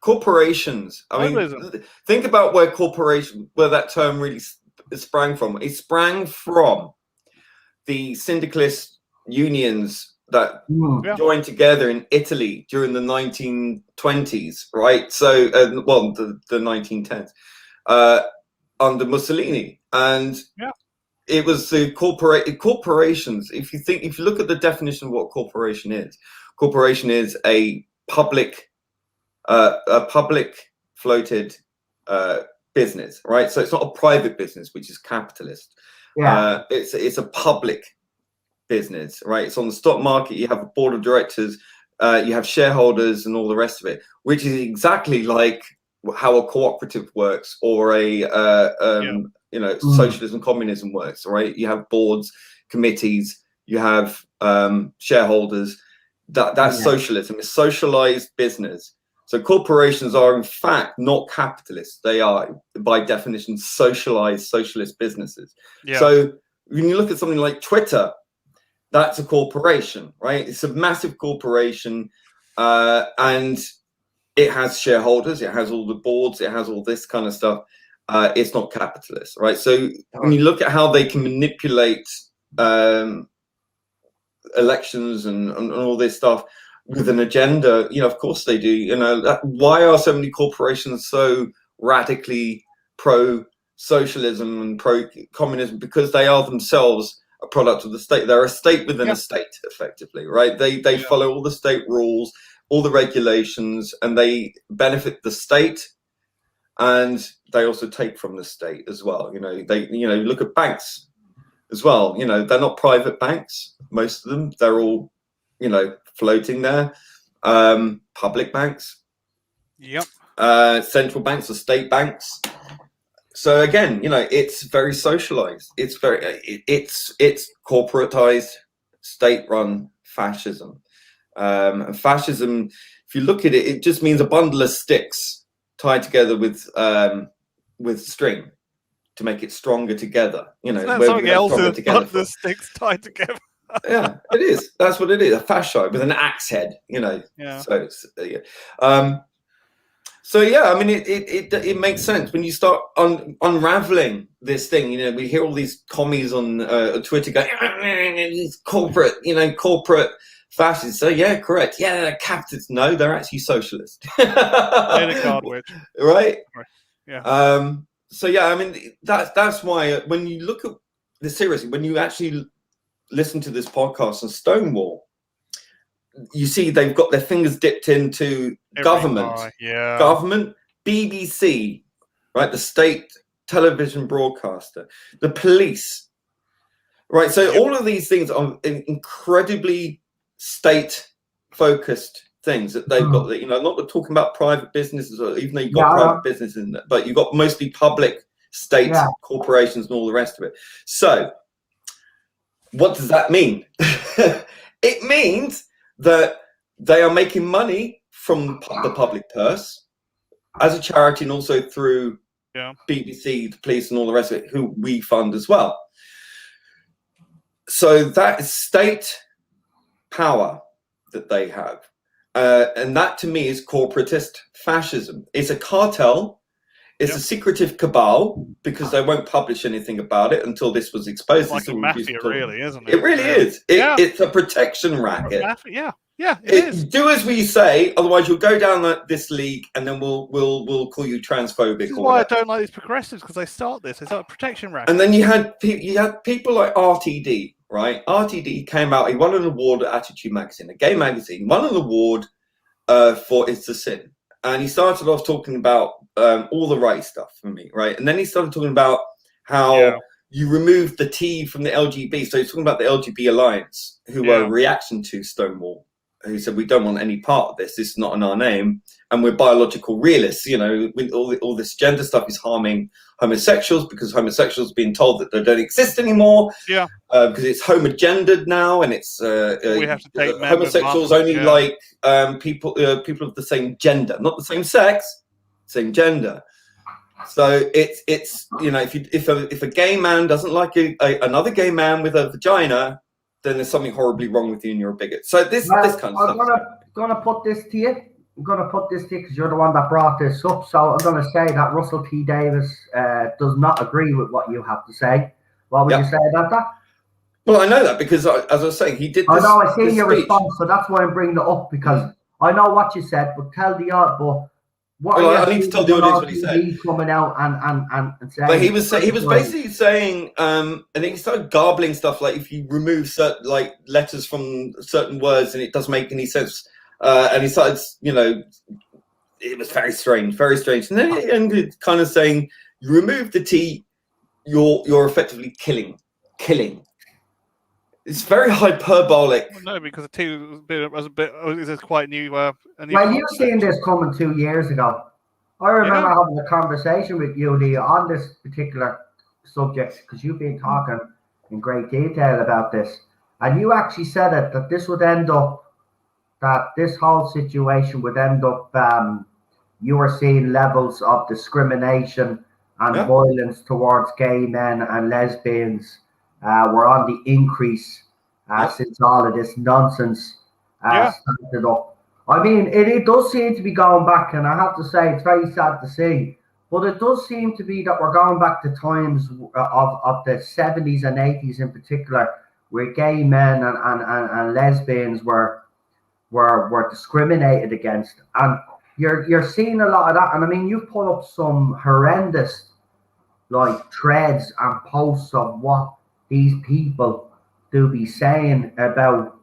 corporations. I mean, Globalism. think about where that term really sprang from. It sprang from the syndicalist unions that Yeah. joined together in Italy during the 1920s, right? So, the 1910s, under Mussolini. And it was the corporations. If you look at the definition of what a corporation is a public floated business, right? So it's not a private business, which is capitalist. Yeah. It's a public business, right? It's on the stock market. You have a board of directors, you have shareholders, and all the rest of it, which is exactly like how a cooperative works, or a socialism, communism works, right? You have boards, committees, you have shareholders. That's socialism. It's socialized business. So corporations are in fact not capitalists. They are, by definition, socialized socialist businesses. Yeah. So when you look at something like Twitter, that's a corporation, right? It's a massive corporation, and it has shareholders, it has all the boards, it has all this kind of stuff. It's not capitalist, right? So when you look at how they can manipulate elections and all this stuff with an agenda, of course they do. Why are so many corporations so radically pro-socialism and pro-communism? Because they are themselves a product of the state. They're a state within a state, effectively, right? They follow all the state rules, all the regulations, and they benefit the state, and they also take from the state as well. They look at banks as well. They're not private banks, most of them. They're all floating there. Public banks, central banks or state banks. So again, it's very socialized. It's corporatized, state-run fascism. And fascism, if you look at it, it just means a bundle of sticks tied together with string to make it stronger together. Something else is the sticks tied together. Yeah, it is. That's what it is. A fascite with an axe head. Yeah. So it's So yeah, I mean, it makes sense when you start unraveling this thing. We hear all these commies on Twitter going, "These corporate fascists." So yeah, correct. Yeah, they're capitalists. No, they're actually socialist. Right? Yeah. So yeah, I mean, that's why when you look at this seriously, when you actually listen to this podcast on Stonewall, you see they've got their fingers dipped into government, BBC, right? The state television broadcaster, the police, right? So all of these things are incredibly state-focused things that they've got. That not talking about private businesses, or even though you've got private businesses in there, but you've got mostly public state corporations and all the rest of it. So what does that mean? It means that they are making money from the public purse as a charity, and also through BBC, the police, and all the rest of it, who we fund as well. So that is state power that they have. And that, to me, is corporatist fascism. It's a cartel. It's a secretive cabal, because they won't publish anything about it until this was exposed. It's like a mafia, really, isn't it? It really is. It's a protection racket. Yeah. Yeah, it is. Do as we say, otherwise you'll go down this league, and then we'll call you transphobic. This is or why whatever. I don't like these progressives, because they start a protection racket. And then you had people like RTD, right? RTD came out. He won an award at Attitude Magazine, a gay magazine. Won an award for It's a Sin, and he started off talking about all the right stuff for me, right? And then he started talking about how you removed the T from the LGB. So he's talking about the LGB Alliance, who were a reaction to Stonewall, who said, we don't want any part of this. This is not in our name. And we're biological realists. You know, with all this gender stuff is harming homosexuals, because homosexuals are being told that they don't exist anymore. Yeah. Because it's homogendered now, and it's we have to take homosexuals only like people of the same gender, not the same sex, same gender. So it's you know, if a gay man doesn't like another gay man with a vagina, then there's something horribly wrong with you and you're a bigot. So this kind of stuff. I'm gonna put this to you. I'm gonna put this to you because you're the one that brought this up. So I'm gonna say that Russell T Davies does not agree with what you have to say. What would you say about that? Well, I know that because, as I was saying, he did. I know. I see your response, so that's why I'm bringing it up, because I know what you said. But tell the but. I need to tell the audience what he said. Coming out and saying, but he was basically saying, and then he started garbling stuff like, if you remove certain like letters from certain words and it doesn't make any sense, and he started, you know, it was very strange. And then he ended kind of saying, you remove the T, you're effectively killing. It's very hyperbolic. Well, no, because the T was a bit quite new. Well, you've seen this coming 2 years ago. I remember having a conversation with you, Lee, on this particular subject, because you've been talking in great detail about this. And you actually said it, that this would end up, that this whole situation would end up, you were seeing levels of discrimination and violence towards gay men and lesbians were on the increase since all of this nonsense started up. I mean, it does seem to be going back, and I have to say, it's very sad to see, but it does seem to be that we're going back to times of the 70s and 80s in particular, where gay men and lesbians were discriminated against. And you're seeing a lot of that. And I mean, you've put up some horrendous like threads and posts of what these people do be saying about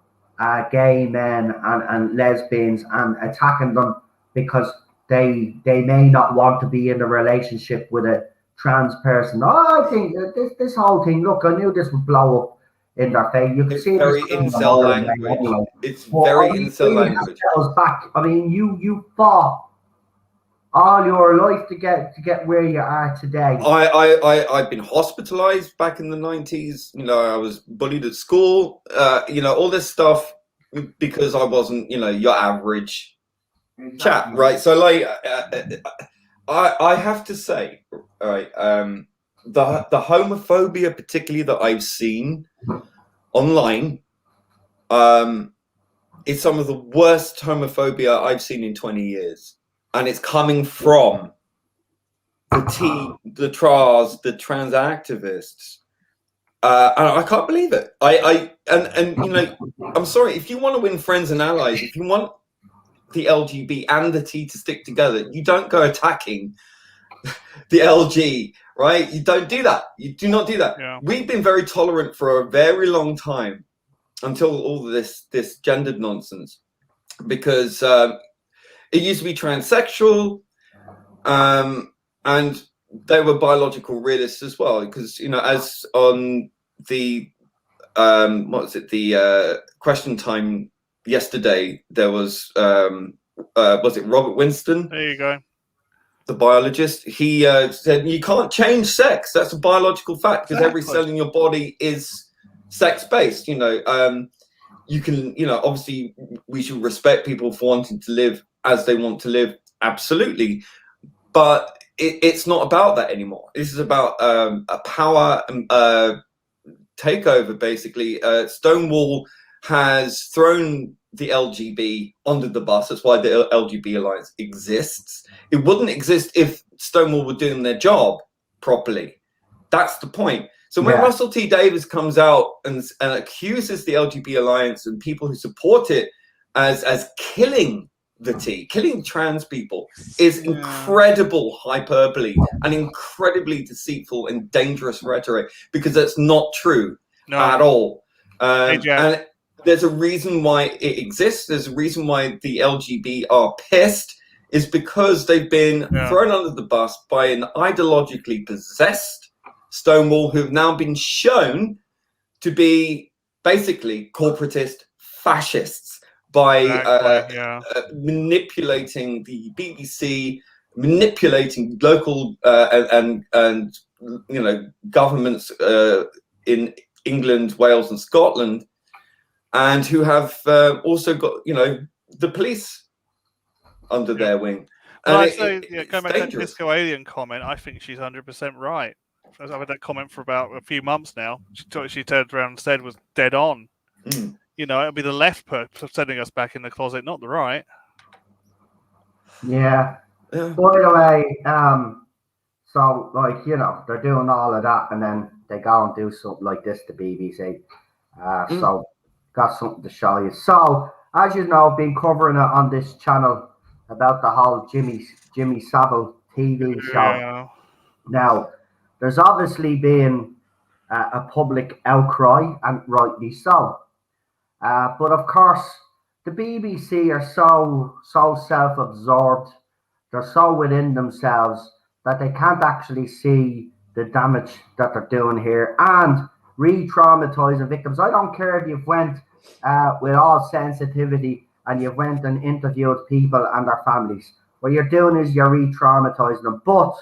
gay men and lesbians and attacking them because they may not want to be in a relationship with a trans person. Oh, I think this whole thing, look, I knew this would blow up in their face. You can see very incel language. Anyway. It's very incel language. Back. I mean, you fought all your life to get where you are today. I've been hospitalized back in the 90s. You know, I was bullied at school. You know, all this stuff because I wasn't, you know, your average chap, right? So, like, I have to say, all right, the homophobia, particularly that I've seen online, is some of the worst homophobia I've seen in 20 years. And it's coming from the trans activists. And I can't believe it. And you know, I'm sorry, if you want to win friends and allies, if you want the LGB and the T to stick together, you don't go attacking the LG, right? You don't do that. You do not do that. Yeah. We've been very tolerant for a very long time until all of this gendered nonsense, because it used to be transsexual, and they were biological realists as well. Because, you know, as on the the Question Time yesterday, there was it Robert Winston? There you go. The biologist. He said you can't change sex. That's a biological fact, because every cell in your body is sex-based. You know, you can, you know, obviously we should respect people for wanting to live as they want to live, absolutely, but it's not about that anymore. This is about a power takeover, basically. Stonewall has thrown the LGB under the bus. That's why the LGB Alliance exists. It wouldn't exist if Stonewall were doing their job properly. That's the point. So when Russell T Davies comes out and accuses the LGB Alliance and people who support it as killing killing trans people is incredible hyperbole and incredibly deceitful and dangerous rhetoric, because that's not true at all. And there's a reason why it exists. There's a reason why the LGB are pissed, is because they've been thrown under the bus by an ideologically possessed Stonewall, who've now been shown to be basically corporatist fascists by manipulating the BBC, manipulating local and governments in England, Wales, and Scotland, and who have also got the police under their wing. Well, I say, going back to that Disco Alien comment, I think she's 100% right. I've had that comment for about a few months now. She turned around and said was dead on. It'll be the left sending us back in the closet, not the right. Yeah. By the way, so they're doing all of that, and then they go and do something like this to BBC. So got something to show you. So as you know, I've been covering it on this channel about the whole Jimmy Savile TV show. Yeah. Now, there's obviously been a public outcry, and rightly so. But of course, the BBC are so self-absorbed, they're so within themselves that they can't actually see the damage that they're doing here and re-traumatizing victims. I don't care if you've went with all sensitivity and you've went and interviewed people and their families. What you're doing is you're re-traumatizing them. But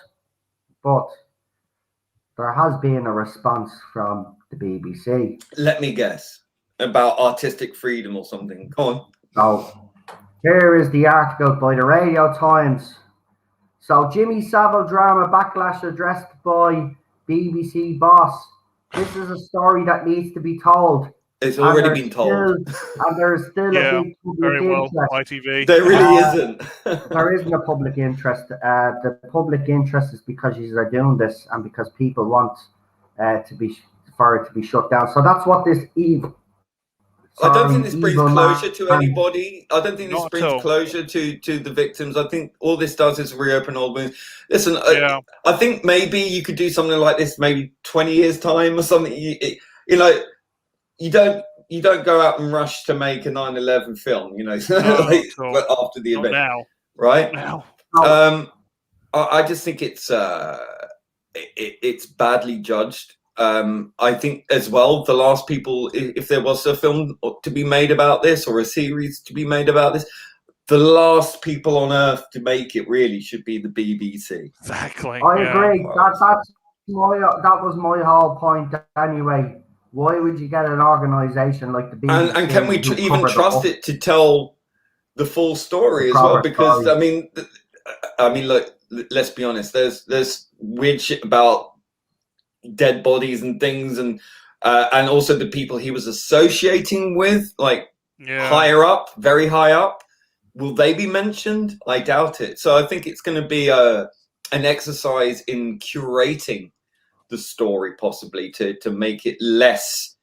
there has been a response from the BBC. Let me guess. About artistic freedom or something. Go on. So here is the article by the Radio Times. So Jimmy Savile drama backlash addressed by BBC boss. This is a story that needs to be told. It's already been told. And there's still a big public interest. ITV. There really isn't. There isn't a public interest. The public interest is because they're doing this and because people want for it to be shut down. So that's what this evil. I don't think this brings closure to anybody. I don't think this brings closure to the victims. I think all this does is reopen old wounds. Listen, I think maybe you could do something like this maybe 20 years time or something. You don't go out and rush to make a 9/11 film, after the event, now. Right? Now. I just think it's badly judged. I think as well, the last people, if there was a film to be made about this or a series to be made about this, the last people on earth to make it really should be the BBC. Exactly. I agree. That was my whole point anyway. Why would you get an organisation like the BBC? And can we even trust it to tell the full story as well? Because I mean, look, let's be honest. There's weird shit about dead bodies and things, and also the people he was associating with, higher up, very high up. Will they be mentioned? I doubt it. So I think it's going to be an exercise in curating the story, possibly to make it less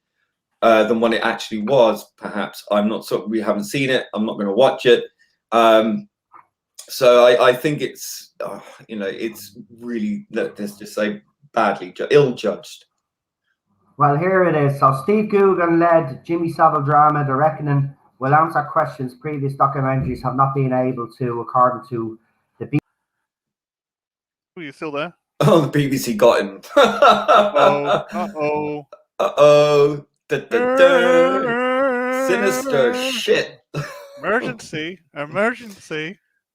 than what it actually was. Perhaps we haven't seen it. I'm not going to watch it. So I think it's it's really, let's just say, badly ill-judged. Well, here it is. So Steve Coogan led Jimmy Savile drama The Reckoning will answer questions previous documentaries have not been able to, according to the BBC. Are you still there? Oh, the BBC got him. Uh-oh. Sinister shit. Emergency.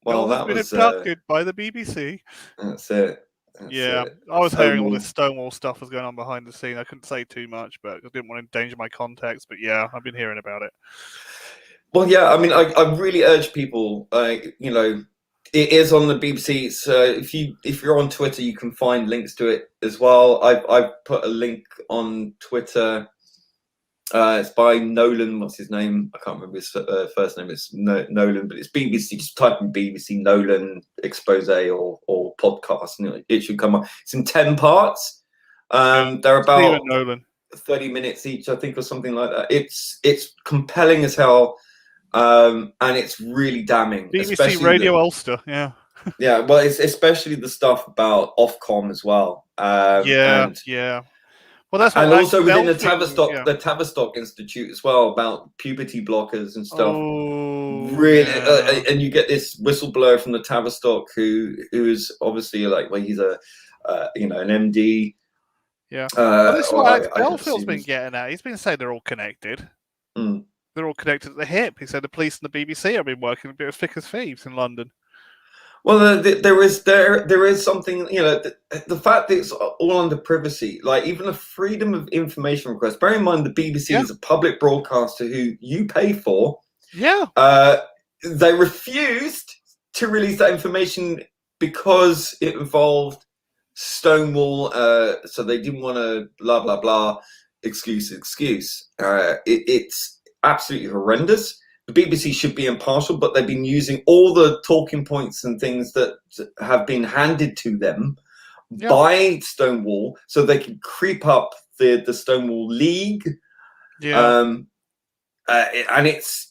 Well, that was been abducted by the BBC. That's it. I was hearing all this Stonewall stuff was going on behind the scene. I couldn't say too much, but I didn't want to endanger my contacts. But yeah, I've been hearing about it. Well, yeah, I mean, I really urge people, it is on the BBC. So if you're on Twitter, you can find links to it as well. I've put a link on Twitter. It's by Nolan. What's his name? I can't remember his first name. It's Nolan, but it's BBC. Just type in BBC Nolan expose or podcast, and it should come up. It's in 10 parts. They're about Nolan. 30 minutes each, I think, or something like that. It's compelling as hell. and it's really damning. BBC Radio Ulster, yeah. Yeah, well, it's especially the stuff about Ofcom as well. Yeah. Well, that's what, and also within the Tavistock, the Tavistock Institute as well, about puberty blockers and stuff. Oh, really, and you get this whistleblower from the Tavistock who is obviously like, well, he's a an MD. Yeah, well, this is what Alex Bellfield's been getting at. He's been saying they're all connected. Mm. They're all connected at the hip. He said the police and the BBC have been working a bit as thick as thieves in London. Well, there is something, the fact that it's all under privacy, like even a freedom of information request. Bear in mind, the BBC is a public broadcaster who you pay for. Yeah. They refused to release that information because it involved Stonewall. So they didn't want to blah blah blah. Excuse. It's absolutely horrendous. The BBC should be impartial, but they've been using all the talking points and things that have been handed to them by Stonewall so they can creep up the Stonewall League. Yeah. And it's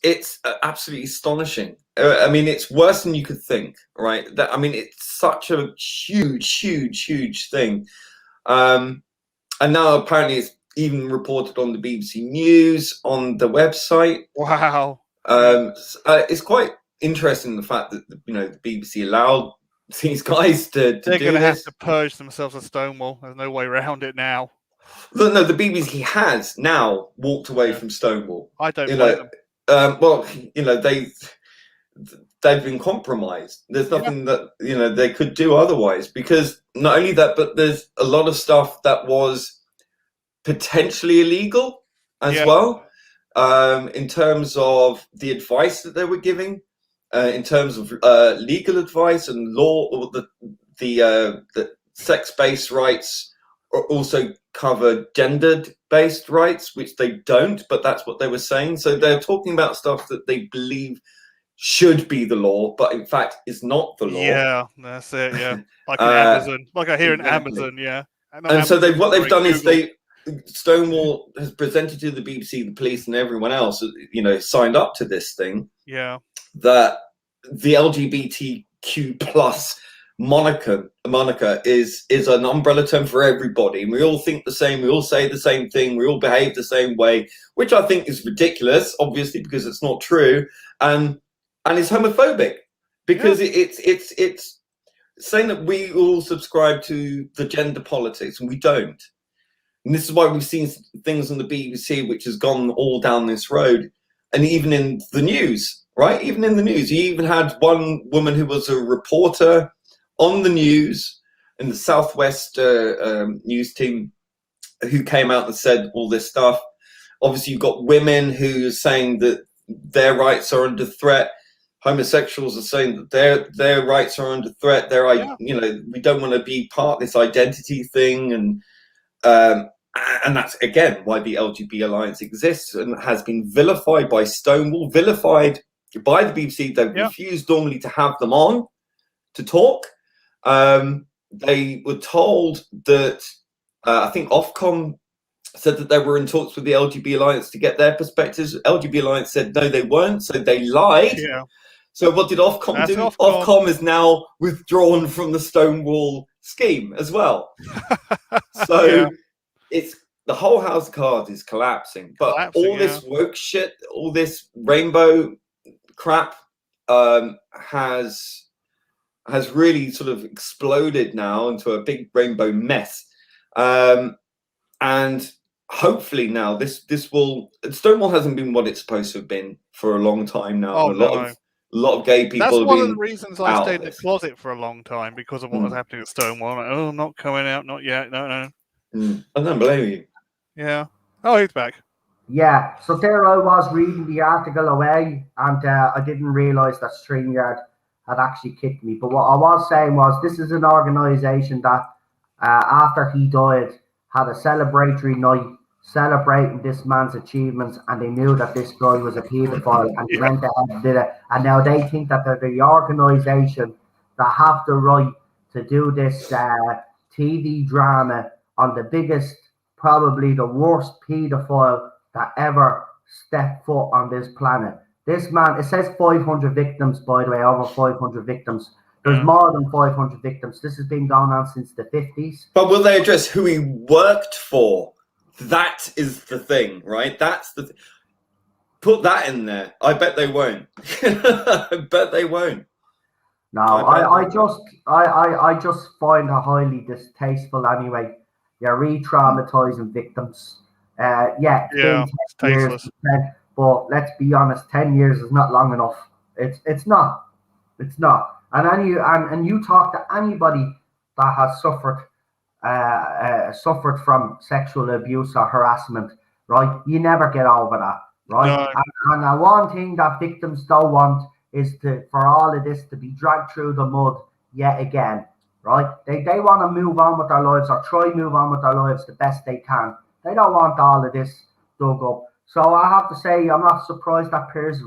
absolutely astonishing. I mean, it's worse than you could think, right? It's such a huge thing. And now apparently it's even reported on the BBC News, on the website. Wow. It's quite interesting, the fact that the BBC allowed these guys to They're do going to have this. to purge themselves of Stonewall. There's no way around it now. No, the BBC has now walked away from Stonewall. I don't blame them. Well, they've been compromised. There's nothing that they could do otherwise, because not only that, but there's a lot of stuff that was potentially illegal as well. In terms of the advice that they were giving, in terms of legal advice and law, or the sex-based rights also cover gender-based rights, which they don't, but that's what they were saying. So they're talking about stuff that they believe should be the law, but in fact is not the law. Yeah, that's it. Yeah, like in Amazon, like I hear in Amazon. Yeah, and so what they've done is Stonewall has presented to the BBC, the police, and everyone else, signed up to this thing. Yeah. That the LGBTQ plus moniker is an umbrella term for everybody, and we all think the same. We all say the same thing. We all behave the same way, which I think is ridiculous, obviously, because it's not true, and it's homophobic, because it's saying that we all subscribe to the gender politics, and we don't. And this is why we've seen things on the BBC which has gone all down this road. And even in the news, right? Even in the news, you even had one woman who was a reporter on the news in the Southwest news team who came out and said all this stuff. Obviously, you've got women who are saying that their rights are under threat. Homosexuals are saying that their rights are under threat. We don't want to be part of this identity thing. And that's, again, why the LGBT Alliance exists and has been vilified by Stonewall, vilified by the BBC. They've refused normally to have them on to talk. They were told that, I think Ofcom said that they were in talks with the LGBT Alliance to get their perspectives. LGBT Alliance said no, they weren't, so they lied. Yeah. So what did Ofcom do? Ofcom is now withdrawn from the Stonewall scheme as well. So it's the whole house of cards is collapsing. But all this woke shit, all this rainbow crap has really sort of exploded now into a big rainbow mess. And hopefully now this will, Stonewall hasn't been what it's supposed to have been for a long time now. A lot of gay people. That's one of the reasons I stayed in the closet for a long time, because of what was happening at Stonewall. Like, I'm not coming out, not yet. No. I don't blame you. Yeah. Oh, he's back. Yeah. So there I was reading the article away, and I didn't realise that StreamYard had actually kicked me. But what I was saying was, this is an organisation that, after he died, had a celebratory night celebrating this man's achievements, and they knew that this guy was a paedophile, and they went ahead and did it. And now they think that they're the organisation that have the right to do this TV drama on the biggest, probably the worst paedophile that ever stepped foot on this planet. This man, it says 500 victims, by the way, over 500 victims. There's more than 500 victims. This has been going on since the 50s. But will they address who he worked for? That is the thing, right? That's the put that in there. I bet they won't. I bet they won't. No, I just find it highly distasteful anyway. You're re-traumatizing victims. Yeah, it's tasteless. But let's be honest, 10 years is not long enough. It's not. It's not. And you talk to anybody that has suffered from sexual abuse or harassment, right? You never get over that, right? No. And one thing that victims don't want is for all of this to be dragged through the mud yet again, right? They want to move on with their lives or try move on with their lives the best they can. They don't want all of this dug up. So I have to say, I'm not surprised that Piers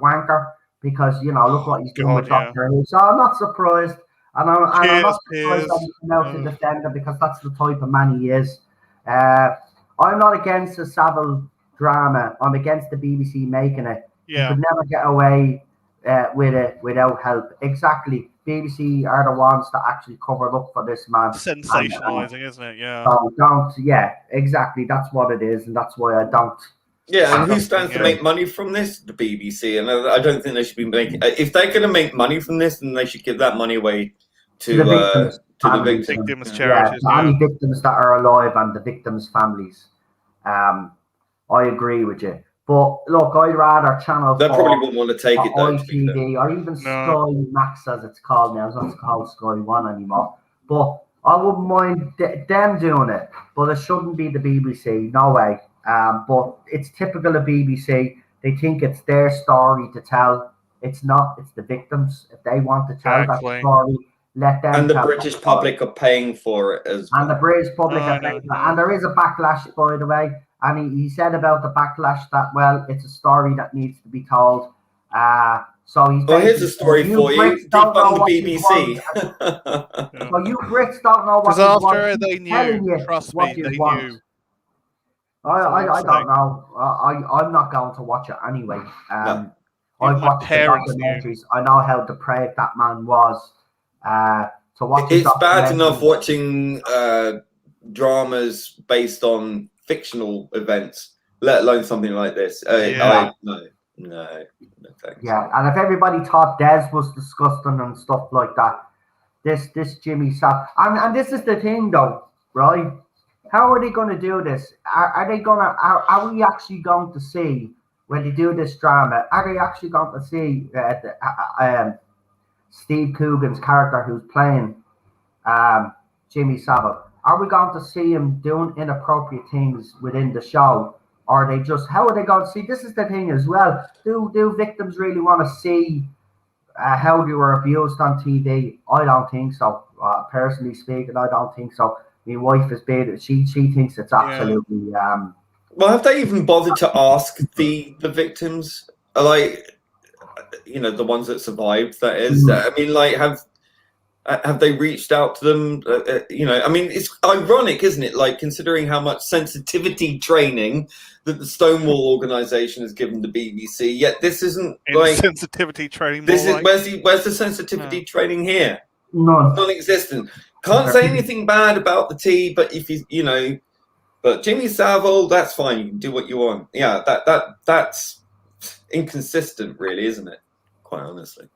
wanker, because, you know, look what he's doing with Dr. Who. So I'm not surprised. And I'm not surprised that he came out to defend him, because that's the type of man he is. I'm not against the Savile drama. I'm against the BBC making it. Yeah. You could never get away with it without help. Exactly. BBC are the ones that actually covered up for this man. Sensationalizing, isn't it? Yeah. So exactly. That's what it is, and that's why I don't. Yeah, and who stands to make money from this? The BBC. And I don't think they should be making. If they're going to make money from this, then they should give that money away to the victims. Charities. Any victims that are alive and the victims' families. I agree with you. But look, I'd rather Channel 4. They probably wouldn't want to take it though. ITV or even Sky Max, as it's called now. It's not called Sky One anymore. But I wouldn't mind them doing it. But it shouldn't be the BBC. No way. But it's typical of BBC. They think it's their story to tell. It's not. It's the victims. If they want to tell that story, let them. And the British public are paying for it as well. And the British public are paying for it. And there is a backlash, by the way. And he said about the backlash that, well, it's a story that needs to be told. So he's. Well, here's a story for you. Defund the BBC. Well, you Brits don't know what you want. Because after they knew, trust me, they knew. I don't know. I'm not going to watch it anyway. I've watched the documentaries. I know how depraved that man was. To watch it's bad enough watching dramas based on fictional events, let alone something like this. No, thanks. Yeah, and if everybody thought Des was disgusting and stuff like that, this Jimmy Savile, and this is the thing though, right? How are they going to do this? Are we actually going to see, when they do this drama, are they actually going to see Steve Coogan's character who's playing Jimmy Savile? Are we going to see him doing inappropriate things within the show? Or are they just, how are they going to see? This is the thing as well. Do victims really want to see how they were abused on TV? I don't think so. Personally speaking, I don't think so. My wife is big. She thinks it's absolutely. Well, have they even bothered to ask the victims, like, you know, the ones that survived? That is, I mean, like, have they reached out to them? You know, I mean, it's ironic, isn't it? Like, considering how much sensitivity training that the Stonewall organization has given the BBC, yet this isn't like sensitivity training. This is where's the sensitivity training here? None. Non-existent. Can't say anything bad about the tea, but if you know, but Jimmy Savile, that's fine. You can do what you want. Yeah, that's inconsistent, really, isn't it? Quite honestly.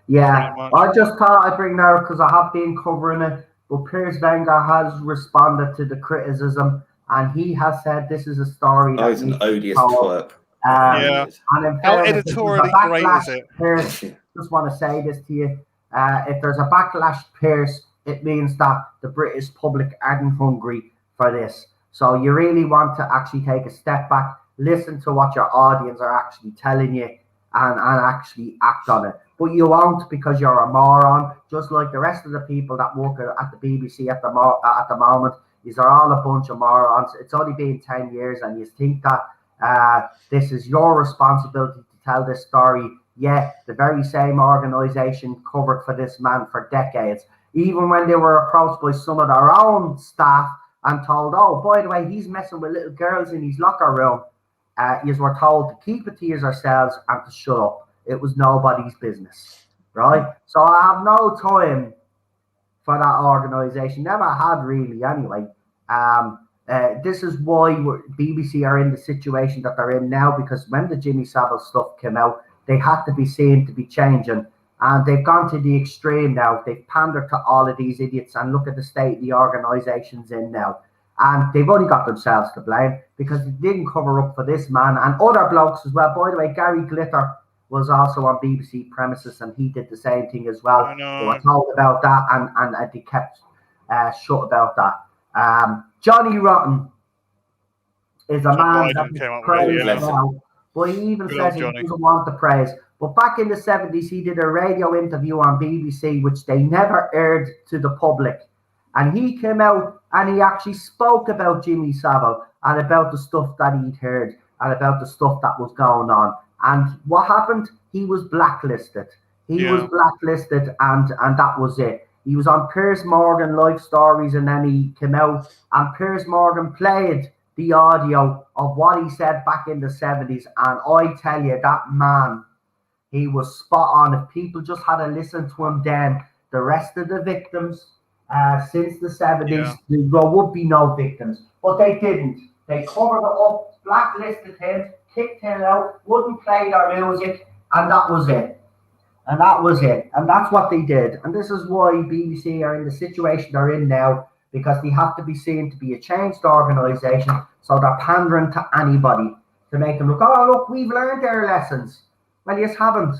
Yeah, I just thought I'd bring that up because I have been covering it. But Piers Wenger has responded to the criticism, and he has said this is a story. Oh, he's an odious twerp. And in how editorially great is it? Piers, just want to say this to you. If there's a backlash, Piers, it means that the British public aren't hungry for this. So you really want to actually take a step back, listen to what your audience are actually telling you, and actually act on it. But you won't, because you're a moron, just like the rest of the people that work at the BBC at the moment. These are all a bunch of morons. It's only been 10 years, and you think that this is your responsibility to tell this story. Yeah, the very same organisation covered for this man for decades. Even when they were approached by some of their own staff and told, oh, by the way, he's messing with little girls in his locker room. you were told to keep it to yourselves and to shut up. It was nobody's business, right? So I have no time for that organisation. Never had really, anyway. This is why BBC are in the situation that they're in now, because when the Jimmy Savile stuff came out, they had to be seen to be changing, and they've gone to the extreme now. They've pandered to all of these idiots, and look at the state the organisation's in now. And they've only got themselves to blame because they didn't cover up for this man and other blokes as well. By the way, Gary Glitter was also on BBC premises, and he did the same thing as well. They were told about that, and they kept shut about that. Johnny Rotten is a man that is praised now, but he even says he doesn't want the praise. But back in the 70s, he did a radio interview on BBC, which they never aired to the public. And he came out and he actually spoke about Jimmy Savile and about the stuff that he'd heard and about the stuff that was going on. And what happened? He was blacklisted. He was blacklisted, and that was it. He was on Piers Morgan Life Stories, and then he came out, and Piers Morgan played the audio of what he said back in the 70s. And I tell you, that man, he was spot on. If people just had to listen to him then, the rest of the victims since the 70s, there would be no victims. But they didn't. They covered it up, blacklisted him, kicked him out, wouldn't play their music, and that was it. And that was it. And that's what they did. And this is why BBC are in the situation they're in now, because they have to be seen to be a changed organisation. So they're pandering to anybody to make them look, oh, look, we've learned our lessons. Well, you haven't.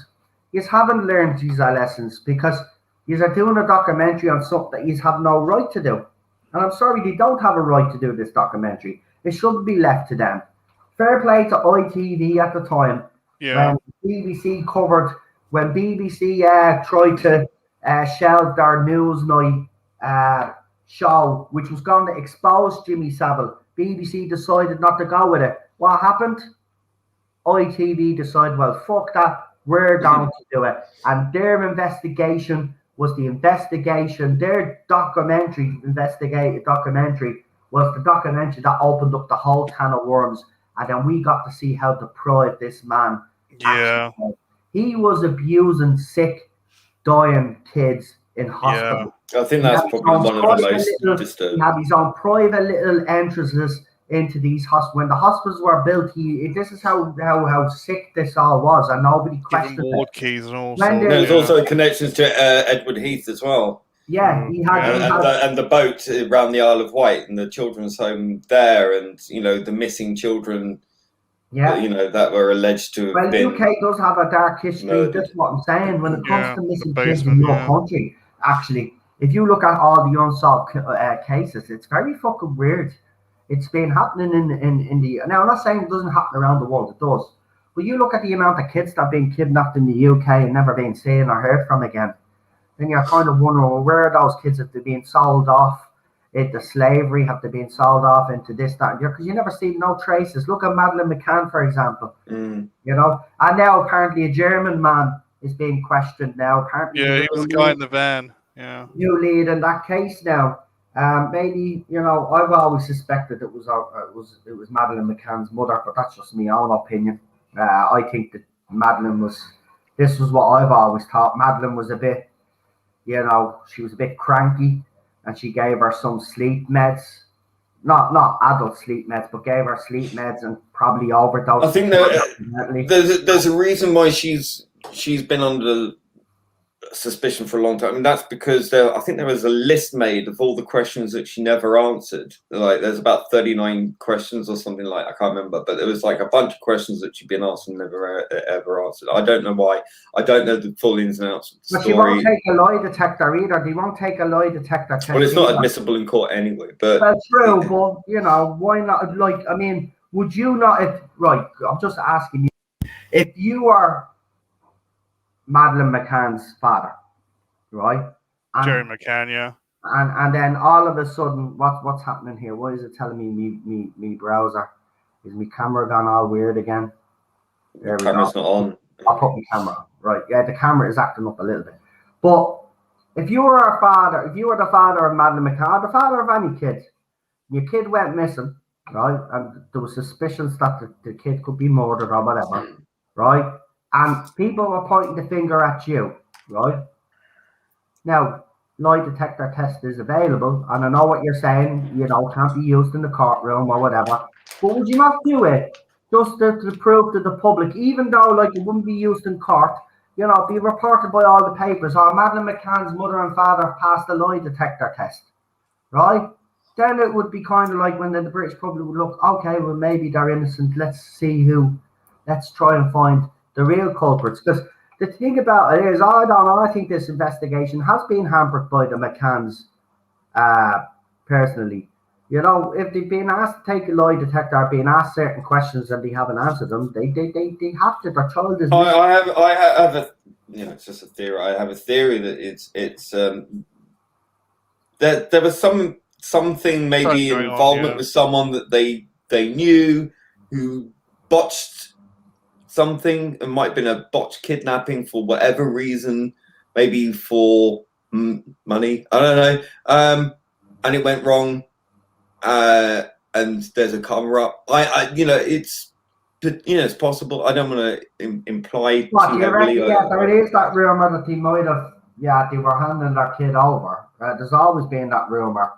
You haven't learned these lessons, because you are doing a documentary on something that you have no right to do. And I'm sorry, they don't have a right to do this documentary. It shouldn't be left to them. Fair play to ITV at the time. When BBC covered, when BBC tried to shelve their Newsnight show, which was going to expose Jimmy Savile, BBC decided not to go with it. What happened? ITV decided, well, fuck that, we're going to do it. And their investigation was the investigation, their documentary was the documentary that opened up the whole can of worms. And then we got to see how deprived this man actually was. He was abusing sick, dying kids in hospital. I think that's probably one of the most disturbing. He had his own private little entrances into these hospitals. When the hospitals were built, this is how sick this all was, and nobody questioned it. Ward keys and all. There's also connections to Edward Heath as well. Yeah, he had, and the boat around the Isle of Wight and the children's home there, and the missing children. That were alleged to have been. UK does have a dark history. That's what I'm saying. When it comes to missing kids in your country, actually, if you look at all the unsolved cases, it's very fucking weird. It's been happening in the. Now, I'm not saying it doesn't happen around the world. It does. But you look at the amount of kids that have been kidnapped in the UK and never been seen or heard from again. Then you're kind of wondering, well, where are those kids? Have they been sold off into slavery? Have they been sold off into this, that, and the other? Because you never see no traces. Look at Madeleine McCann, for example. And now apparently a German man is being questioned now. Apparently, he was the guy in the van. Yeah, new lead in that case now. Maybe I've always suspected it was Madeleine McCann's mother, but that's just my own opinion. I think that Madeleine was. This was what I've always thought. Madeleine was a bit, she was a bit cranky, and she gave her some sleep meds, not adult sleep meds, but gave her sleep meds and probably overdosed. I think there's a reason why she's been under suspicion for a long time, and that's because I think there was a list made of all the questions that she never answered. Like there's about 39 questions or something, like I can't remember, but there was like a bunch of questions that she'd been asked and never ever answered. I don't know why. I don't know the full ins and outs of the story. But she won't take a lie detector either. They won't take a lie detector test. Well, it's not admissible in court anyway. But that's true. But why not? Like, I mean, would you not? Right. I'm just asking you, if you are Madeleine McCann's father, right? Jerry McCann, yeah. And then all of a sudden, what's happening here? Why is it telling me browser? Is my camera gone all weird again? There we go. Camera's not on. I'll put my camera on. Right, yeah, the camera is acting up a little bit. But if you were the father of Madeleine McCann, or the father of any kid, your kid went missing, right? And there was suspicions that the kid could be murdered or whatever, right? And people were pointing the finger at you, right? Now, lie detector test is available, and I know what you're saying, can't be used in the courtroom or whatever. But would you not do it just to prove to the public, even though like it wouldn't be used in court, be reported by all the papers, or Madeleine McCann's mother and father passed a lie detector test, right? Then it would be kind of like when the British public would look, okay, well maybe they're innocent. Let's try and find the real culprits. Because the thing about it is, I think this investigation has been hampered by the McCanns, personally. If they've been asked to take a lie detector, being asked certain questions and they haven't answered them, they have to. Their child is. I have a, it's just a theory. I have a theory that it's that there was something maybe involvement with someone that they knew who botched something. It might have been a botched kidnapping for whatever reason, maybe for money. I don't know. And it went wrong. And there's a cover up. It's possible. I don't want to imply too heavily. There is that rumor that they might have. Yeah, they were handing their kid over. There's always been that rumor.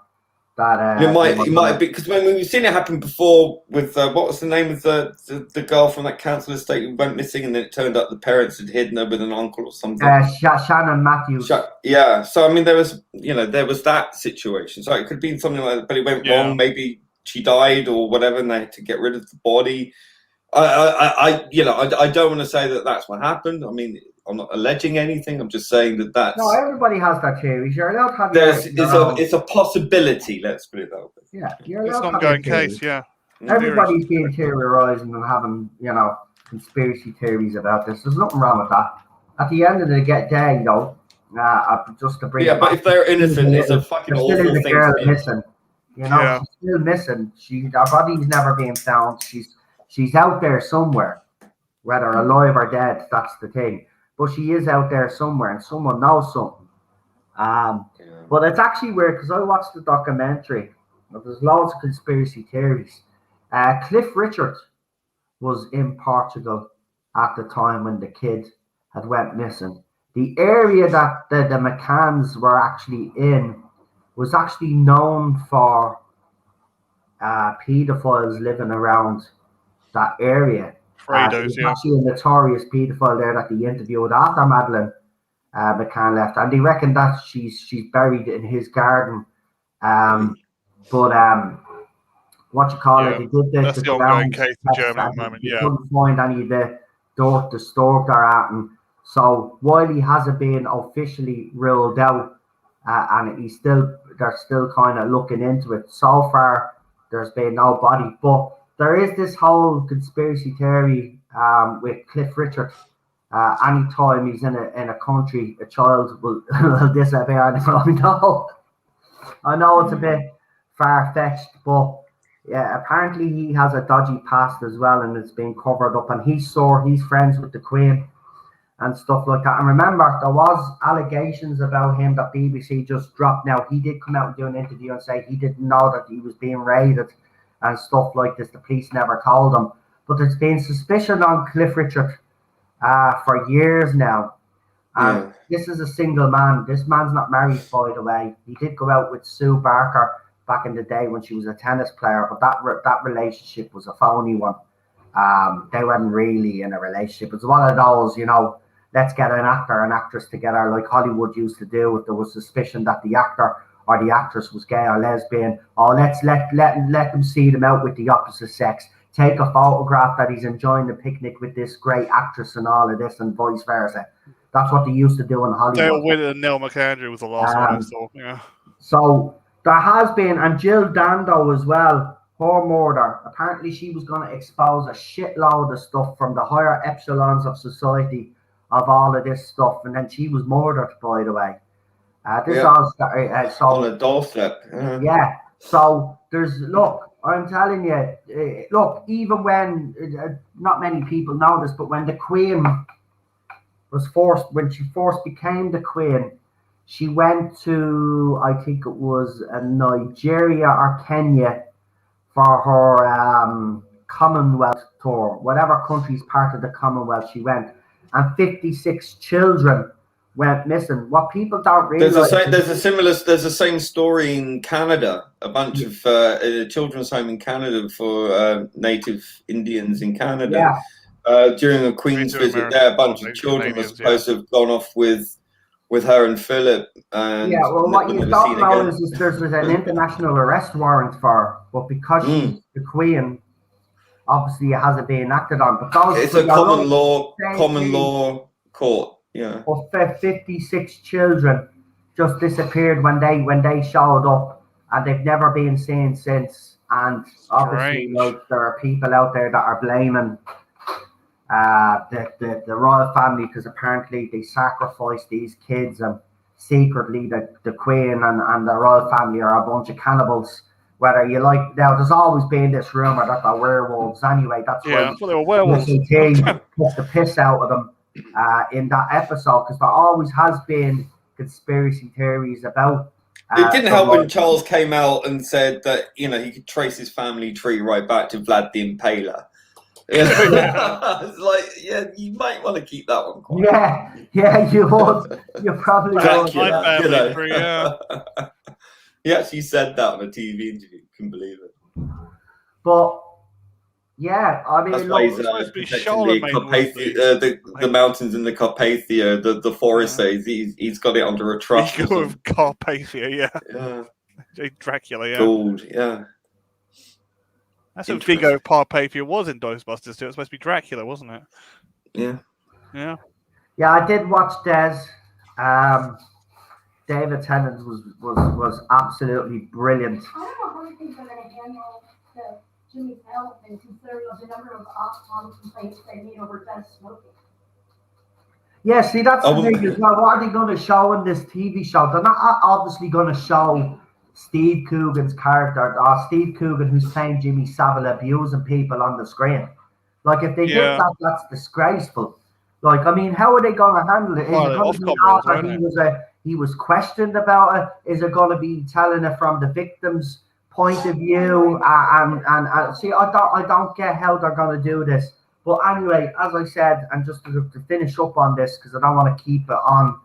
That it might be, because when we've seen it happen before with what was the name of the girl from that council estate who went missing, and then it turned out the parents had hidden her with an uncle or something. Shannon Matthews. Yeah, so I mean there was that situation. So it could be something like that, but it went wrong. Maybe she died or whatever, and they had to get rid of the body. I don't want to say that that's what happened. I mean, I'm not alleging anything. I'm just saying that that's. No, everybody has their theories. You're allowed to have. It's a possibility. Let's put it that way. Yeah, you're allowed. It's an ongoing case. Yeah. Everybody's being theorizing and having conspiracy theories about this. There's nothing wrong with that. At the end of the day, just to bring. Yeah, but if they're innocent, it's a fucking awful thing. The girl missing. She's still missing. Her body's never being found. She's out there somewhere, whether alive or dead. That's the thing. But she is out there somewhere, and someone knows something. But it's actually weird because I watched the documentary. There's loads of conspiracy theories. Cliff Richard was in Portugal at the time when the kid had went missing. The area that the McCanns were actually in was actually known for paedophiles living around that area. There's actually a notorious paedophile there that they interviewed after Madeleine McCann left, and they reckon that she's buried in his garden. What you call it? They did that's the ongoing case in Germany at the moment. They couldn't find any of the dirt disturbed her at, and so while he hasn't been officially ruled out, and they're still kind of looking into it. So far, there's been no body, but there is this whole conspiracy theory with Cliff Richard. Anytime he's in a country, a child will disappear. I know it's a bit far-fetched, but yeah, apparently he has a dodgy past as well, and it's been covered up. And he's friends with the Queen and stuff like that. And remember, there was allegations about him that BBC just dropped. Now, he did come out and do an interview and say he didn't know that he was being raided and stuff like this. The police never told him. But there's been suspicion on Cliff Richard for years now. And this is a single man. This man's not married, by the way. He did go out with Sue Barker back in the day when she was a tennis player, but that relationship was a phony one. They weren't really in a relationship. It's one of those, let's get an actor and actress together like Hollywood used to do if there was suspicion that the actor or the actress was gay or lesbian. Oh, let's let them see them out with the opposite sex. Take a photograph that he's enjoying the picnic with this great actress and all of this, and vice versa. That's what they used to do in Hollywood. Dale Witt and Neil McAndrew was the last one I saw. Yeah. So there has been, and Jill Dando as well, her murder. Apparently she was going to expose a shitload of stuff from the higher echelons of society of all of this stuff, and then she was murdered, by the way. All started, on a doorstep. Yeah. So I'm telling you, even when not many people know this, but when the Queen when she first became the Queen, she went to, I think it was Nigeria or Kenya for her Commonwealth tour, whatever country's part of the Commonwealth she went, and 56 children went missing. What people don't realize there's the same story in Canada. A bunch of children's home in Canada for Native Indians in Canada. During a Queen's visit there, a bunch of children were supposed to have gone off with her and Philip. And what you don't know is there's an international arrest warrant for her, but because she's the Queen, obviously it hasn't been acted on. But it's a common law court. Yeah. But 56 children just disappeared when they showed up, and they've never been seen since. And obviously, there are people out there that are blaming the royal family, because apparently they sacrificed these kids, and secretly the Queen and the royal family are a bunch of cannibals. Whether you like, now there's always been this rumor that they're werewolves anyway. That's why they were werewolves. Took the piss out of them in that episode, because there always has been conspiracy theories about. It didn't help when Charles came out and said that he could trace his family tree right back to Vlad the Impaler. It's like, you might want to keep that one quiet. Yeah, you would. You probably would. He actually said that on a TV interview. Couldn't believe it. But yeah, I mean, that's why he's the mountains in the Carpathia, the forest says he's got it under a trust. Carpathia, yeah. Dracula, yeah. Gold, yeah. That's what Viggo Carpathia was in Ghostbusters too. It was supposed to be Dracula, wasn't it? Yeah. Yeah. Yeah, I did watch Des. David Tennant was absolutely brilliant. I don't know how you think they're going to handle Jimmy's health, and considering the number of off-on complaints they made over Des smoking. Yeah, see, that's the thing as well. What are they going to show in this TV show? They're not obviously going to show Steve Coogan's character, or Steve Coogan, who's playing Jimmy Savile, abusing people on the screen. Like, if they did that, that's disgraceful. Like, I mean, how are they going to handle it? Is it he was questioned about it? Is it going to be telling it from the victim's point of view? And see, I don't get how they're going to do this. But anyway, as I said, and just to finish up on this, because I don't want to keep it on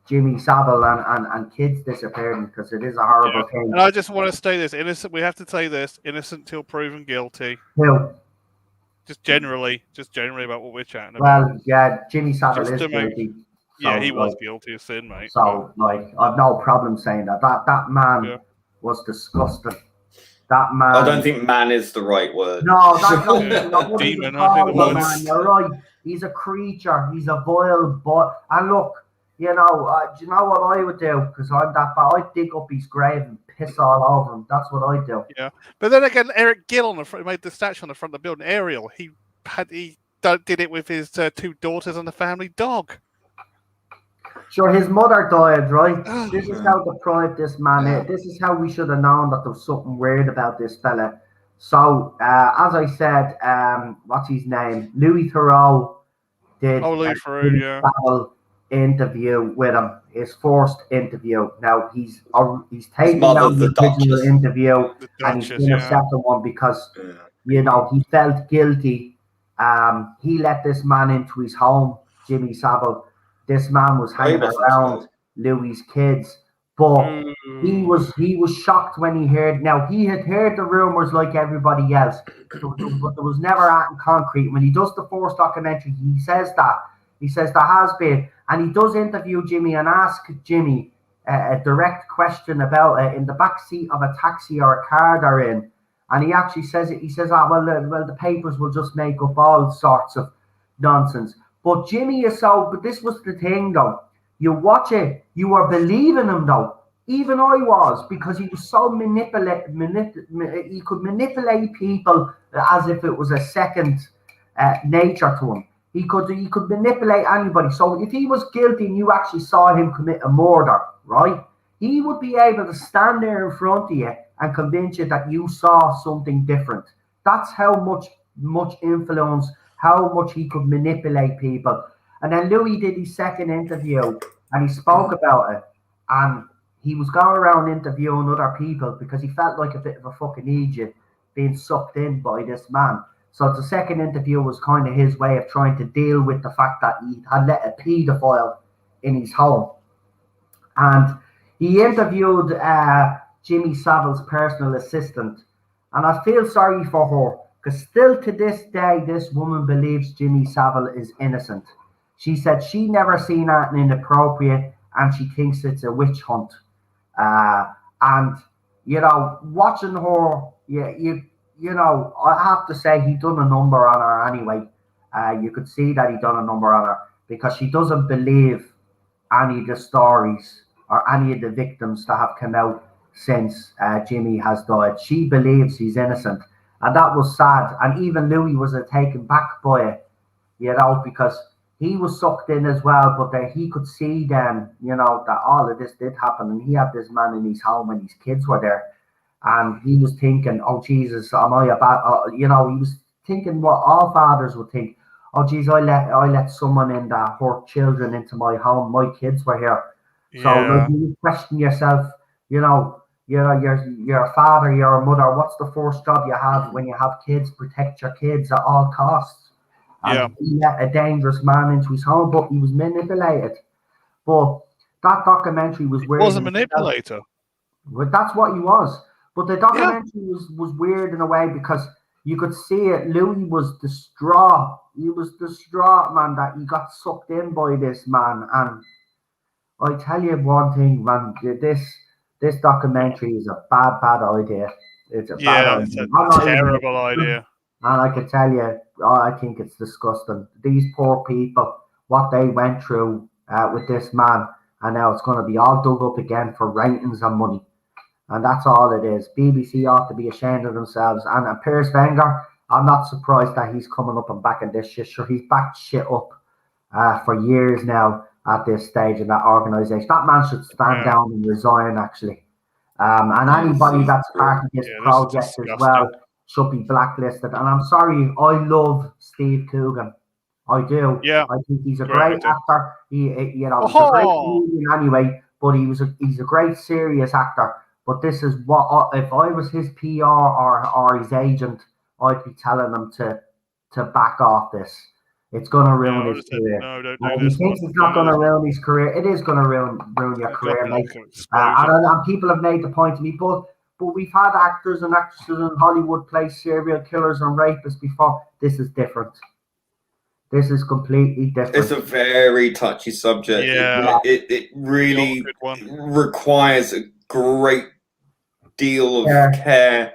Jimmy Savile and kids disappearing, because it is a horrible thing. And I just want to say this: innocent. We have to say this: innocent till proven guilty. Who? Just generally about what we're chatting about. Well, yeah, Jimmy Savile is guilty. Yeah, he was guilty of sin, mate. So, I've no problem saying that. That man was disgusting. That man. I don't think "man" is the right word. No, that demon. I think the man. You're right. He's a creature. He's a vile boy. And look, do you know what I would do? Because I'm that bad. I'd dig up his grave and piss all over him. That's what I'd do. Yeah, but then again, Eric Gill on the front made the statue on the front of the building. Ariel, he did it with his two daughters and the family dog. Sure, his mother died, right? This is how deprived this man is. This is how we should have known that there was something weird about this fella. So, as I said, what's his name? Louis Theroux did a interview with him, his first interview. Now, he's taken down the original interview, and he's in a second one because, he felt guilty. He let this man into his home, Jimmy Savile. This man was hanging around Louis' kids, but he was shocked when he heard. Now, he had heard the rumors like everybody else, but there was never anything concrete. When he does the first documentary, he says there has been, and he does interview Jimmy and ask Jimmy a direct question about it in the back seat of a taxi or a car they're in, and he actually says it. He says, well, the papers will just make up all sorts of nonsense. But Jimmy is but this was the thing though. You watch it, you were believing him though. Even I was, because he was so he could manipulate people as if it was a second nature to him. He could manipulate anybody. So if he was guilty and you actually saw him commit a murder, right? He would be able to stand there in front of you and convince you that you saw something different. That's how much influence, how much he could manipulate people. And then Louis did his second interview and he spoke about it. And he was going around interviewing other people because he felt like a bit of a fucking idiot. being sucked in by this man. So the second interview was kind of his way of trying to deal with the fact that he had let a paedophile in his home. And he interviewed Jimmy Savile's personal assistant. And I feel sorry for her, because still to this day, this woman believes Jimmy Savile is innocent. She said she never seen anything inappropriate, and she thinks it's a witch hunt. And, you know, watching her, you know, I have to say he done a number on her anyway. You could see that he done a number on her, because she doesn't believe any of the stories or any of the victims that have come out since Jimmy has died. She believes he's innocent, and that was sad. And even Louis was taken back by it, you know, because he was sucked in as well, but that he could see then, you know, that all of this did happen, and he had this man in his home and his kids were there, and he was thinking, oh Jesus, am I about, you know, he was thinking what all fathers would think. Oh geez, I let someone in that hurt children into my home. My kids were here. So like, you question yourself, you know, you're a father, you're a mother. What's the first job you have when you have kids? Protect your kids at all costs. And he let a dangerous man into his home, but he was manipulated. But that documentary was weird. He was a manipulator. But that's what he was. But the documentary was weird in a way, because you could see it. Louis was distraught. He was distraught, man, that he got sucked in by this man. And I tell you one thing, man, this documentary is a bad idea. It's a bad idea. It's a terrible idea. And I can tell you, I think it's disgusting. These poor people, what they went through with this man, and now it's going to be all dug up again for ratings and money. And that's all it is. BBC ought to be ashamed of themselves. And Piers Wenger, I'm not surprised that he's coming up and backing this shit. Sure, he's backed shit up for years now at this stage in that organisation. That man should stand down and resign, actually. And anybody that's part of this project as well should be blacklisted. And I'm sorry, I love Steve Coogan. I do. Yeah. I think he's a great actor. He's a great comedian anyway, but he's a great serious actor. But this is what, if I was his PR or his agent, I'd be telling him to back off this. It's going to ruin his career. No, don't do this. He thinks it's not going to ruin his career. It is going to ruin your career, mate. And people have made the point to me, but we've had actors and actresses in Hollywood play serial killers and rapists before. This is different. This is completely different. It's a very touchy subject. Yeah. It really requires a great deal of care.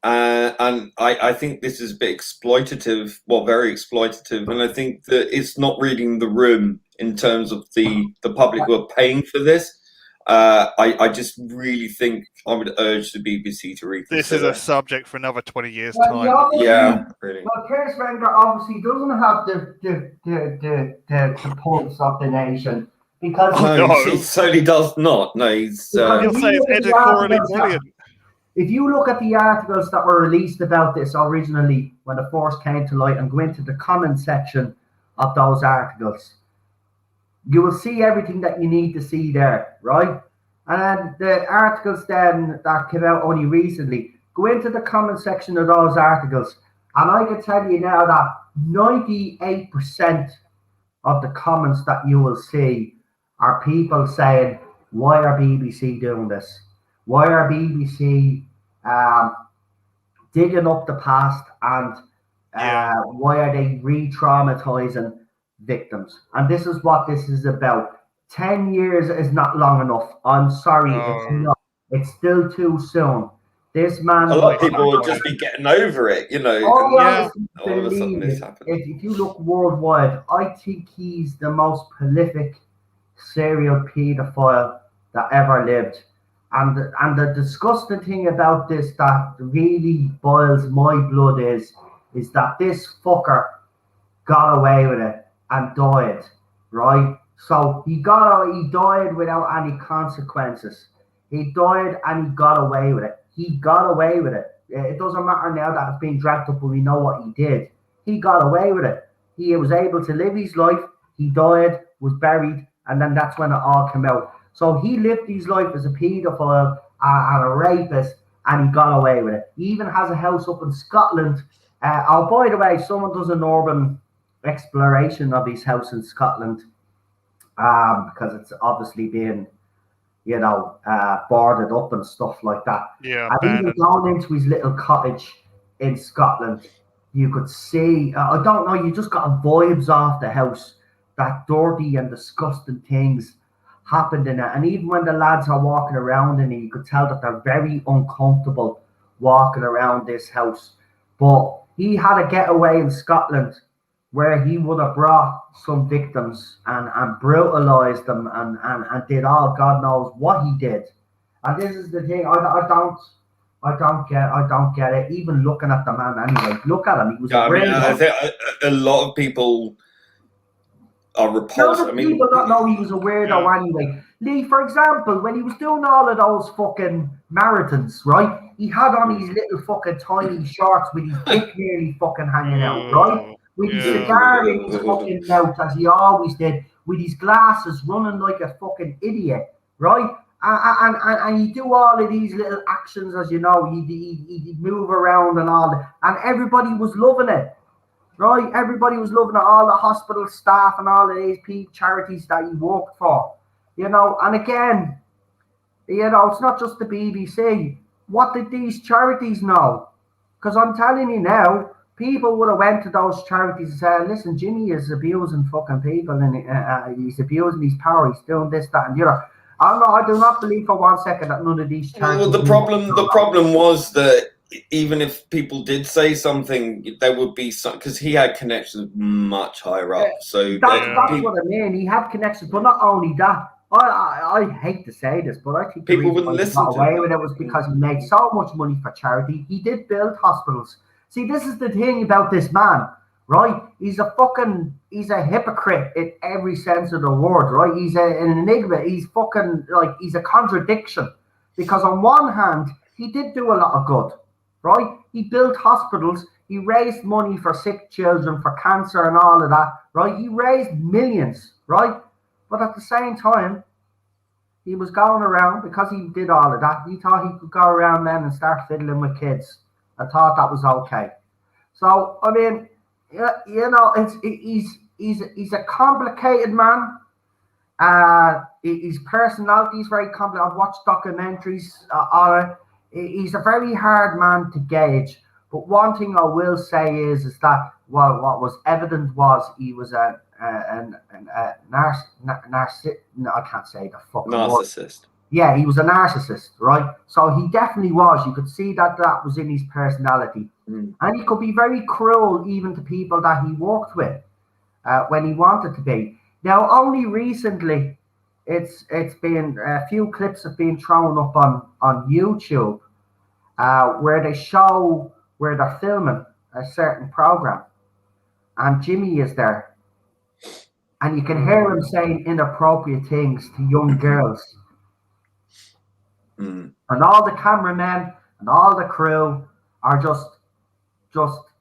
And I think this is a bit exploitative, very exploitative. And I think that it's not reading the room in terms of the public who are paying for this. I just really think I would urge the BBC to reconsider. This is a subject for another 20 years' time. Really. Well, Piers Wenger obviously doesn't have the pulse of the nation, because he certainly does not. No, he's. You'll say it's editorially brilliant. If you look at the articles that were released about this originally when it first came to light, and go into the comment section of those articles, you will see everything that you need to see there, right? And then the articles then that came out only recently, go into the comment section of those articles, and I can tell you now that 98% of the comments that you will see are people saying, why are BBC doing this? Why are BBC digging up the past, and why are they re-traumatizing victims? And this is what this is about. 10 years is not long enough. I'm sorry, it's not. It's still too soon. This man. A lot of people will just be getting over it, you know. All of a sudden this happened. If you look worldwide, I think he's the most prolific serial paedophile that ever lived. And the disgusting thing about this that really boils my blood is that this fucker got away with it and died, right? So he died without any consequences. He died and he got away with it. He got away with it. It doesn't matter now that it's been dragged up, but we know what he did. He got away with it. He was able to live his life. He died, was buried, and then that's when it all came out. So he lived his life as a paedophile and a rapist, and he got away with it. He even has a house up in Scotland. Oh, by the way, someone does an urban exploration of his house in Scotland, because it's obviously been, boarded up and stuff like that. Yeah, and even going into his little cottage in Scotland, you could see, I don't know, you just got vibes off the house that dirty and disgusting things happened in it. And even when the lads are walking around in it, you could tell that they're very uncomfortable walking around this house. But he had a getaway in Scotland where he would have brought some victims and brutalized them and did all God knows what he did. And this is the thing, I don't get it. Even looking at the man anyway, look at him. He was I think a lot of people are repulsed. People don't know he was a weirdo anyway. Lee, for example, when he was doing all of those fucking marathons, right? He had on his little fucking tiny shorts with his dick nearly fucking hanging out, right? With his cigar in his fucking mouth, as he always did, with his glasses, running like a fucking idiot, right? And he do all of these little actions, as you know, he'd move around and all that, and everybody was loving it, right? Everybody was loving it, all the hospital staff and all of these charities that he worked for, and again, it's not just the BBC. What did these charities know? Because I'm telling you now, people would have went to those charities and said, listen, Jimmy is abusing fucking people, and he's abusing his power, he's doing this, that, and the other. I do not believe for 1 second that none of these charities... Well, the problem was that even if people did say something, there would be some... Because he had connections much higher up, so... That's what I mean, he had connections, but not only that, I hate to say this, but I think people wouldn't listen to him. With it was because he made so much money for charity. He did build hospitals. See, this is the thing about this man, right? He's a hypocrite in every sense of the word, right? He's an enigma. He's he's a contradiction. Because on one hand, he did do a lot of good, right? He built hospitals. He raised money for sick children, for cancer and all of that, right? He raised millions, right? But at the same time, he was going around, because he did all of that, he thought he could go around then and start fiddling with kids. I thought that was okay. So, I mean, he's a complicated man. His personality is very complicated. I've watched documentaries on it. He's a very hard man to gauge. But one thing I will say is that what was evident was he was a narcissist. No, I can't say the fucking narcissist. Word. Yeah, he was a narcissist, right? So he definitely was. You could see that was in his personality. And he could be very cruel even to people that he worked with when he wanted to be. Now, only recently, it's been a few clips have been thrown up on YouTube where they show where they're filming a certain program, and Jimmy is there, and you can hear him saying inappropriate things to young girls. And all the cameramen and all the crew are just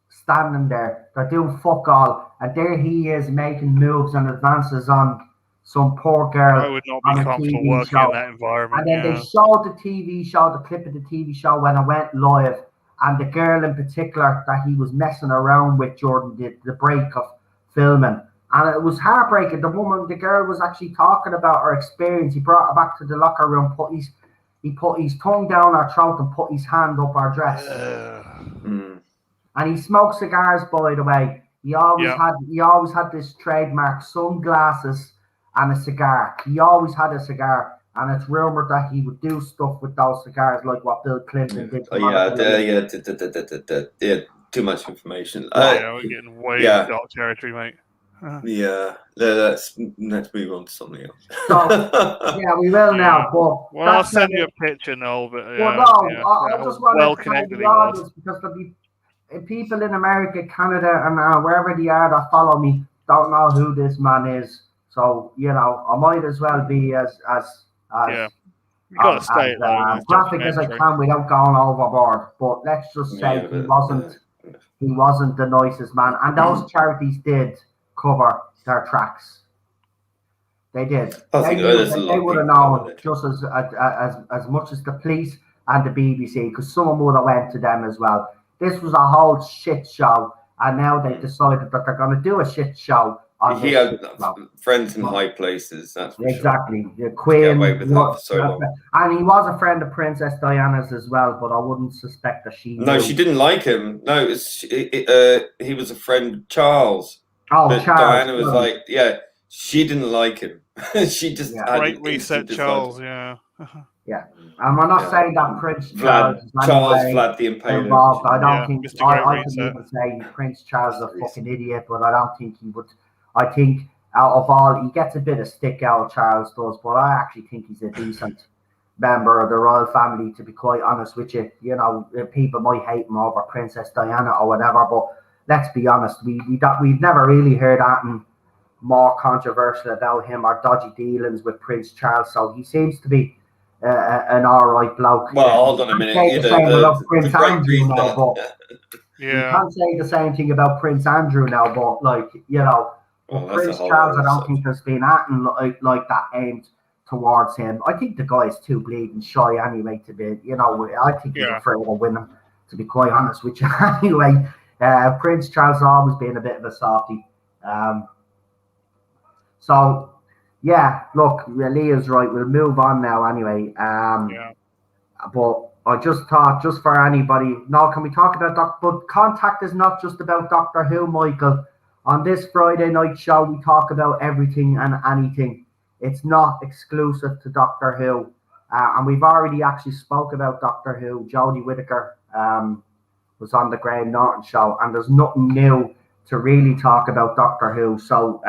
standing there. They're doing fuck all, and there he is making moves and advances on some poor girl. I would not be comfortable working in that environment. And then they showed the TV show, the clip of the TV show when it went live, and the girl in particular that he was messing around with during the break of filming. And it was heartbreaking. The girl was actually talking about her experience. He brought her back to the locker room, he put his tongue down her throat and put his hand up her dress. And he smoked cigars, by the way. He always had this trademark sunglasses and a cigar. He always had a cigar, and it's rumored that he would do stuff with those cigars, like what Bill Clinton did. Too much information. We're getting way dark territory, mate. Yeah, let's move on to something else. So, we will now. But I'll send you a picture, Noel. But I just want to thank the audience, because there'll be people in America, Canada, and wherever they are that follow me don't know who this man is. So I might as well be as graphic as I can without going overboard. But let's just say he wasn't the nicest man, and those charities did cover their tracks. They did. They would have known just as much as the police. and the BBC, because someone would have went to them as well. This was a whole shit show, and now they've decided that they're going to do a shit show. He had friends in high places. That's for exactly. Sure. The Queen, get away with that for so long. And he was a friend of Princess Diana's as well, but I wouldn't suspect that she. No, she didn't like him. No, he was a friend of Charles. Oh, but Charles. Diana was like, yeah, she didn't like him. She just had Great reset, Charles. Yeah. Yeah, and we're not saying that Prince Vlad the Impaler. Involved. I don't think I can reset. even say Prince Charles is a fucking idiot, but I don't think he would. I think out of all, he gets a bit of stick out, Charles does, but I actually think he's a decent member of the royal family, to be quite honest with you. You know, people might hate him over Princess Diana or whatever, but let's be honest, we've never really heard anything more controversial about him or dodgy dealings with Prince Charles, so he seems to be an alright bloke. Well, hold on a minute. You can't say the same thing about Prince Andrew now, but like, you know, Prince Charles, I don't think there's been anything like that aimed towards him. I think the guy is too bleeding shy anyway to be, you know, I think he's afraid of winning, to be quite honest with you. Anyway, Prince Charles has always been a bit of a softie. So, yeah, look, Leah's right. We'll move on now anyway. But I just thought, just for anybody, now can we talk about but Contact is not just about Doctor Who, Michael. On this Friday night show, we talk about everything and anything. It's not exclusive to Doctor Who. And we've already actually spoke about Doctor Who. Jodie Whittaker was on the Graham Norton show, and there's nothing new to really talk about Doctor Who. So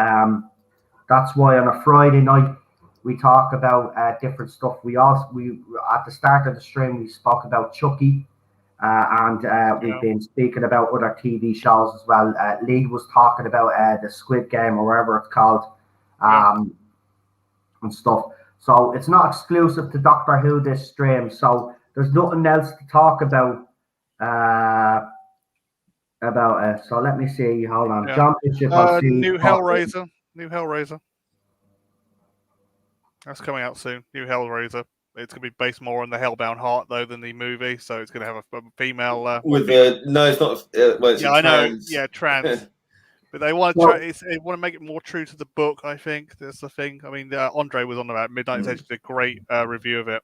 that's why on a Friday night, we talk about different stuff. We at the start of the stream, we spoke about Chucky. And we've been speaking about other TV shows as well. Lee was talking about the Squid Game or whatever it's called, and stuff. So it's not exclusive to Doctor Who, this stream. So there's nothing else to talk about. So let me see. Hold on. John Bishop. New Hellraiser. That's coming out soon. New Hellraiser. It's going to be based more on the Hellbound Heart, though, than the movie. So it's going to have a female. No, it's not. Well, it's I know. Yeah, trans. But they want to make it more true to the book. I think that's the thing. I mean, Andre was on about Midnight Edge, did a great review of it.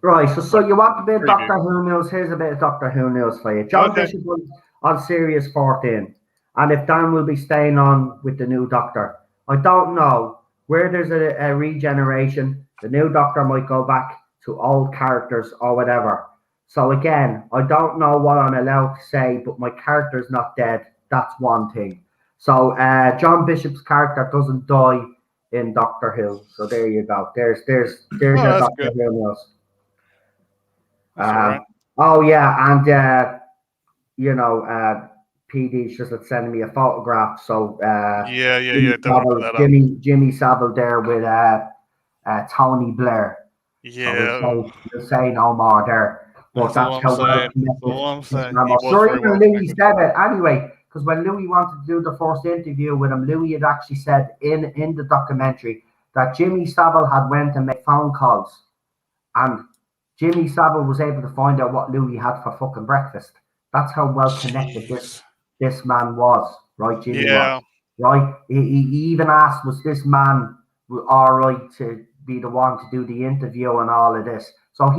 Right. So you want a bit of Doctor Who news? Here's a bit of Doctor Who news for you. John Bishop was on Series 14, and if Dan will be staying on with the new Doctor, I don't know. Where there's a regeneration, the new Doctor might go back to old characters or whatever. So again, I don't know what I'm allowed to say, but my character's not dead. That's one thing. So John Bishop's character doesn't die in Doctor Who. So there you go. There's your Doctor Who news. Right. Oh yeah, and you know, PD's just sending me a photograph. So Jimmy Savile there with Tony Blair. Yeah, so we'll say no more there. But that's how I'm saying. Sure, even Louis said it anyway, because when Louis wanted to do the first interview with him, Louis had actually said in the documentary that Jimmy Savile had went and made phone calls, and Jimmy Savile was able to find out what Louis had for fucking breakfast. That's how well connected this man was, right? Jimmy was, right? He even asked, was this man all right to be the one to do the interview and all of this? So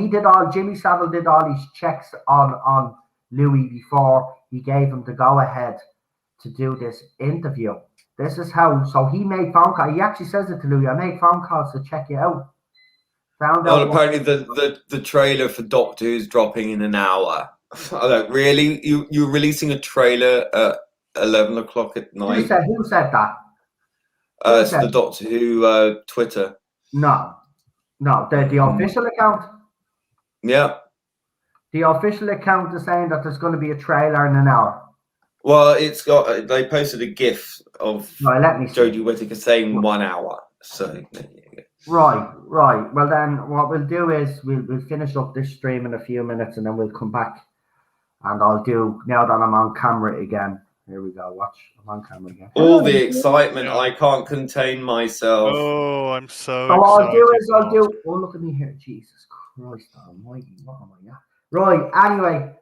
Jimmy Savile did all his checks on Louis before he gave him the go ahead to do this interview. This is how, so he made phone calls. He actually says it to Louis, I made phone calls to check you out. Apparently the trailer for Doctor Who's dropping in an hour. I don't really. You're releasing a trailer at 11 o'clock at night. Who said that? It's the Doctor Who Twitter. No, the official account. Yeah. The official account is saying that there's going to be a trailer in an hour. Well, they posted a GIF of Jodie Whittaker saying 1 hour. So. Right. Well, then what we'll do is we'll finish up this stream in a few minutes, and then we'll come back. And I'll do, now that I'm on camera again, Here we go. Watch. I'm on camera again. All the excitement. I can't contain myself. Oh, I'm so So what excited. I'll do. Oh, look at me here. Jesus Christ almighty. What am I at? Right. Anyway.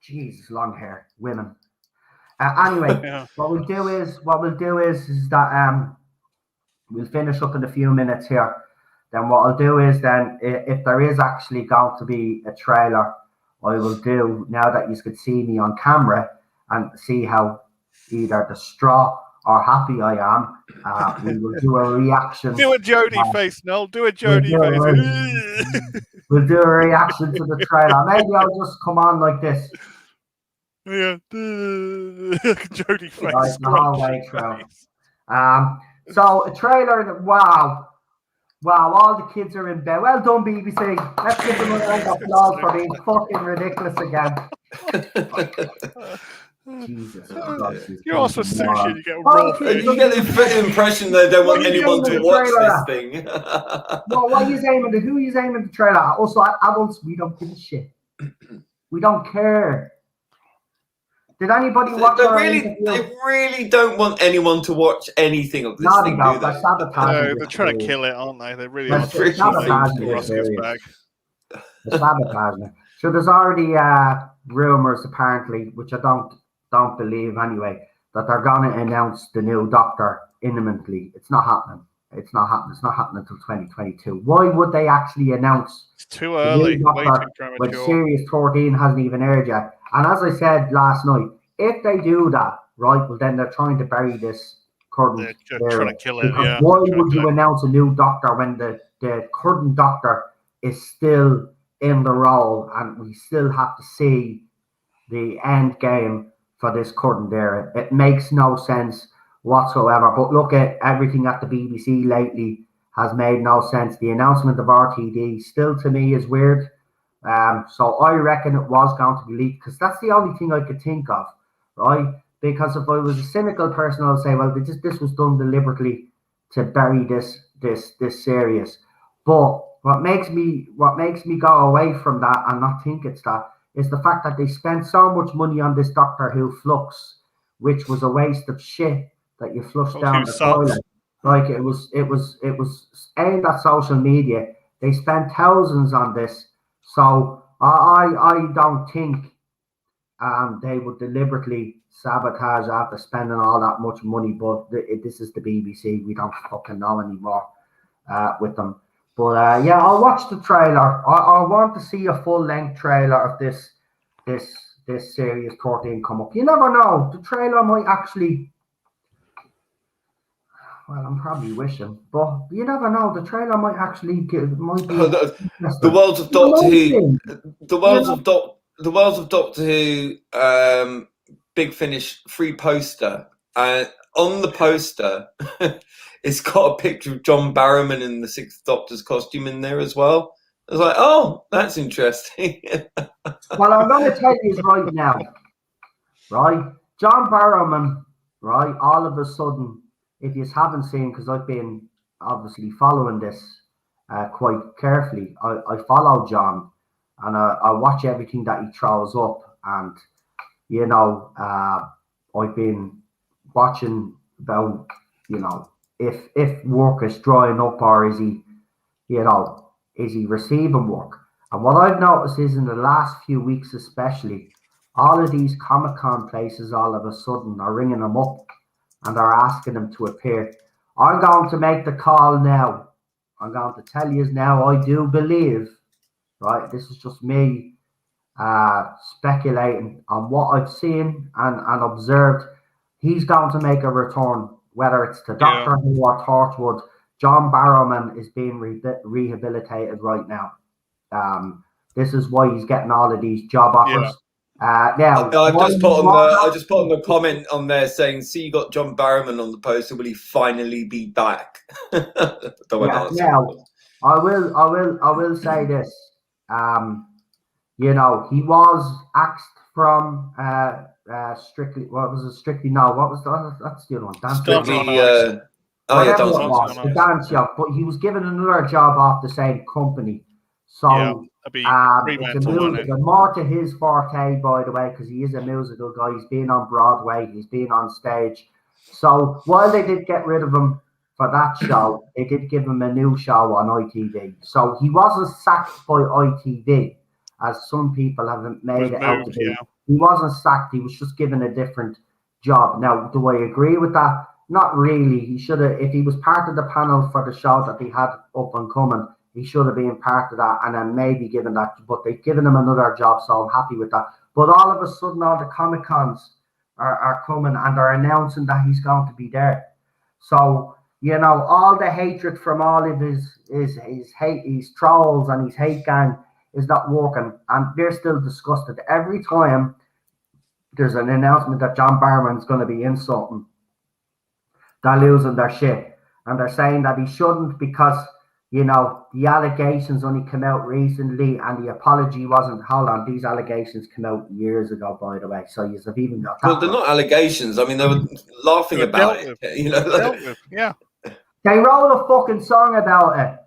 Jesus, long hair. Women. Anyway, Yeah. what we'll do is that we'll finish up in a few minutes here. Then what I'll do is then if there is actually going to be a trailer, I will do, now that you could see me on camera and see how either distraught or happy I am, we will do a reaction. Do a Jodie face, Noel. Do a Jodie face. We'll do a reaction to the trailer. Maybe I'll just come on like this. Yeah. Jodie face. Like the whole way through. So a trailer, wow, all the kids are in bed. Well done, BBC. Let's give them a round of applause for being fucking ridiculous again. Jesus Christ. You also sushi, you get raw fish. You get the impression they don't want anyone to watch this thing. Well, what are you aiming to? Who are you aiming the trailer at? Also, adults, we don't give a shit. We don't care. Did anybody watch They really don't want anyone to watch anything of this thing, do they? No, they're trying to kill it, aren't they? They really are sabotaging bag. They're sabotaging it. So there's already rumours, apparently, which I don't believe anyway, that they're going to announce the new Doctor imminently. It's not happening. It's not happening until 2022. Why would they actually announce? It's too early. Way too premature. When Series 14 hasn't even aired yet. And as I said last night, if they do that, right, well then they're trying to bury this current. They're trying to kill it. Yeah. Why would you announce a new Doctor when the current Doctor is still in the role and we still have to see the end game for this current era? It makes no sense whatsoever. But look at everything at the BBC lately has made no sense. The announcement of RTD still to me is weird. So I reckon it was going to be leaked because that's the only thing I could think of, right? Because if I was a cynical person, I'd say, well, this was done deliberately to bury this series. But what makes me go away from that and not think it's that is the fact that they spent so much money on this Doctor Who flux, which was a waste of shit that you flushed down the toilet. Like it was aimed at social media. They spent thousands on this, so I don't think they would deliberately sabotage after spending all that much money. But this is the BBC. We don't fucking know anymore with them. But yeah, I'll watch the trailer. I want to see a full-length trailer of this Series 14 come up. You never know. The trailer might actually. Well, I'm probably wishing, but you never know. The trailer might actually might be the worlds of Doctor Who. The worlds of Doctor Who. Big Finish free poster. On the poster, it's got a picture of John Barrowman in the Sixth Doctor's costume in there as well. I was like, oh, that's interesting. Well, I'm going to tell you right now, right? John Barrowman, right? All of a sudden. If you haven't seen, because I've been obviously following this quite carefully, I follow John and I watch everything that he throws up. And, you know, I've been watching about, you know, if work is drying up or is he receiving work? And what I've noticed is in the last few weeks especially, all of these Comic-Con places all of a sudden are ringing him up. And they're asking him to appear. I'm going to make the call now. I'm going to tell you now, I do believe, right? This is just me speculating on what I've seen and observed. He's going to make a return, whether it's to Doctor Who or Torchwood. John Barrowman is being rehabilitated right now. This is why he's getting all of these job offers. Yeah. Now, I just put on the comment on there saying, "See, you got John Barrowman on the poster. Will he finally be back?" Now, I will say this. You know, he was axed from Strictly. What was it? Strictly? No, what was that? That's the other one. The dance job. But he was given another job off the same company. So That'd be It's a Fremantle, wouldn't it? musical, more to his forte, by the way, because he is a musical guy. He's been on Broadway, he's been on stage. So while they did get rid of him for that show, they did give him a new show on ITV. So he wasn't sacked by ITV, as some people have made it out to be. Yeah. He wasn't sacked, he was just given a different job. Now, do I agree with that? Not really. He should have, if he was part of the panel for the show that they had up and coming, he should have been part of that and then maybe given that. But they've given him another job, so I'm happy with that. But all of a sudden, all the Comic Cons are coming and they're announcing that he's going to be there. So, you know, all the hatred from all of his hate, his trolls and his hate gang is not working. And they're still disgusted. Every time there's an announcement that John Barrowman's going to be in something, they're losing their shit. And they're saying that he shouldn't because, you know, the allegations only came out recently and the apology wasn't. Hold on, these allegations came out years ago, by the way. So you've even got that. Well, they're not allegations. I mean, they were laughing about it. You know, yeah. They wrote a fucking song about it.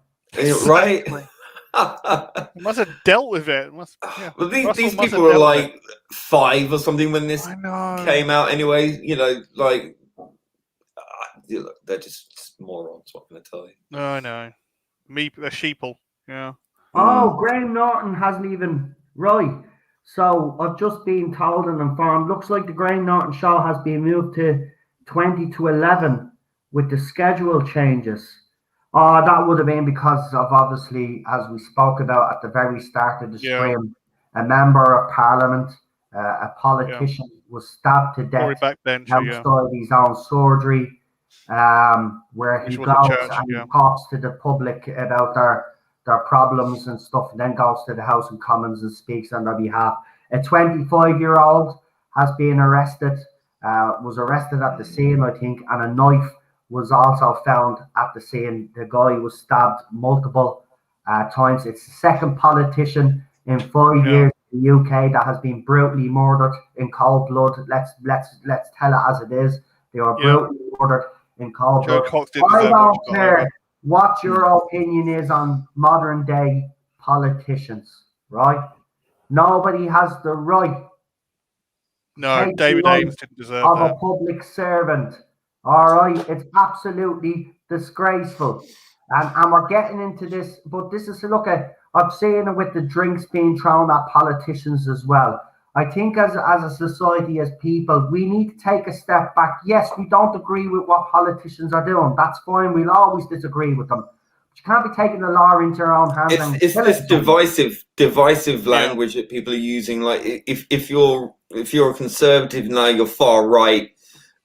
Right? It must have dealt with it. Yeah. Well, these people were like 5 or something when this came out anyway. You know, like, they're just morons. What can I tell you? No, I know. They're sheeple. Yeah. Oh, Graham Norton hasn't even. Right. So I've just been told and informed. Looks like the Graham Norton show has been moved to 20 to 11 with the schedule changes. That would have been because of, obviously, as we spoke about at the very start of the stream, a member of parliament, a politician, was stabbed to death outside his own surgery, where he goes and he talks to the public about their problems and stuff, and then goes to the House of Commons and speaks on their behalf. A 25-year-old has been arrested, was arrested at the scene, I think, and a knife was also found at the scene. The guy was stabbed multiple times. It's the second politician in 5 years in the UK that has been brutally murdered in cold blood. Let's tell it as it is. They were brutally murdered in cold blood. I don't care what your opinion is on modern day politicians, right? Nobody has the right. No, David Ames didn't deserve of that. A public servant. All right, it's absolutely disgraceful, and we're getting into this. But this is I've seen it with the drinks being thrown at politicians as well. I think as a society, as people, we need to take a step back. Yes, we don't agree with what politicians are doing. That's fine. We'll always disagree with them. But you can't be taking the law into your own hands. It's this divisive language that people are using. Like if you're a conservative now, you're far right.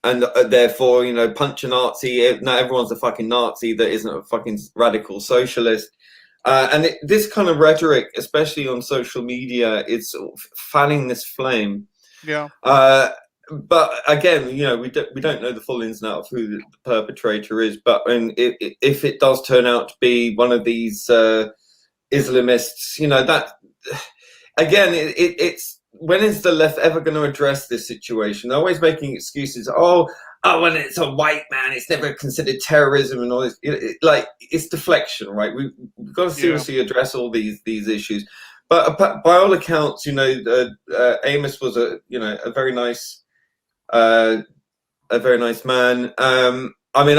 And therefore, you know, punch a Nazi. Not everyone's a fucking Nazi that isn't a fucking radical socialist. And this kind of rhetoric, especially on social media, is sort of fanning this flame. Yeah. But again, you know, we don't know the full ins and outs of who the perpetrator is. But if it does turn out to be one of these Islamists, you know, that again, it's. When is the left ever going to address this situation? They're always making excuses. Oh, when it's a white man, it's never considered terrorism and all this. It's deflection, right? We've got to seriously address all these issues. But by all accounts, you know, Amos was a very nice man. I mean,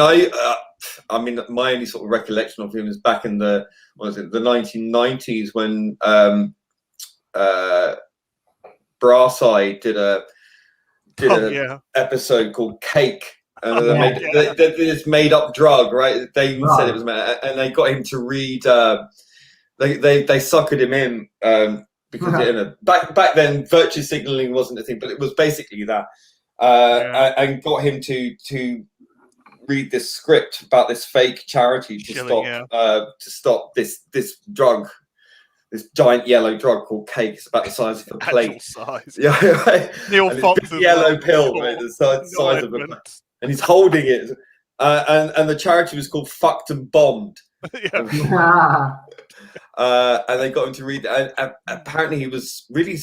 my only sort of recollection of him is back in the 1990s when Brass Eye did an episode called Cake, and they made this made up drug, right? They even said it was made, and they got him to read. They suckered him in because back then virtue signaling wasn't a thing, but it was basically that, and got him to read this script about this fake charity to stop this drug. This giant yellow drug called Cake. It's about the size of a plate. Size. Yeah, right. Neil Fox yellow pill, right, the size of a, and he's holding it. And the charity was called Fucked and Bombed. And they got him to read it. And apparently he was really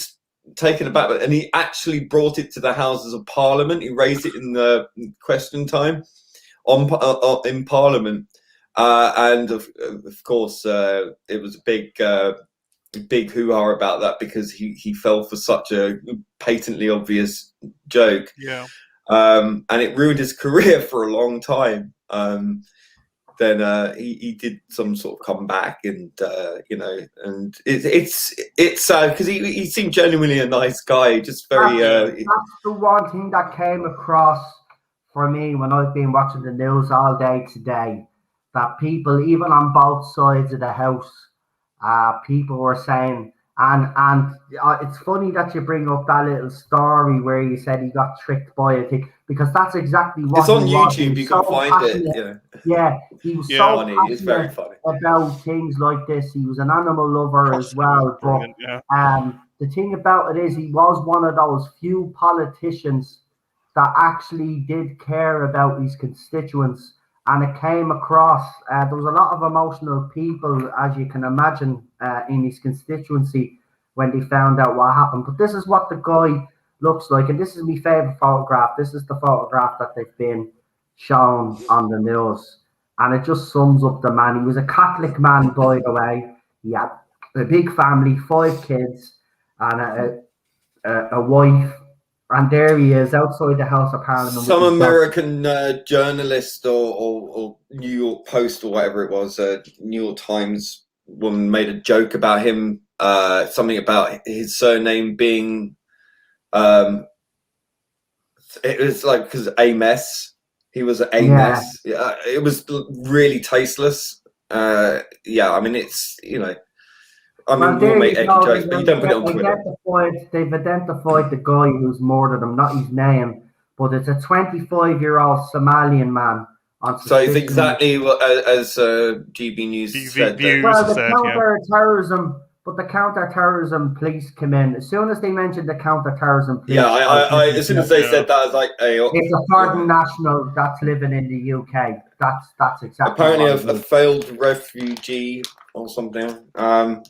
taken aback, and he actually brought it to the Houses of Parliament. He raised it in the question time in Parliament. And of course, it was a big big hoo-ha about that because he fell for such a patently obvious joke. Yeah. And it ruined his career for a long time. Then he did some sort of comeback, and and it's sad because he seemed genuinely a nice guy, just very. That's the one thing that came across for me when I've been watching the news all day today. That people, even on both sides of the house, people were saying, and it's funny that you bring up that little story where you said he got tricked by a thing, because that's exactly what it's on he was. YouTube. You can find it. Yeah, he was so funny. passionate It's very funny about things like this. He was an animal lover as well. But the thing about it is, he was one of those few politicians that actually did care about his constituents. And it came across, there was a lot of emotional people, as you can imagine, in his constituency when they found out what happened. But this is what the guy looks like. And this is my favourite photograph. This is the photograph that they've been shown on the news. And it just sums up the man. He was a Catholic man, by the way. He had a big family, 5 kids, and a wife. And there he is outside the House of Parliament. Some American journalist or New York Post or whatever it was, New York Times woman made a joke about him, something about his surname being, it was like because Ames. He was an Ames. Yeah, it was really tasteless. I mean, it's, I mean, we'll make any jokes, but you don't put it on Twitter. They've identified the guy who's murdered him, not his name, but it's a 25-year-old Somalian man. So it's exactly what, as GB News said. The counter-terrorism police come in. As soon as they mentioned the counter-terrorism police... Yeah, as soon as they said that, I was like... it's a foreign national that's living in the UK. That's exactly... Apparently a failed refugee or something.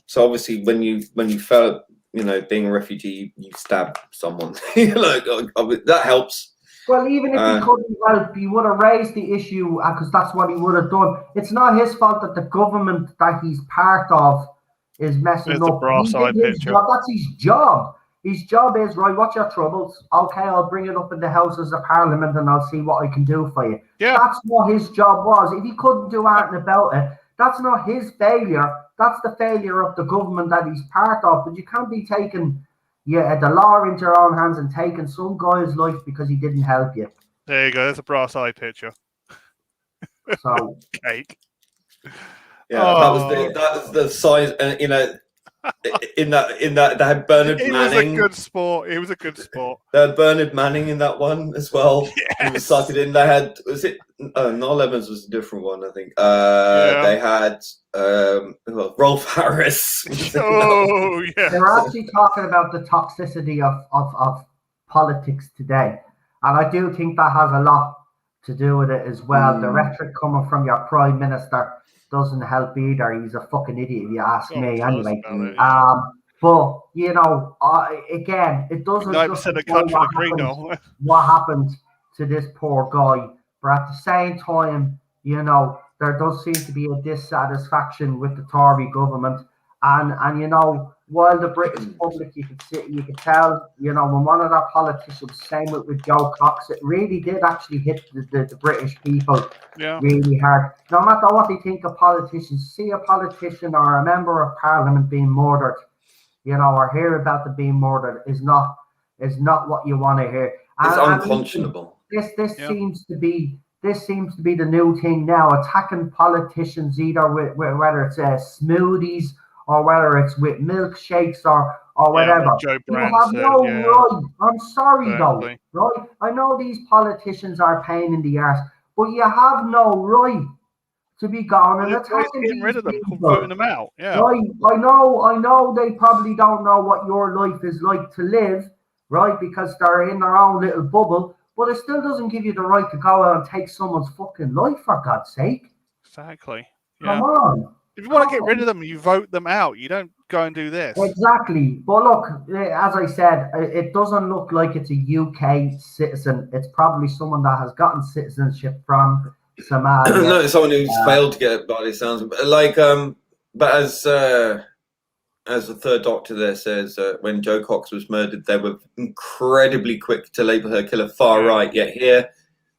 So obviously when you fail, being a refugee, you stab someone. That helps. Well, even if he couldn't help, he would have raised the issue because that's what he would have done. It's not his fault that the government that he's part of is messing up. That's his job. His job is, right, what's your troubles? Okay, I'll bring it up in the Houses of Parliament and I'll see what I can do for you. Yeah. That's what his job was. If he couldn't do anything about it, that's not his failure. That's the failure of the government that he's part of. But you can't be taking the law into your own hands and taking some guy's life because he didn't help you. There you go. There's a brass eye picture. So cake. Yeah, that was the size, and in that they had Bernard Manning. He was a good sport. They had Bernard Manning in that one as well. Yes. He was sucking in. They had Noel Evans was a different one, I think. They had Rolf Harris. Oh yeah. They're actually talking about the toxicity of politics today, and I do think that has a lot to do with it as well. The rhetoric coming from your prime minister doesn't help either. He's a fucking idiot if you ask me anyway. But again, it doesn't what happened to this poor guy. But at the same time, there does seem to be a dissatisfaction with the Tory government. And while the British public, you could tell, when one of their politicians, same with Joe Cox, it really did actually hit the British people really hard. No matter what they think of politicians, see a politician or a member of Parliament being murdered, or hear about them being murdered is not what you want to hear. It's unconscionable. This seems to be the new thing now, attacking politicians either with whether it's smoothies or whether it's with milkshakes or whatever. Joe you have no right. I'm sorry though, right? I know these politicians are a pain in the arse, but you have no right to be going and attacking getting rid of them, voting them out. Yeah. Right. I know they probably don't know what your life is like to live, right? Because they're in their own little bubble, but it still doesn't give you the right to go out and take someone's fucking life, for God's sake. Exactly. Come on. If you want to get rid of them, you vote them out. You don't go and do this. Exactly. But look, as I said, it doesn't look like it's a UK citizen. It's probably someone that has gotten citizenship from Somalia. No, it's someone who's failed to get it by the sounds. But as as the third doctor there says, when Jo Cox was murdered, they were incredibly quick to label her killer far right. Yet here,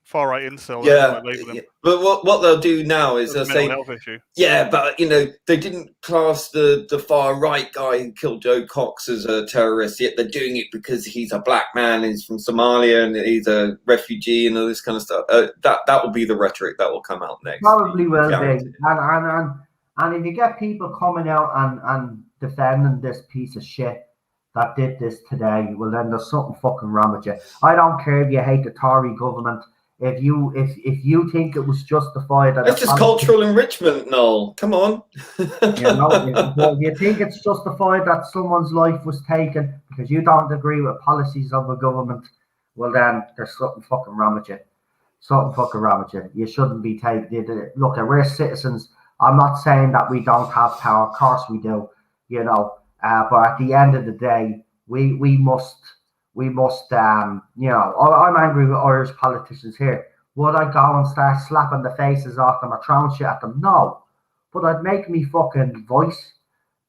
far right incel. Yeah, label him. But what they'll do now is they'll say, health issue. Yeah, but they didn't class the far right guy who killed Jo Cox as a terrorist. Yet they're doing it because he's a black man, he's from Somalia, and he's a refugee, and all this kind of stuff. That will be the rhetoric that will come out next. Probably will be, and if you get people coming out and defending this piece of shit that did this today, well then there's something fucking wrong with you. I don't care if you hate the Tory government. If you think it was justified, that's just cultural enrichment, Noel. Come on. If you think it's justified that someone's life was taken because you don't agree with policies of a government, well then there's something fucking wrong with you. Something fucking wrong with you. You shouldn't be taken. Look, we're citizens. I'm not saying that we don't have power. Of course we do. But at the end of the day, we must. I'm angry with Irish politicians here. Would I go and start slapping the faces off them or throwing shit at them? No. But I'd make me fucking voice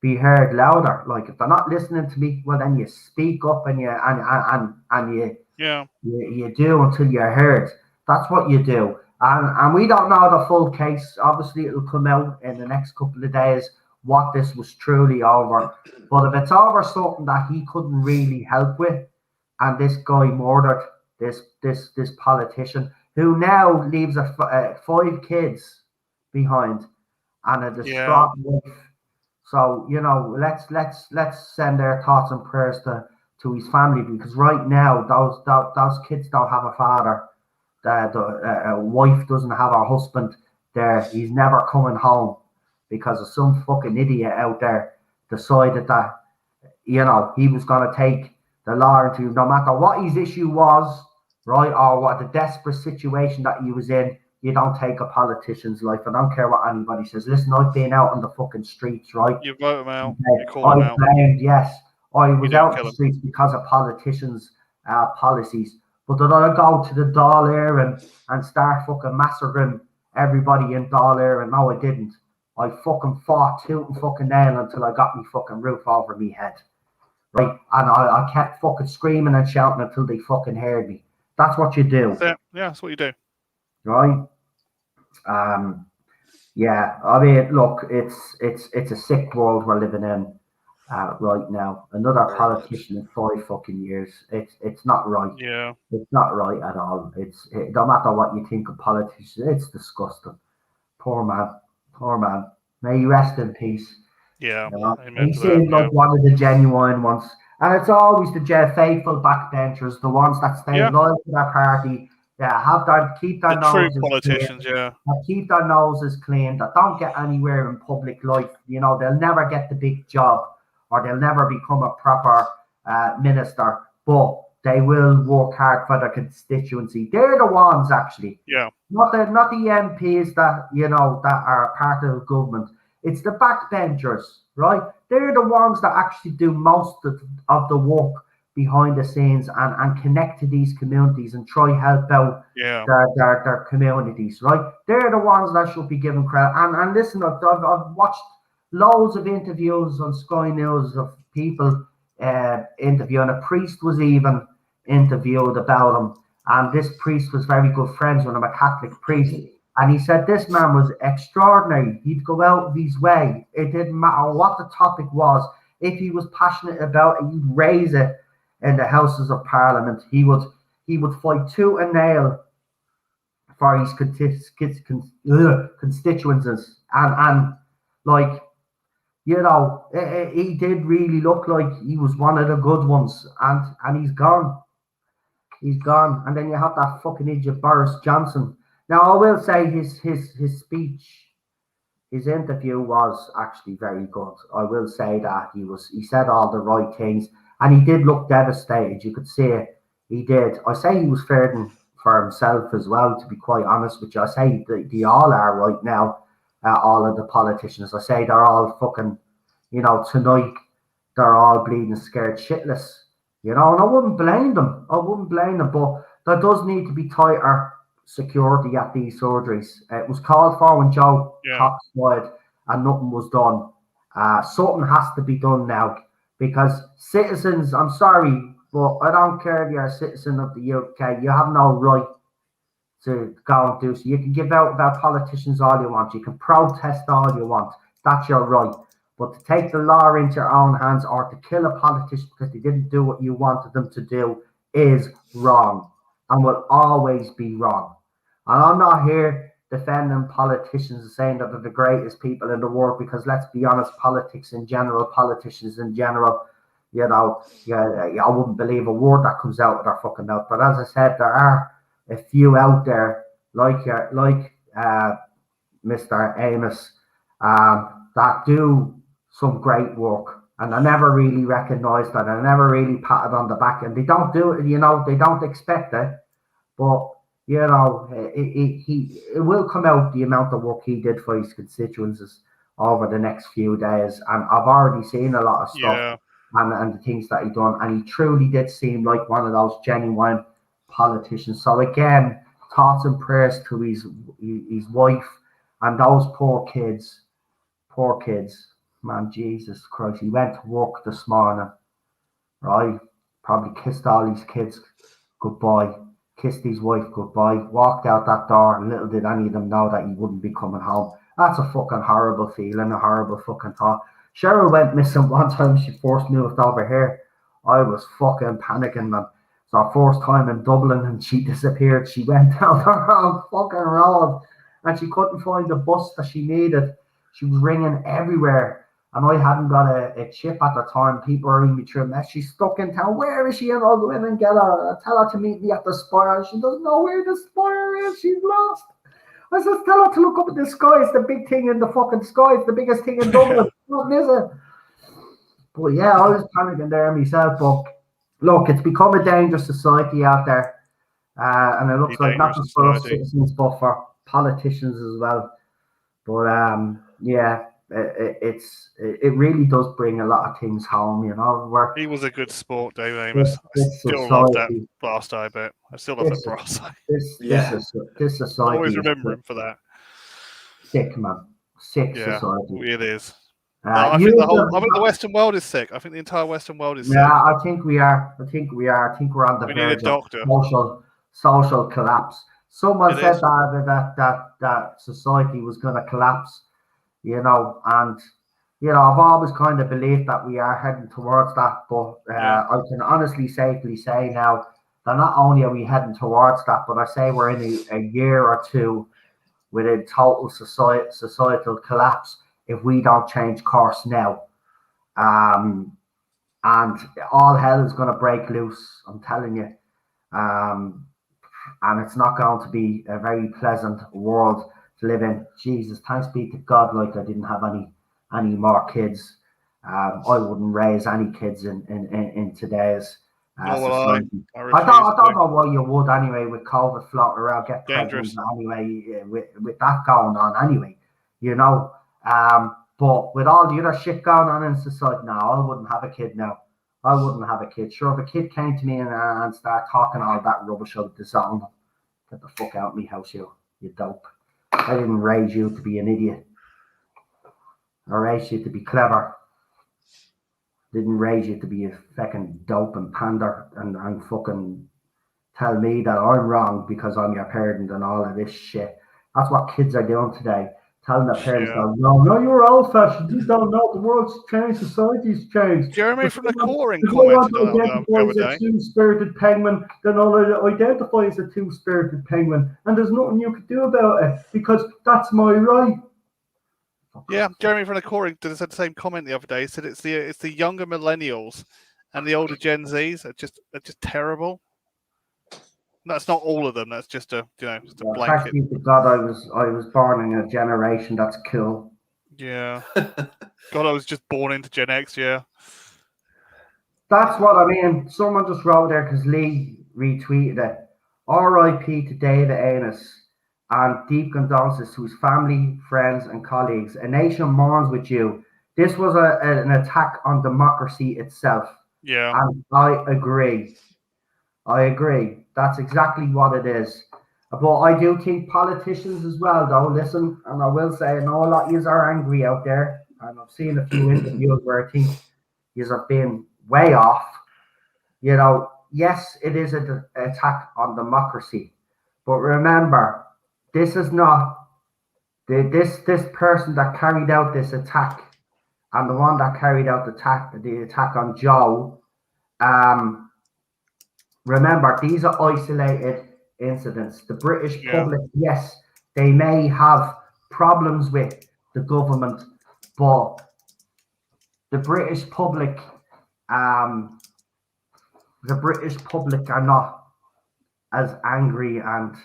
be heard louder. Like, if they're not listening to me, well, then you speak up and you do until you're heard. That's what you do. And we don't know the full case. Obviously, it'll come out in the next couple of days what this was truly over. But if it's over something that he couldn't really help with, and this guy murdered this politician who now leaves 5 kids behind and a distraught wife. So let's send our thoughts and prayers to his family, because right now those kids don't have a father. The wife doesn't have a husband there. He's never coming home because of some fucking idiot out there decided that he was going to take the law into, no matter what his issue was, right, or what the desperate situation that he was in. You don't take a politician's life. I don't care what anybody says. Listen, I've been out on the fucking streets, right? You vote them out. You call them out. I was out on the streets because of politicians' policies. But did I go to the Dáil and start fucking massacring everybody in Dáil? And no, I didn't. I fucking fought tooth and fucking nail until I got me fucking roof over me head. Right? And I kept fucking screaming and shouting until they fucking heard me. That's what you do. That's what you do. Right? I mean, look, it's a sick world we're living in right now. Another politician in 5 fucking years. It's not right. Yeah. It's not right at all. No matter what you think of politicians, it's disgusting. Poor man. May he rest in peace. Yeah. He seemed like one of the genuine ones. And it's always the faithful backbenchers, the ones that stay loyal to their party. Keep their noses true politicians, clean, keep their noses clean, that don't get anywhere in public life. They'll never get the big job, or they'll never become a proper minister, but they will work hard for their constituency. They're the ones, actually. Yeah. Not the MPs that that are part of the government. It's the backbenchers, right? They're the ones that actually do most of the work behind the scenes and connect to these communities and try help out their communities, right? They're the ones that should be given credit. And listen, I've watched loads of interviews on Sky News of people interviewing. A priest was even interviewed about him, and this priest was very good friends with him, a Catholic priest. And he said this man was extraordinary. He'd go out of his way. It didn't matter what the topic was. If he was passionate about it, he'd raise it in the Houses of Parliament. He would fight tooth and nail for his constituencies. And like, he did really look like he was one of the good ones. And he's gone. He's gone. And then you have that fucking idiot Boris Johnson. Now, I will say his speech, his interview was actually very good. I will say that he said all the right things, and he did look devastated. You could see it. He did. I say he was fearing for himself as well, to be quite honest with you. I say they all are right now, all of the politicians. I say they're all fucking, tonight, they're all bleeding scared shitless, and I wouldn't blame them. But there does need to be tighter security at these surgeries. It was called for when Joe Cox died and nothing was done. Something has to be done now because citizens, I'm sorry, but I don't care if you're a citizen of the UK, you have no right to go and do so. You can give out about politicians all you want, you can protest all you want, that's your right. But to take the law into your own hands or to kill a politician because they didn't do what you wanted them to do is wrong and will always be wrong. And I'm not here defending politicians and saying that they're the greatest people in the world because let's be honest, politics in general, politicians in general, you know, I wouldn't believe a word that comes out of their fucking mouth. But as I said, there are a few out there like Mr. Amos that do some great work, and I never really recognised that. I never really patted on the back, and they don't do it. You know, they don't expect it, but you know, it will come out the amount of work he did for his constituencies over the next few days, and I've already seen a lot of stuff and the things that he done, and he truly did seem like one of those genuine politicians. So again, thoughts and prayers to his wife and those poor kids. Man, Jesus Christ, he went to work this morning, right? Probably kissed all his kids goodbye, kissed his wife goodbye, walked out that door, and little did any of them know that he wouldn't be coming home. That's a fucking horrible feeling, a horrible fucking thought. Cheryl went missing one time she first moved over here. I was fucking panicking, man. It's our first time in Dublin and she disappeared. She went down the wrong fucking road and she couldn't find the bus that she needed. She was ringing everywhere. And I hadn't got a chip at the time. People were ringing me through a mess. She's stuck in town. Where is she? And I'll go in and get her. Tell her to meet me at the Spire. She doesn't know where the Spire is. She's lost. I said, tell her to look up at the sky. It's the big thing in the fucking sky. It's the biggest thing in Dublin. What is it? But yeah, I was panicking there myself. But look, it's become a dangerous society out there. And it looks like not just for us citizens, but for politicians as well. But yeah. It really does bring a lot of things home, you know. He was a good sport, Dave Amos. I still love that blast eye bit. I still love that brass eye. This society. I always remember him for that. Sick, man. Sick society. It is. I think the Western world is sick. I think the entire Western world is sick. Yeah, I think we are. I think we're on the verge of social collapse. Someone said that society was going to collapse. You know, and you know, I've always kind of believed that we are heading towards that, but I can honestly safely say now that not only are we heading towards that, but I say we're in a year or two with a total societal collapse if we don't change course now. And all hell is going to break loose, I'm telling you. And it's not going to be a very pleasant world to live in. Jesus, thanks be to God, like I didn't have any more kids. I wouldn't raise any kids in today's society. I don't know why you would anyway, with COVID floating around, get pregnant anyway, with that going on anyway, you know. But with all the other shit going on in society now, I wouldn't have a kid now. I wouldn't have a kid. Sure, if a kid came to me and started talking all that rubbish, I'd disown them. Get the fuck out of my house, you dope. I didn't raise you to be an idiot. I raised you to be clever. Didn't raise you to be a fucking dope and pander and fucking tell me that I'm wrong because I'm your parent and all of this shit. That's what kids are doing today. Telling their parents, no, you're old fashioned. You don't know the world's changed, society's changed. Jeremy from the Coring commented on that. Two-spirited penguin, then I'll identify as a two-spirited penguin, and there's nothing you can do about it because that's my right. Yeah, Jeremy from the Coring did the same comment the other day. He said it's the younger millennials and the older Gen Zs are just terrible. That's not all of them. That's just a blanket. Thank you to God, I was born in a generation that's cool. Yeah. God, I was just born into Gen X. Yeah. That's what I mean. Someone just wrote there because Lee retweeted it. R.I.P. to David Amos and deep condolences to his family, friends, and colleagues. A nation mourns with you. This was an attack on democracy itself. Yeah. And I agree. That's exactly what it is. But I do think politicians as well, though, listen, and I will say, I know a lot of you are angry out there. and I've seen a few interviews where I think you have been way off. You know, yes, it is an attack on democracy, but remember, this is not this person that carried out this attack and the one that carried out the attack on Joe. Remember, these are isolated incidents. The British public, yes, they may have problems with the government, but the British public are not as angry and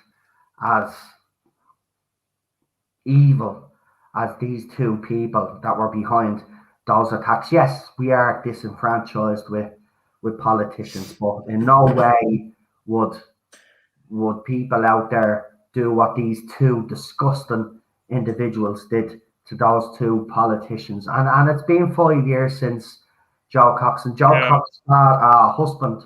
as evil as these two people that were behind those attacks. Yes, we are disenfranchised with politicians, but in no way would people out there do what these two disgusting individuals did to those two politicians. And it's been 5 years since Jo Cox, and Jo Cox's husband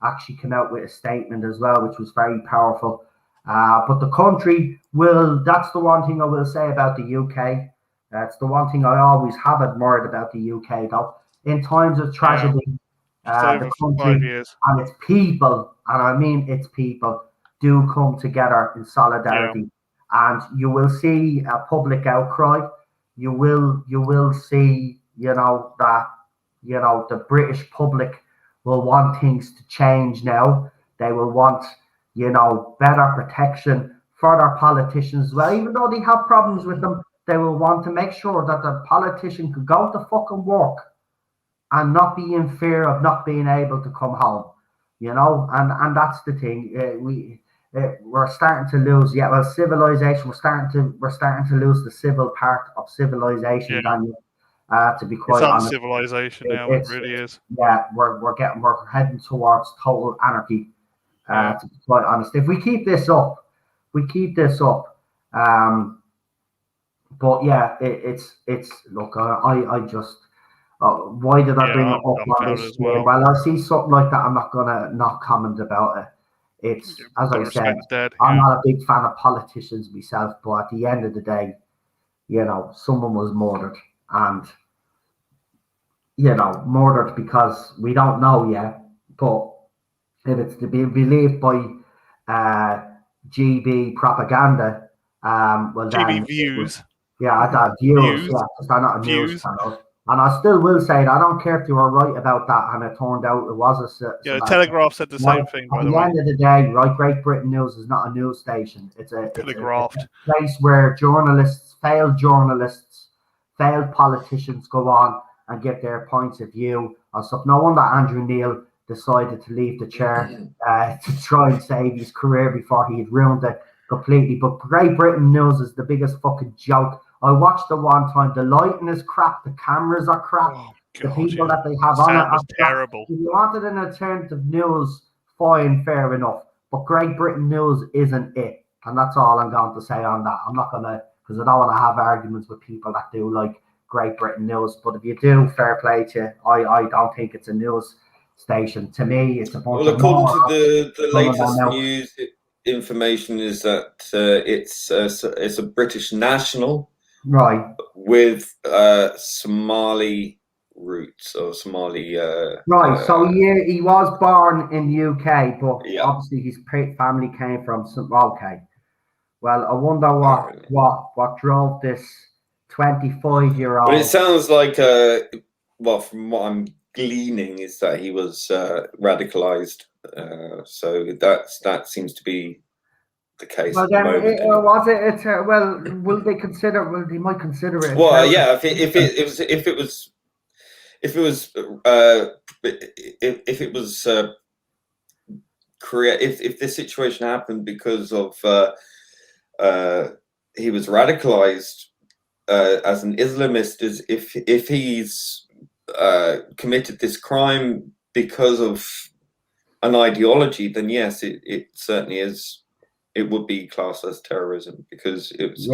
actually came out with a statement as well, which was very powerful. But the country that's the one thing I will say about the UK. That's the one thing I always have admired about the UK, though. In times of tragedy, the country and its people, and I mean its people, do come together in solidarity. And you will see a public outcry. You will see, that, the British public will want things to change now. They will want, better protection for their politicians. Well, even though they have problems with them, they will want to make sure that the politician could go to fucking work and not be in fear of not being able to come home, and that's the thing. We're starting to lose. Civilization. We're starting to lose the civil part of civilization. Daniel, to be quite honest, civilization now. It really is. Yeah, we're heading towards total anarchy. To be quite honest, if we keep this up. But yeah, it's look. I just. Why did I bring it up on this? Well, I see something like that. I'm not gonna not comment about it. It's, as I said, I'm not a big fan of politicians myself, but at the end of the day, someone was murdered, and murdered because we don't know yet. But if it's to be believed by GB propaganda, well, GB views. Views. Yeah, because they're not a news channel. And I still will say that I don't care if you were right about that, and it turned out it was the Telegraph said the same thing. By the way, at the end of the day, right? Great Britain News is not a news station. It's a place where failed politicians go on and get their points of view. So no wonder Andrew Neil decided to leave the chair to try and save his career before he had ruined it completely. But Great Britain News is the biggest fucking joke. I watched it one time. The lighting is crap. The cameras are crap. The people that they have on it are terrible. If you wanted an alternative news, fine, fair enough. But Great Britain News isn't it. And that's all I'm going to say on that. I'm not going to, because I don't want to have arguments with people that do like Great Britain News. But if you do, fair play to you. I don't think it's a news station. To me, it's a bunch of according to the latest news information is that it's a British national. Right. With Somali roots or Somali. Right. So he was born in the UK, but obviously his family came from okay. Well, I wonder what drove this 25-year-old. But it sounds like from what I'm gleaning is that he was radicalized. So that seems to be the case. Well, then, will they consider? Well, they might consider it. Well, yeah. If this situation happened because of he was radicalized as an Islamist, if he's committed this crime because of an ideology, then yes, it certainly is. It would be classed as terrorism because it was,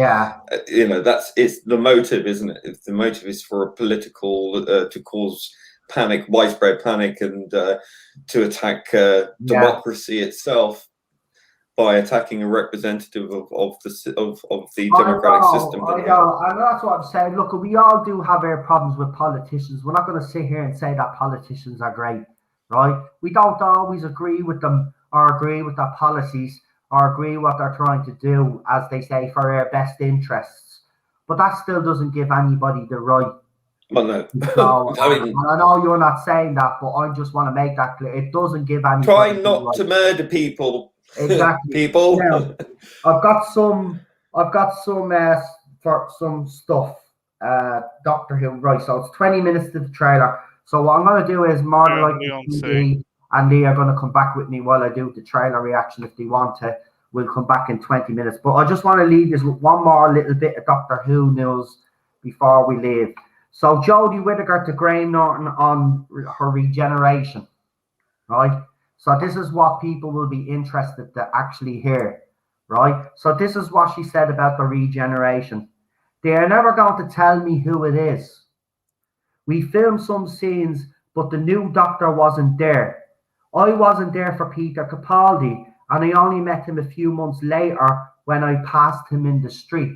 it's the motive, isn't it? If the motive is for a political, to cause panic, widespread panic, and to attack democracy itself, by attacking a representative of the democratic system. I know, and that's what I'm saying. Look, we all do have our problems with politicians. We're not going to sit here and say that politicians are great, right? We don't always agree with them or agree with their policies or agree what they're trying to do, as they say, for our best interests. But that still doesn't give anybody the right. Well, no. So, I know you're not saying that, but I just want to make that clear. It doesn't give anybody. Try not to murder people. Exactly. People. Now, I've got some for some stuff. Doctor Who, right? So it's 20 minutes to the trailer. So what I'm going to do is TV and Lee are going to come back with me while I do the trailer reaction if they want to. We'll come back in 20 minutes. But I just want to leave this with one more little bit of Doctor Who news before we leave. So Jodie Whittaker to Graham Norton on her regeneration, right? So this is what people will be interested to actually hear, right? So this is what she said about the regeneration. They are never going to tell me who it is. We filmed some scenes, but the new Doctor wasn't there. I wasn't there for Peter Capaldi, and I only met him a few months later when I passed him in the street.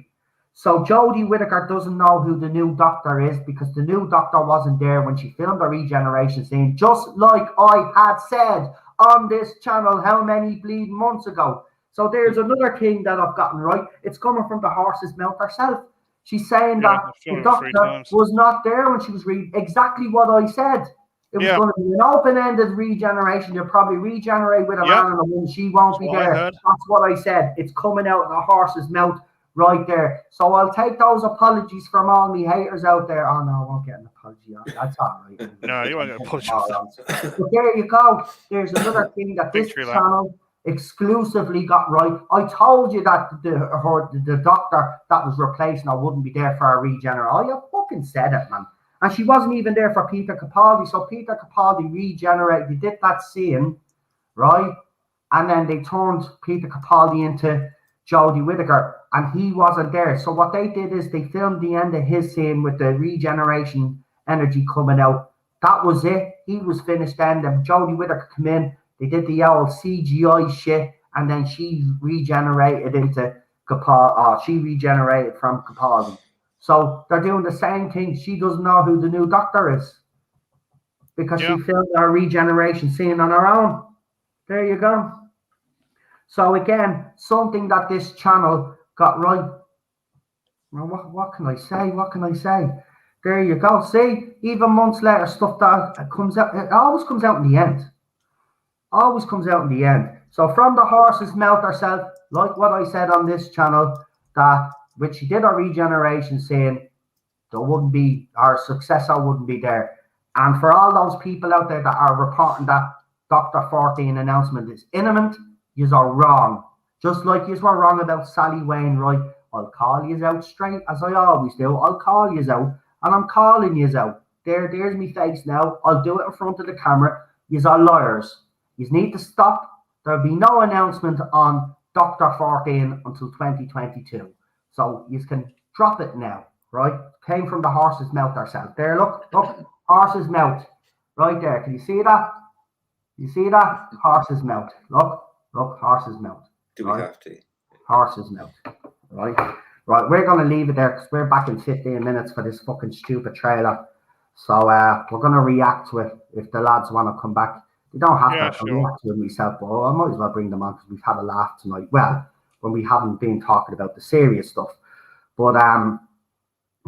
So Jodie Whittaker doesn't know who the new Doctor is because the new Doctor wasn't there when she filmed the regeneration scene, just like I had said on this channel how many bleeding months ago. So there's another thing that I've gotten right. It's coming from the horse's mouth herself. She's saying that the Doctor was not there when she was reading exactly what I said. It was going to be an open-ended regeneration. You'll probably regenerate with a man and a woman. She won't be there. That's what I said. It's coming out of the horse's mouth right there. So I'll take those apologies from all me haters out there. Oh no, I won't get an apology. That's all right. No, you won't get an apology. But there you go. There's another thing that this channel exclusively got right. I told you that the Doctor that was replacing her wouldn't be there for a regeneration. Oh, you fucking said it, man. And she wasn't even there for Peter Capaldi. So Peter Capaldi regenerated. They did that scene, right? And then they turned Peter Capaldi into Jodie Whittaker, and he wasn't there. So what they did is they filmed the end of his scene with the regeneration energy coming out. That was it. He was finished then. Then Jodie Whittaker come in. They did the old CGI shit, and then she regenerated into Capaldi. She regenerated from Capaldi. So they're doing the same thing. She doesn't know who the new Doctor is because she filmed her regeneration scene on her own. There you go. So again, something that this channel got right. Well, what can I say? What can I say? There you go. See, even months later, stuff that comes out, it always comes out in the end. Always comes out in the end. So from the horse's mouth herself, like what I said on this channel, that when she did her regeneration scene, there wouldn't be, our successor wouldn't be there. And for all those people out there that are reporting that Dr. 14 announcement is imminent, you are wrong. Just like you were wrong about Sally Wainwright. I'll call you out straight, as I always do. I'll call you out, and I'm calling you out. There's me face now. I'll do it in front of the camera. Yous are liars. Yous need to stop. There'll be no announcement on Dr. 14 until 2022. So you can drop it now, right? Came from the horse's mouth herself. There, look, horse's mouth. Right there. Can you see that? You see that? Horse's mouth. Look, horse's mouth. Do we have to? Horse's mouth. Right, we're going to leave it there because we're back in 15 minutes for this fucking stupid trailer. So we're going to react to it if the lads want to come back. They don't have to react to it myself, but I might as well bring them on because we've had a laugh tonight. Well, when we haven't been talking about the serious stuff. But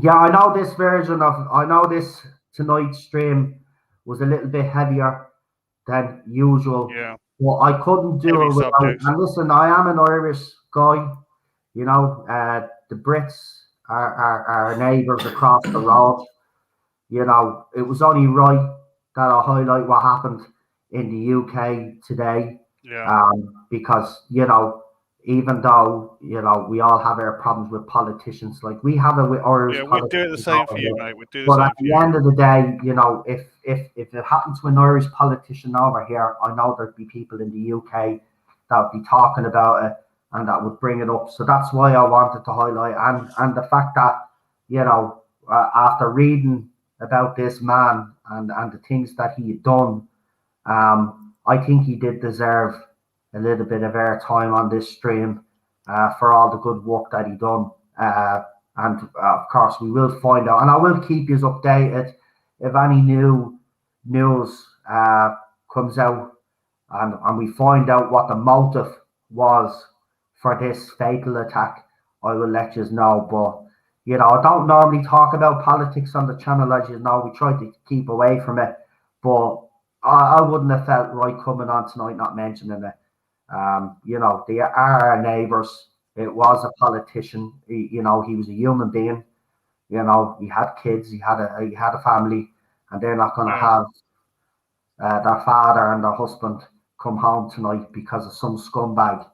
yeah, I know this tonight's stream was a little bit heavier than usual. Yeah. Well, I couldn't do it without. And listen, I am an Irish guy. You know, the Brits are our neighbours across the road. You know, it was only right that I highlight what happened in the UK today. Yeah. Because, you know, even though, you know, we all have our problems with politicians, like we have it with Irish politicians. Yeah, we'd do it the same for you, mate. We'd do the but same at the end of the day, you know, if it happened to an Irish politician over here, I know there'd be people in the UK that would be talking about it and that would bring it up. So that's why I wanted to highlight and the fact that, you know, after reading about this man and the things that he had done, I think he did deserve a little bit of airtime on this stream for all the good work that he done. And of course, we will find out, and I will keep you updated if any new news comes out, and we find out what the motive was for this fatal attack. I will let you know. But you know, I don't normally talk about politics on the channel, as you know. We try to keep away from it, but I wouldn't have felt right coming on tonight not mentioning it. You know, they are our neighbours. It was a politician. You know, he was a human being. You know, he had kids. He had a family, and they're not going to have their father and their husband come home tonight because of some scumbag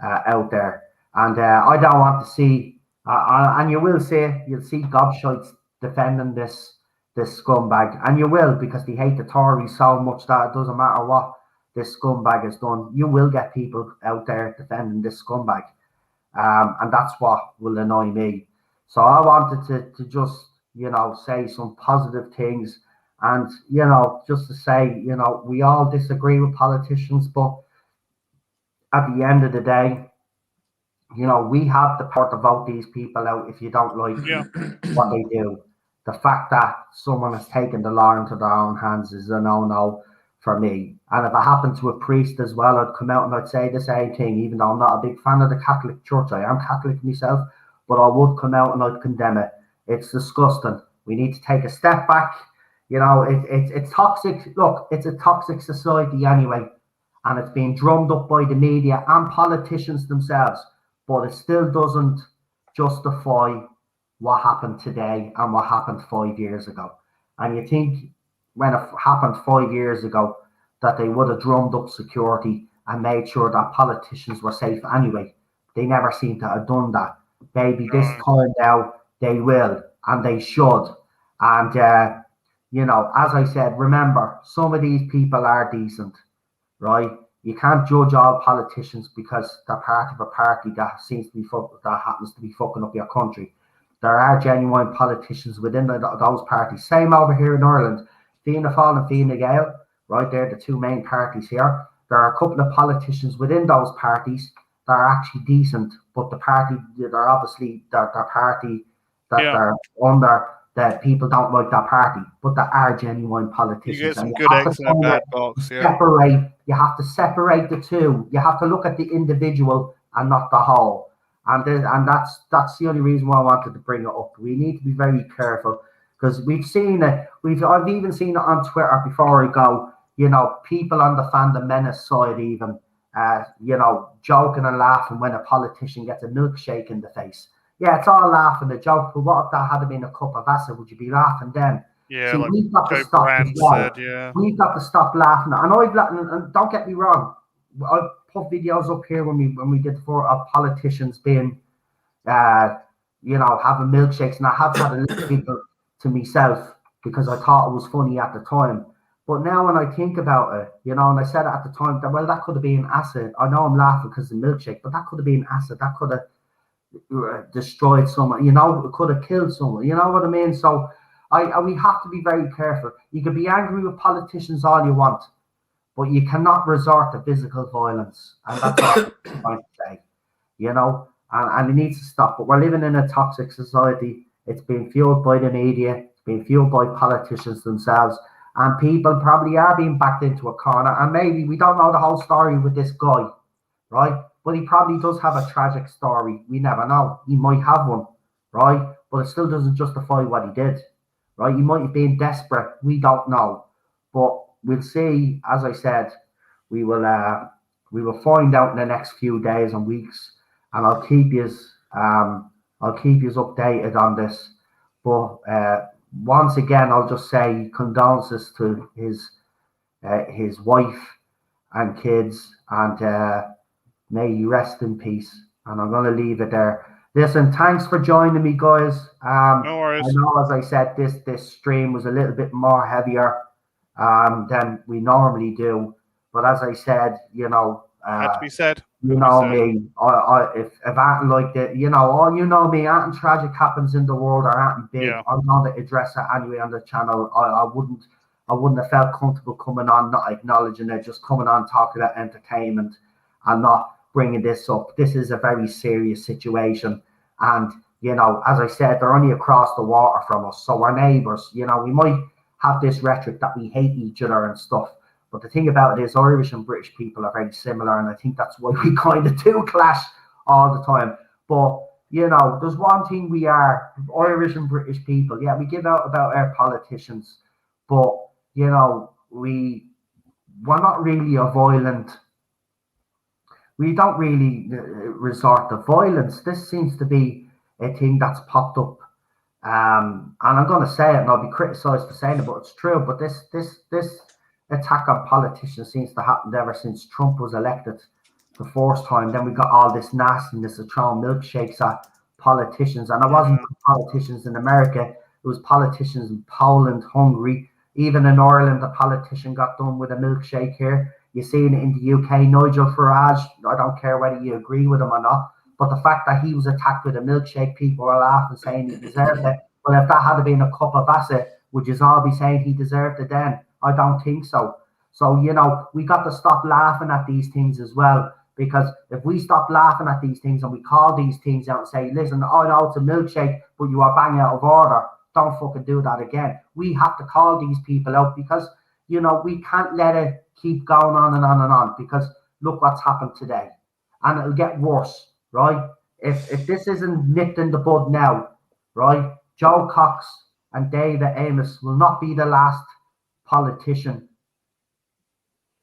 out there. And I don't want to see. And you'll see gobshites defending this scumbag, and you will, because they hate the Tories so much that it doesn't matter what this scumbag has done. You will get people out there defending this scumbag. And that's what will annoy me. So I wanted to just, you know, say some positive things, and, you know, just to say, you know, we all disagree with politicians, but at the end of the day, you know, we have the power to vote these people out if you don't like what they do. The fact that someone has taken the law into their own hands is a no-no for me. And if it happened to a priest as well, I'd come out and I'd say the same thing, even though I'm not a big fan of the Catholic Church. I am Catholic myself, but I would come out and I'd condemn it. It's disgusting. We need to take a step back. You know, it's toxic. Look, it's a toxic society anyway, and it's being drummed up by the media and politicians themselves, but it still doesn't justify what happened today and what happened 5 years ago. And you think when it happened 5 years ago that they would have drummed up security and made sure that politicians were safe anyway. They never seem to have done that. Maybe this time now they will, and they should. And, you know, as I said, remember, some of these people are decent, right? You can't judge all politicians because they're part of a party that happens to be fucking up your country. There are genuine politicians within those parties. Same over here in Ireland. Fianna Fáil and Fine Gael, right? They're the two main parties here. There are a couple of politicians within those parties that are actually decent, but the party, they're obviously their party that they're under, that people don't like that party, but there are genuine politicians. You get some good eggs in a bad box. You have to separate the two. You have to look at the individual and not the whole. And that's the only reason why I wanted to bring it up. We need to be very careful, because we've seen it. I've even seen it on Twitter before I go. You know, people on the Fandom Menace side even, you know, joking and laughing when a politician gets a milkshake in the face. Yeah, it's all laughing, a joke. But what if that had been a cup of acid? Would you be laughing then? Yeah, see, like we've got to stop as well. We've got to stop laughing. And don't get me wrong. I put videos up here when we did for politicians being, you know, having milkshakes, and I have had a little bit to myself because I thought it was funny at the time. But now when I think about it, you know, and I said it at the time, that, well, that could have been acid. I know I'm laughing because of the milkshake, but that could have been acid. That could have destroyed someone, you know, it could have killed someone, you know what I mean? So we have to be very careful. You can be angry with politicians all you want, but you cannot resort to physical violence. And that's what I'm trying to say, you know, and it needs to stop. But we're living in a toxic society. It's being fueled by the media, it's being fueled by politicians themselves, and people probably are being backed into a corner. And maybe we don't know the whole story with this guy, right? But he probably does have a tragic story. We never know. He might have one, right? But it still doesn't justify what he did, right? He might have been desperate. We don't know. But we'll see. As I said, we will find out in the next few days and weeks, and I'll keep you updated on this. But once again, I'll just say condolences to his wife and kids, and may you rest in peace. And I'm going to leave it there. Listen, thanks for joining me, guys. No worries. I know, as I said, this stream was a little bit more heavier than we normally do. But as I said, you know, had to be said. You know me. If anything like that, you know, you know me. Anything tragic happens in the world or anything big, I'm going to address it anyway on the channel. I wouldn't have felt comfortable coming on, not acknowledging it, just coming on talking about entertainment I'm not bringing this up. This is a very serious situation. And, you know, as I said, they're only across the water from us. So we're neighbours. You know, we might have this rhetoric that we hate each other and stuff. But the thing about it is Irish and British people are very similar. And I think that's why we kind of do clash all the time. But, you know, there's one thing we are, Irish and British people. Yeah, we give out about our politicians. But, you know, we're not really a violent, we don't really resort to violence. This seems to be a thing that's popped up. And I'm going to say it, and I'll be criticised for saying it, but it's true. But this attack on politicians seems to happen ever since Trump was elected the first time. Then we got all this nastiness of throwing milkshakes at politicians. And it wasn't politicians in America. It was politicians in Poland, Hungary. Even in Ireland, a politician got done with a milkshake here. You've seen it in the UK, Nigel Farage. I don't care whether you agree with him or not. But the fact that he was attacked with a milkshake, people were laughing, saying he deserved it. Well, if that had been a cup of acid, would you all be saying he deserved it then? I don't think so. So, you know, we got to stop laughing at these things as well. Because if we stop laughing at these things and we call these things out and say, listen, I know it's a milkshake, but you are bang out of order. Don't fucking do that again. We have to call these people out because, you know, we can't let it keep going on and on and on because look what's happened today. And it'll get worse, right? If this isn't nipped in the bud now, right, Joe Cox and David Amos will not be the last politician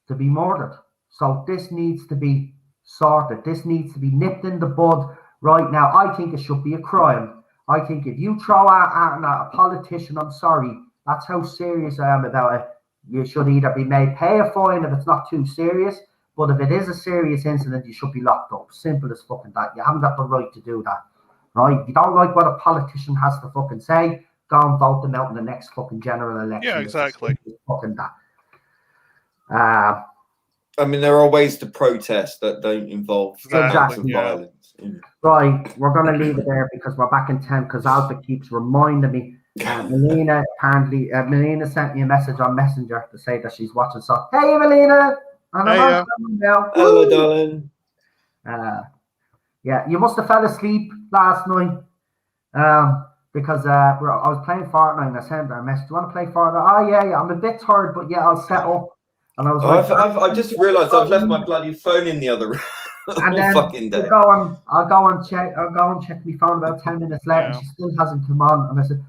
to be murdered. So this needs to be sorted. This needs to be nipped in the bud right now. I think it should be a crime. I think if you throw at a politician, I'm sorry, that's how serious I am about it. You should either be made pay a fine if it's not too serious, but if it is a serious incident, you should be locked up. Simple as fucking that. You haven't got the right to do that, right? If you don't like what a politician has to fucking say, go and vote them out in the next fucking general election. Yeah, exactly. Fucking that. I mean, there are ways to protest that don't involve violence. Right, we're going to leave it there because we're back in 10 because Alpha keeps reminding me. Melina apparently, Melina sent me a message on Messenger to say that she's watching. So, hey, Melina. Hello, darling. Yeah, you must have fell asleep last night because I was playing Fortnite and I sent her a message. Do you want to play Fortnite? Oh, yeah, I'm a bit tired, but yeah, I'll set up. And I was I just realised I've left my bloody phone in the other room. And then fucking day. I'll go and check my phone about 10 minutes later. And she still hasn't come on. And I said,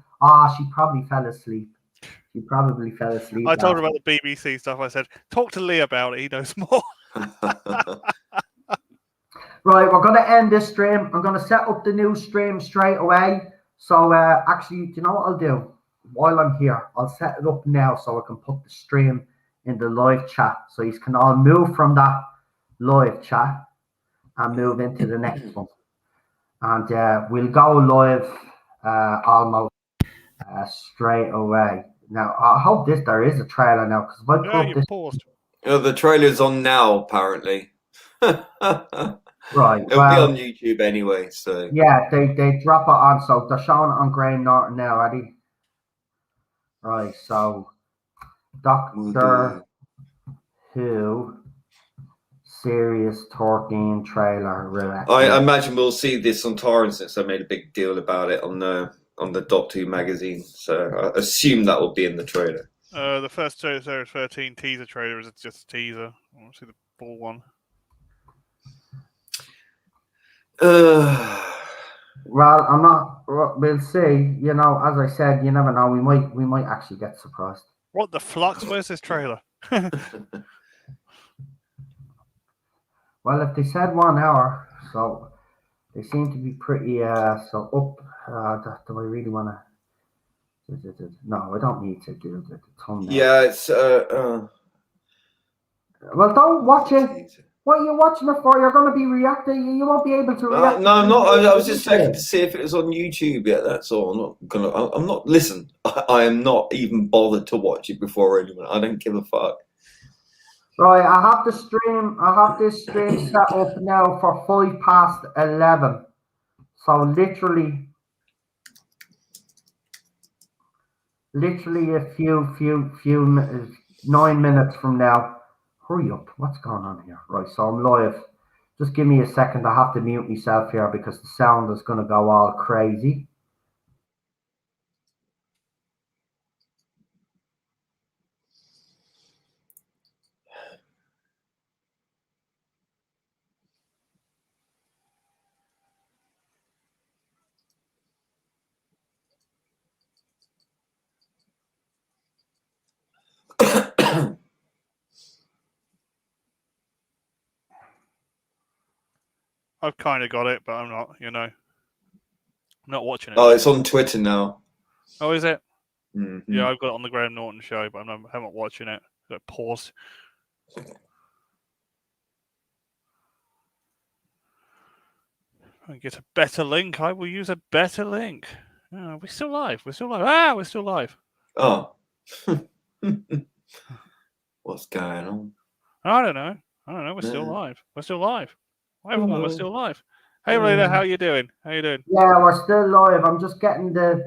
she probably fell asleep. I told her about the BBC stuff. I said, talk to Lee about it. He knows more. Right, we're going to end this stream. I'm going to set up the new stream straight away. So actually, do you know what I'll do? While I'm here, I'll set it up now so I can put the stream in the live chat. So you can all move from that live chat and move into the next one. And we'll go live almost straight away. Now, I hope there is a trailer now, because if I put this... paused. The trailer's on now, apparently. Right. It'll be on YouTube anyway, so... Yeah, they drop it on, so they're showing it on Graham Norton now, Eddie. Right, so... Doctor Who... Series 13 trailer. I imagine we'll see this on torrent since I made a big deal about it on the Doctor Who magazine. So I assume that will be in the trailer. The first Series 13 teaser trailer is just a teaser. I want to see the full one. Well, I'm not. We'll see. You know, as I said, you never know. We might actually get surprised. What the flux? Where's this trailer? Well, if they said 1 hour, so they seem to be pretty so up. Do I really want to? No, I don't need to do the thumbnail. Yeah, it's Well, don't watch it. What are you watching it for? You're going to be reacting. You won't be able to react. No, I'm not. I was just checking to see if it was on YouTube yet. That's all. I'm not. Listen, I am not even bothered to watch it before anyone. I don't give a fuck. Right, I have this stream set up now for 11:05. So literally a few 9 minutes from now. Hurry up! What's going on here? Right, so I'm live. Just give me a second. I have to mute myself here because the sound is going to go all crazy. I've kind of got it, but I'm not. I'm not watching it. Oh, it's on Twitter now. Oh, is it? Mm-hmm. Yeah, I've got it on the Graham Norton show, but I haven't watching it. Got paused. I get a better link. I will use a better link. Oh, we're still live. We're still live. Ah, we're still live. Oh. What's going on? I don't know. We're still live. We're still live. Everyone, we're still live. Hey, Rita, how you doing? How you doing? Yeah, we're still live. I'm just getting the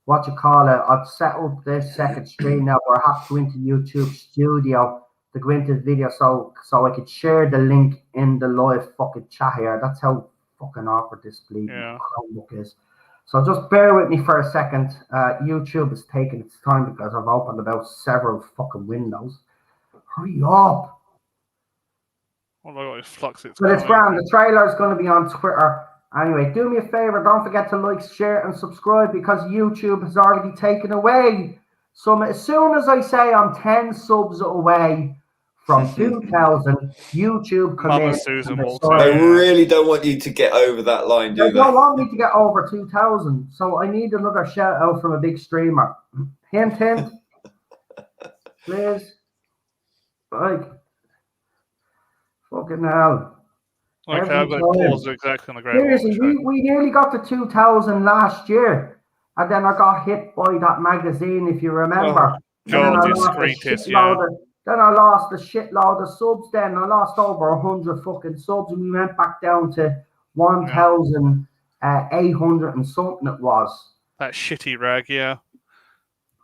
what you call it. I've set up this second screen now where I have to go into YouTube Studio to go into the video so I could share the link in the live fucking chat here. That's how fucking awkward this bleeding Chromebook is. So just bear with me for a second. YouTube is taking its time because I've opened about several fucking windows. Hurry up. Oh my God, it's Flux. But it's grand. The trailer is going to be on Twitter. Anyway, do me a favor. Don't forget to like, share, and subscribe because YouTube has already taken away some. As soon as I say I'm 10 subs away from 2,000, YouTube Mama Susan will They really don't want you to get over that line, do they? They don't want me to get over 2,000. So I need another shout out from a big streamer. Hint, hint. Please. Like. Fucking hell. Okay, I've got to pause exactly on the ground. Seriously, we nearly got to 2,000 last year. And then I got hit by that magazine, if you remember. Oh, God, you screamed it, yeah. Then I lost a shitload of subs then. I lost over 100 fucking subs and we went back down to 1,800 and something it was. That shitty rag, yeah.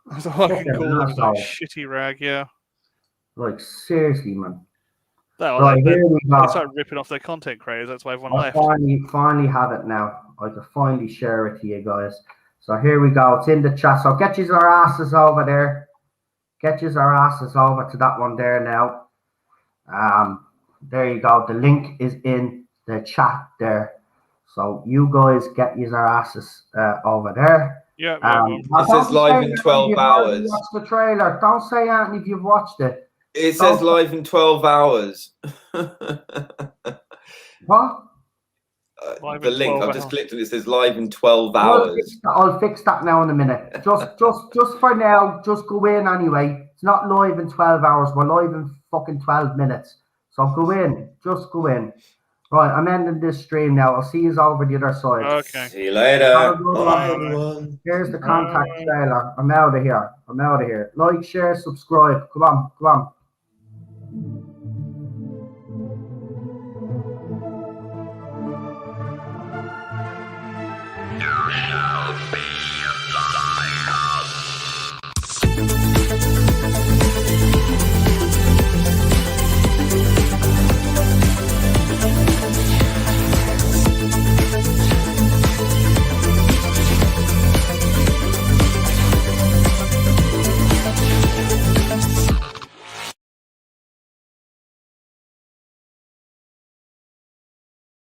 That's all I can call it. That shitty rag, yeah. Like, seriously, man. Right, here we go. They started ripping off their content creators. That's why everyone left. Finally have it now. I can finally share it to you guys. So here we go. It's in the chat. So get you our asses over there. Get you our asses over to that one there now. There you go. The link is in the chat there. So you guys get you our asses over there. Yeah. It says live in 12 hours. Watch the trailer. Don't say anything if you've watched it. It says live in 12 hours. What? The link, I've just clicked and it says live in 12 hours. I'll fix that now in a minute. Just for now, just go in anyway. It's not live in 12 hours. We're live in fucking 12 minutes. So go in. Just go in. Right, I'm ending this stream now. I'll see you over the other side. Okay. See you later. Bye. Here's the contact trailer. I'm out of here. Like, share, subscribe. Come on. You shall be